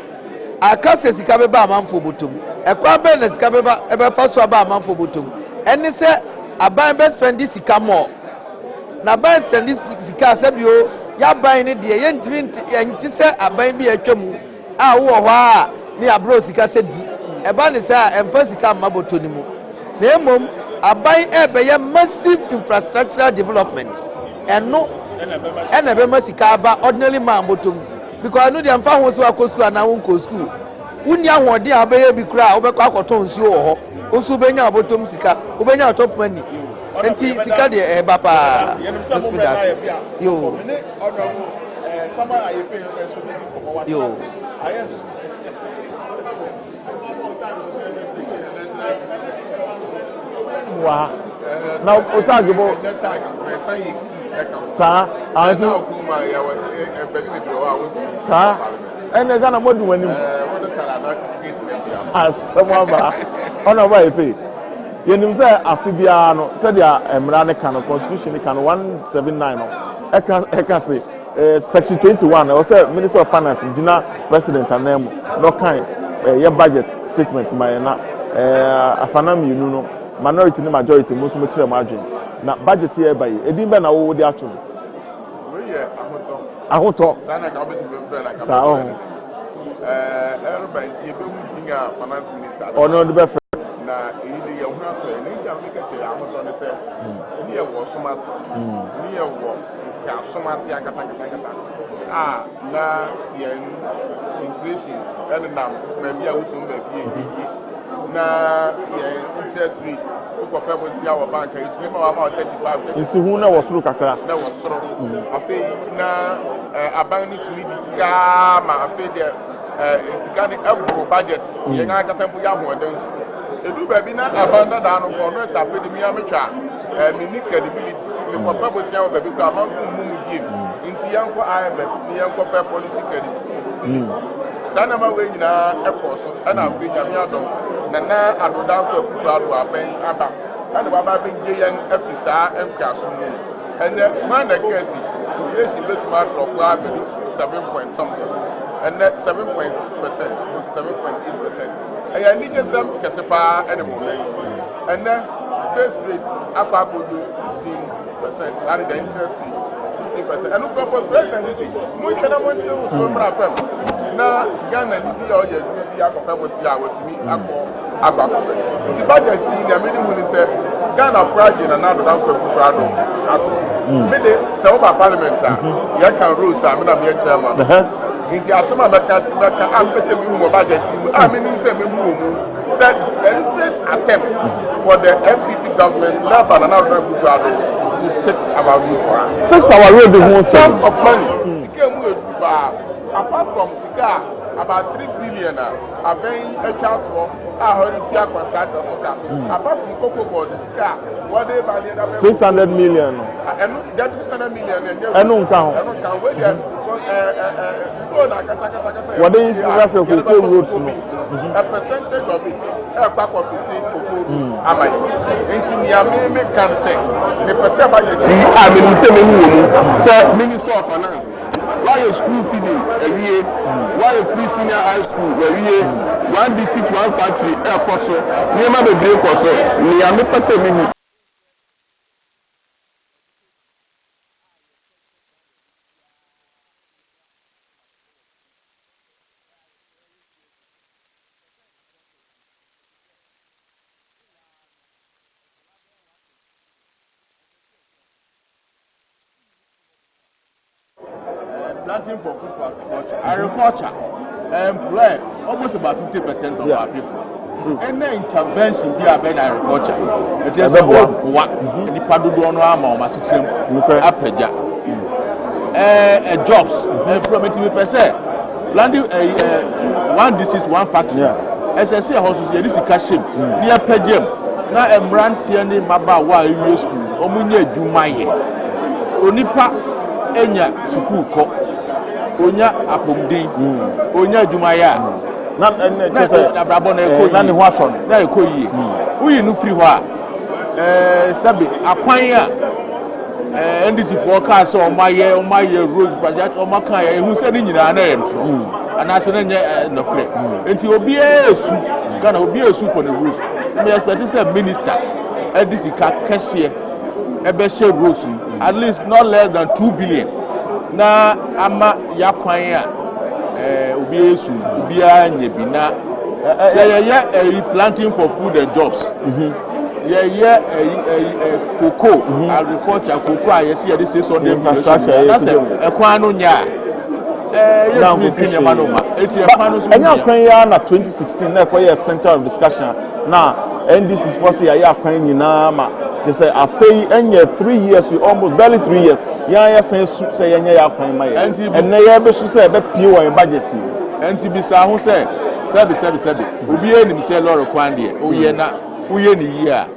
akase sika beba amanfo botom ekwa be na sika beba ebe fa so aba amanfo botom eni se aban be spend sika more na ban spend sika sabio ya ban ne de ye ntimi enti se aban bi atwam a wo ho a ne abro sika se di eba ne se emfa sika maboto ni mu na emom aban ebe ye massive infrastructural development eno ena be masika aba ordinary man botom because no dey amfa ho so akọ school na won ko school wuni ahode abeye bi kura obekọ akoto nsuo wo ho nsu benya abotom sika obenya top money enti sika de eba pa yo yo wa na otagibo sa antu sa ene Ghana modu wani asama ba ona ba epe yenim se afibia no se dia emra ne kan constitution kan 179 no eka se section 21 o se minister of finance gina president anemu no kan ye budget statement my na afanam yinu no minority ni majority mo so mo kire mo adwen na budget here by edin be na wo de ato we ye ahoto sana ka obeti be like sa oh everybody ye be dinga finance minister ono de be na e de ye hu ato e nja me ka se ahoto ne se ni ye wo somas ni ye wo ka somas ya kasa na ye inflation and na be bia wo so be bia na interest rate ko pebo si our bank it me ma about 35 isi hu na wo suru kakra na wo suru afi na aban ni tumi disika ma afi de sika ni ebro budget ye nga ka sample ya ho den so edu ba bi na aban da da no ko no sa afi de mi ametwa mi ni credibility le ko pebo si our baby ko amount mu game nti yanko IMF ni yanko pe policy credibility sana ma we nyina ekoso ana afi nyame adom na adoda ko akufa ado aben aba na de baba ben je yan afisa enkaso mu ene man na kesi yes betima drop abedu 7 point something and 7.6% or 7.8%. I need some Casepa and a moment. And then base rate upper could do 16%, and the interest rate 16%. And look for presidency. We cannot want to so now Ghana Libya or the Aqua to me. The budget in the minimum is Ghana Friday and another down to Frado. Maybe some Parliamentary. You can rules. I'm not a chairman. Inti asoma baka ampese we mu budget I mean say me mu said deliberate attempt for the FPP government Labour and another group to fix our road for us. Fix our road the whole sum of money. Sika mu eduba apart from sika about 3 billion are being account for our contractor. Apart from Cocoa Board, whatever 600 million. And that 600 million. And no count. What do you say? A percentage of it, a pack of the same Cocoa. Am I? Can say the percent by the I mean, say, Minister of Finance. Why a school feeding every year? Why a free senior high school every year? One district, one factory, air course. Never be break course. Me, I'm not saying. Planting for food agriculture employ almost about 50% of our people. Any intervention be about agriculture. It is a what the Padudo no ama or Masitim Apeja. Jobs, employment per se. Planting one district, one factory. As I say, houses, this is Kashim, near Pejem. Now, I'm ranting in Mabawa school, Omunye Dumaye. Onipa Enya Sukuko. Onya apomdin onya adwumaya na chese abrabo na ekoyi na ne ho aton na ekoyi uyi nu free ho a sabe akwan a ndc for car so o maye road project o maka ya ehu se ni nyina na entro ana se na nye nokre enti obi esu kana obi esu for the roads me expect say minister ndc ka kese ebe share roads at least not less than 2 billion na ama yakwan a obi esu obi anyebi na say ye planting for food and jobs ye cocoa agriculture cocoa a yes here say Sunday infrastructure that's ekwan no nya yes we see nyama no ma eti ekwan no so enya kwan ya na 2016 na ekwa center of discussion na NDC is for say ya kwan nyina ma they say afei enye 3 years we almost barely 3 years ya say yenye ya kwan ma ye and na ye be so say be pie won budget enti bi sa ho say sabi obi enim say lord kwan de oye na uye ni year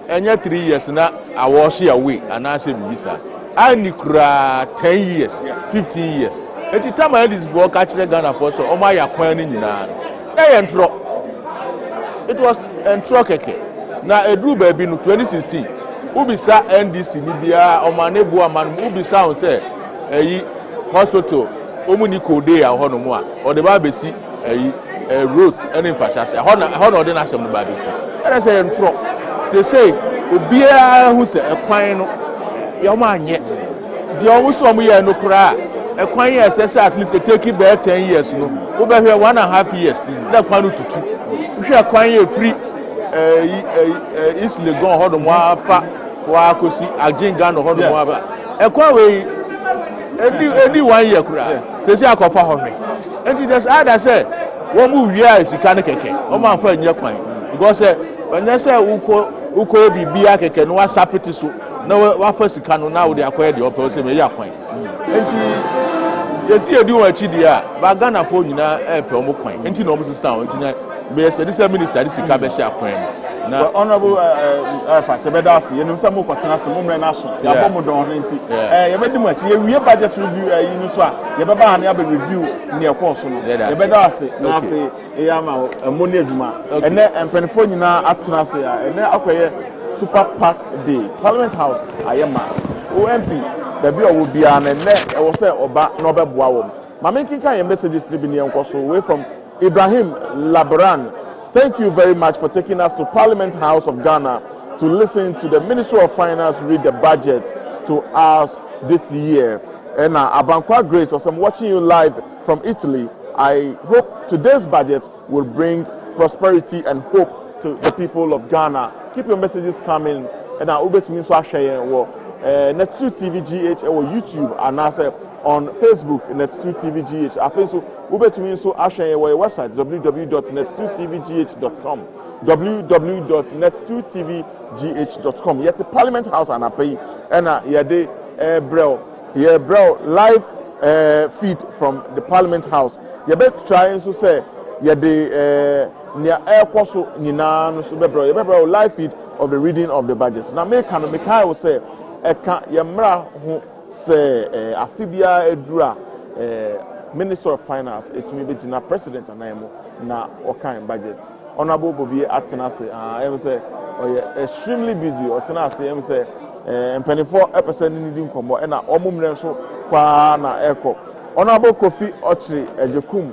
enye 3 years na awoshi away anase bibisa ani kura 10 years 15 years eti time this for catch Ghana for so o ma ya kwan ni nyina na ye ntro it was ntro keke na edru ba bi no 2016 ubisa NDC ni bia o ma ne bu ama no ubisa on say eyi hospital omuni kode ya ho no mu a o de ba besi eyi roads and infrastructure ho na de na asem no ba besi ere say ntro they say obia hu say ekwan no ye ma anye de o so mo ye no kura ekwan ye say at least take it by 10 years no wo be hwe 1.5 years na kwan no tutu hwe ekwan ye free is legon ho do mo afa wa kosi aginga no ho do mo aba ekwan we edi 1 year kura say akofa ho hwe enti just other say wo mu wia sika ne keke o ma fa nye kwan because when they say uko bibia keke no wasapiti so na wa fa sika no na wo de akoye de ope o say me ya kwan enti yesi edi won achi dia ba Ghana fo nyina epe o mo kwan enti no mo sisa enti na be expect this minister this sika be share kwan na honorable Fatebeda say yenim say mo kwatena se mo mre na so ya bo mo don enti ye be di mo achi ye wie budget review yi no so a ye be ba na be review ne e course no ye be da say na afi eyama amoni adwuma ene empenfo nyina atena se a ene akoye super pack day Parliament House ayema OMP da bi owo bia na ene e wo se oba na obeboa wo ma menkin kan your messages ni bi ne enkoso way from Ibrahim Labran. Thank you very much for taking us to Parliament House of Ghana to listen to the Minister of Finance read the budget to us this year. And Abankwa Grace, I'm watching you live from Italy. I hope today's budget will bring prosperity and hope to the people of Ghana. Keep your messages coming. And I will be to share Net2 TV GH or YouTube and also on Facebook Net2 TV GH. I think so. Ube to me so share our website www.net2tvgh.com www.net2tvgh.com. Yet the Parliament House and I pay and yede bro live feed from the Parliament House. You better try to say the near air coso nina no so bebre live feed of the reading of the budget. Now make I will say eka yemra ho say afibia edura Minister of Finance etumi be gina president anayemo na okan budget. Honorable Bobby Atenase I say extremely busy Atenase I say mpenifo epercent needing kombo e na omumre so kwa na eko. Honorable Kofi Ochri Ejekum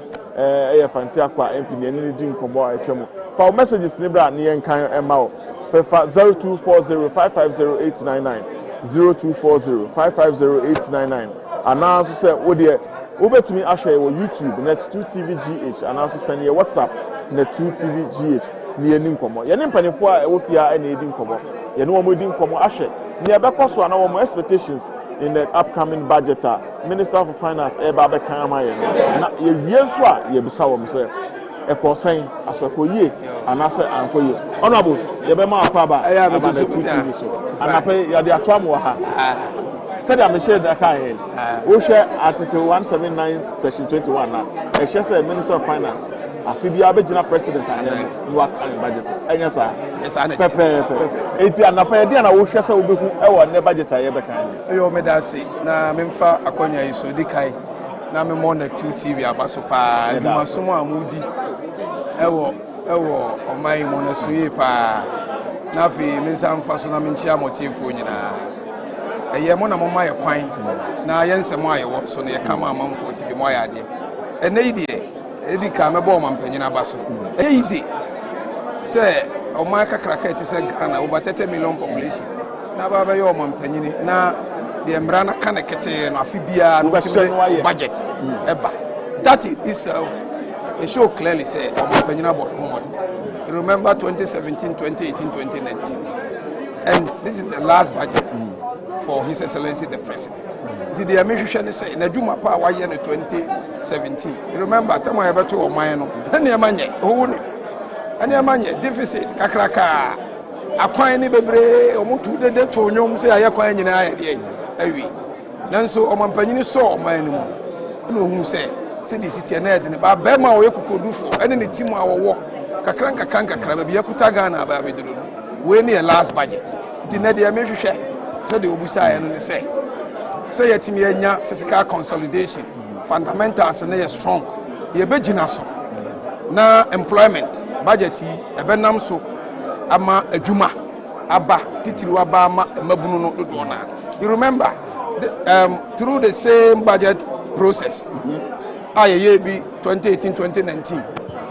fanti akwa MP ni di nkombo ahwemu fa messages ni bra ni enkan ema fefa 0240550899 0240550899 announce say wo de obetumi ahwe wo YouTube net 2tvgh announce send ye WhatsApp net 2tvgh ni eni nkombo ye ni mpanifo a ewo fia e na edi nkombo ye ni wo mo di nkombo ahwe ni ebekoso ana wo mo expectations in the upcoming budget. Minister of Finance Babe Kamaye na ye wieso a ye bisa wo mse e ko sen asokoye anase ankoye honorable ye be ma akwa ba na so anape ya de atwam wo ha said I'm share that kind wo share article 179 section 21 na e share say Minister of Finance afibia abegina president anyam no akan budget enya sa yes ana pepe enti anape dia na wo hwe say obeku e wo ne budget aye be kan eyo me da se na memfa akonya yi so di kai na me mo na 2 TV abaso pa aduma so mo amudi ewo omai mo na so yi pa na fi me nsa mfa so na me nchia motifo nyina eye mo na mo ma ye kwan na ye nsem aye wo so na ye kama amamfo tibi mo ya de ene yi de edi ka me bo mampanyina baso easy say o ma kakraka ti say Ghana over 30 million population na ba be yo mampanyini na de mra na kana kete no afibia no budget eba that itself it show clearly say o mampanyina board you remember 2017 2018 2019 and this is the last budget for His Excellency the President. Did the American say na duma pa wa ye in 2017? You remember time I ever to o man no. Any amanye, owo ni. Any amanye deficit kakraka. Akwan ni bebre omutu de to nyom say ayakwan nyina aye de awi. Nanso o mampanyini so o man no. Na ohun say the city na de ne ba be ma o yekokodufo ene ne timu awowo kakranka ba bi yakuta Ghana ba beduru. We ni last budget. Di na de amehwehwe so the obusa and say yetimi anya physical consolidation fundamentals na strong ye begina so na employment budget e benam so ama adwuma aba titiri aba ama mabunu no dodo na you remember through the same budget process ye bi 2018 2019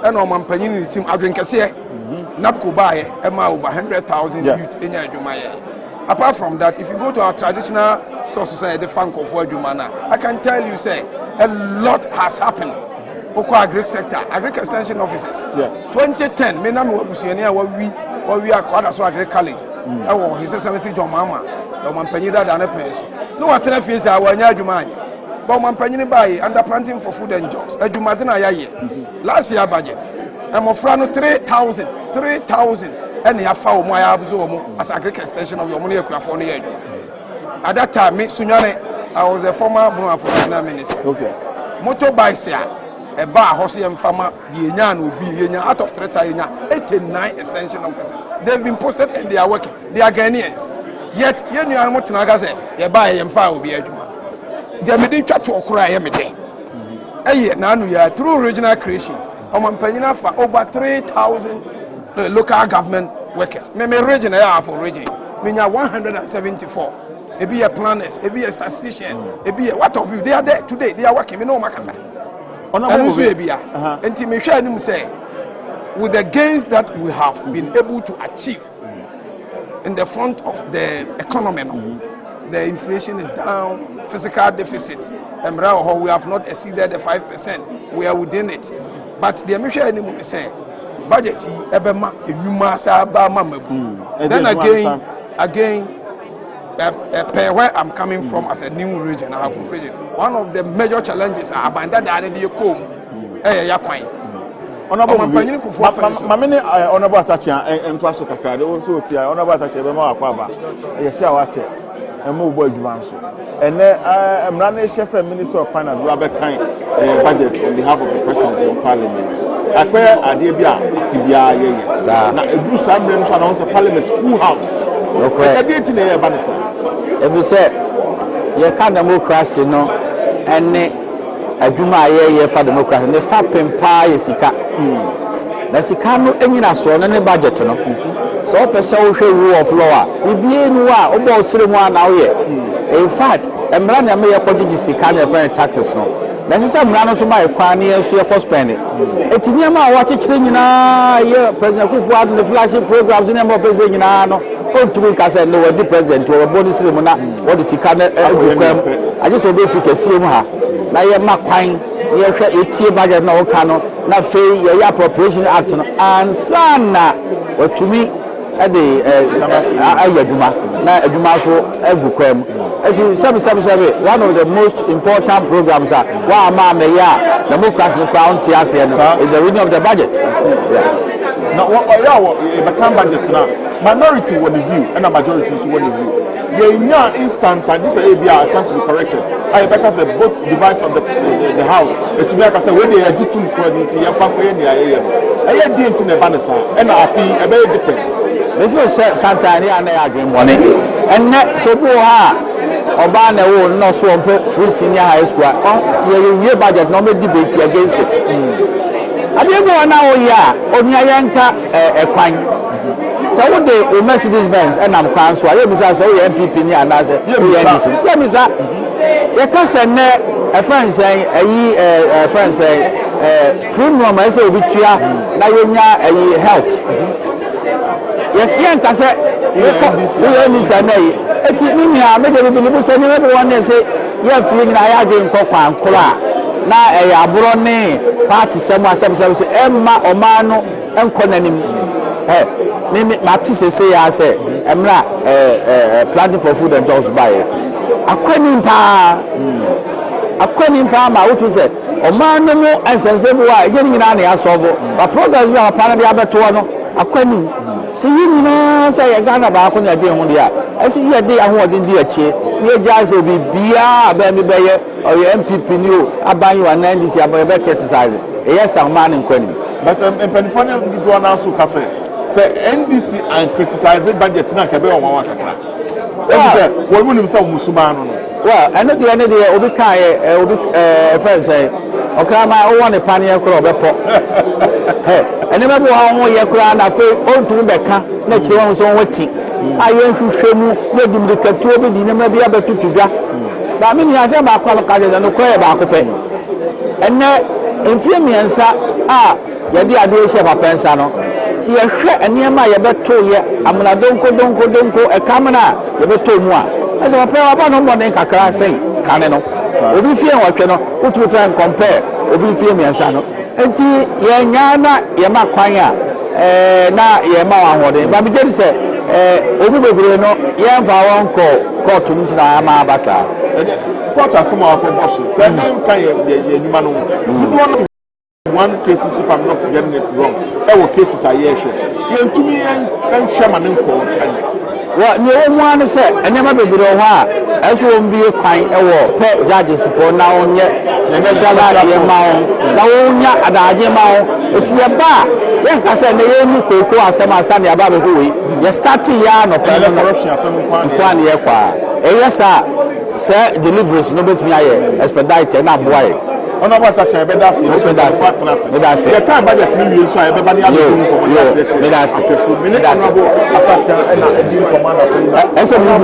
and o mampanyini team adwenkese napko bae ema over 100,000 youth enya adwuma ye. Apart from that, if you go to our traditional sources and the funk of Wajumana, I can tell you, say, a lot has happened. Oko agri sector, agri extension offices. 2010, me na me wabusiania what we are called as agri college. His Excellency John Mama, the man penida than a person. No one tell fees our Yajumani. But man penny by under planting for food and jobs. A Jumadina Yaye. Last year budget. I'm offering 3,000. And you have found my absorb as a Greek extension of your money. At that time, Sunyane, I was a former Brunafo minister. Okay. Motorbikes here, a bar, Hossi and Farmer, the Yan will be out of 89 extension offices. They've been posted and they are working. They are Ghanaians. Yet, you are not Nagaze, you buy and fire will be a Juma. They are made to cry every day. Now we are through regional creation. I'm paying for over 3,000. Local government workers. Me region for region. Me 174. It be a planners, it be a statistician, it be a what of you. They are there today. They are working. Me no makasa. And me share them say, with the gains that we have been able to achieve in the front of the economy, the inflation is down, physical deficit, and we have not exceeded the 5%. We are within it. But the share them say. Budget ebema enuma sa ba mamabu. Then again where I'm coming from as a new region, I have region. One of the major challenges are abanda da de kom ya kwan. Honorable mamene honorable Atachia en twaso kakra de so tia honorable Atachia ebema akwa ba. Ye share wa che. emo bo adwuma nso ene emra na ehye say Minister of Finance we abekan budget on behalf of the President of Parliament akwe ade bia tibia ye na edu samre nso announce Parliament full house okay ade ti na ye ba nsa if you say ye ka democracy no ene adwuma ye fa democracy ne fa pempa ye sika na sika no enyina so no ne budget no so opese wo hwe rule of law a bibie nu a obo osire mu ana wo ye in fact emra na me ye kodigi sika na fa taxes no na sisa emra no so ma ekwan ne enso ye spend etini ma wa chechire nyina ye president Kufuor the flagship programs ne mo pese nyina no ontumi ka say no we president wo body sire mu na wo de sika na ekwam aje so be fi kesie mu ha na ye makwan ye hwe etie budget na wo ka no na fe ye appropriation act no ansana watumi ade ayaduma na aduma so agukwam eti sabi one of the most important programs are wa ma me ya democracy crown tiase no is the reading of the budget now the budget now minority will view and a majority will view the instance and this area are to be corrected I because the both device of the house it to be like I say when they are jitu this ya fa ko ye I didn't in the banner and I feel a very different. If you say Santani and I agree money, and net so go Obana will not so free senior high school. Oh, your budget no debate against it. I didn't go now, yeah, on Yanka a quine. So one day, Mercedes Benz and I'm crowned, so I am MPP and as a let me say, you can send a friend saying, a friend saying, premium, I say, with you, now you health. Yen ka say we ni sanai eti ni ha me de bi say ni everyone say ye free na ya de nkọ kwankora na e ya boro ne party semu asem emma omano enko nanim me mati say ya say emra planting for food and jobs buy akwani mpa ma wotu say omano mu ensense bu a ye ni na ya solve but progress we our panel dey abeto no akwani so you know say Ghana ba ko na dey hu dia asi ye dey ahodin di achi we just obi bia ba mi be ye o MPP ni o aban wa na ndisi aban be criticize yes am man nkwani but penifone do na so ka say NDC and criticize budget na ka be o wa kakra say wo mu nim say musuma no well ene dey obi kan obi friend say okama o won pan ye kro obepo ene be wo ho ye kra na fe ontu be ka na chi won so wati aye hwehwemu na dimrikatu obi di na bia betutudwa ba me ni ase ba kwa ka je no koye ba ko pe ene enfie miensa a ye di ade hye papa nsa no si ye hwe ene ma ye beto ye amna donko e kamna ye beto mu a ase papa wa ba no mo den kakra sen kane no obi fie watwe no wotu fe compare obi fie miensa no enti ye nyana ye makwan a na ye ma wa hode ba mi je se obi bebre no ye mfa won court ntina ama abasa court asema wa ko boss then kan ye nyuma no one cases if I'm not getting it wrong there cases are here ye ntumi en hwema ne nko wa ni o mu an se enema bebre ho a eso won bi kwan ewo pe judges for na onye special ye ma on na wonya adaje ma on etu ye ba ye nka se ne ye ni koko asema asa ne aba be ho we ye start ya no pe corruption asem kwan ye kwa yesa se deliveries no betumi aye expedite na boy ona ba ta chen be da si be da si ye kan budget ni wi so aye be ba ni adu ko mo ya be da si me da si atacha na edi commander ko eso mo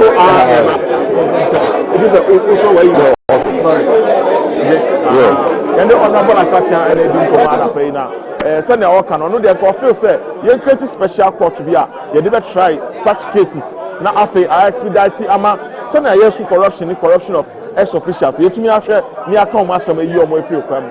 it is also where you go sorry and the honorable atacha and edi commander ko na say na o kan no de ko feel say ye create special court bi a ye dey try such cases na afi expedite ama say na yes corruption of ex officials yetumi ahwe ni aka o masam eyi o mo efi okwam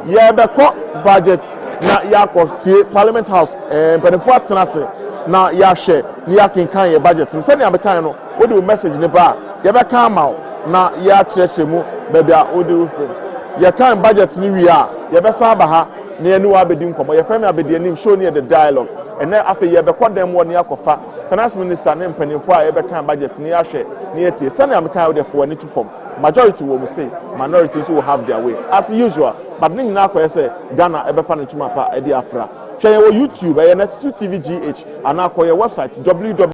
ye be ko budget na ya ko tie Parliament House penefo atenase na ya hwe ni akinkan ye budget say na be kan no wo de message ne ba ye be kan ma na ya kyerehye mu be bia wo de ufem ye kan budget ni wi a ye be sa ba ha na enu abedi nkomo ye frame abedi anim show ni the dialogue and then after ye be ko dem wo ne akofa finance minister ne mpanimfo a yɛbɛka budget ne yɛahwɛ ne yɛtie sɛnea meka wo de for ani to form majority will say minorities will have their way as usual but ne nyinaa kɔyɛ sɛ Ghana ɛbɛfa ne ntoma pa ɛde afra hwɛ yɛn wɔ YouTube ɛyɛ Net2 TV GH anaa kɔ yɛ website www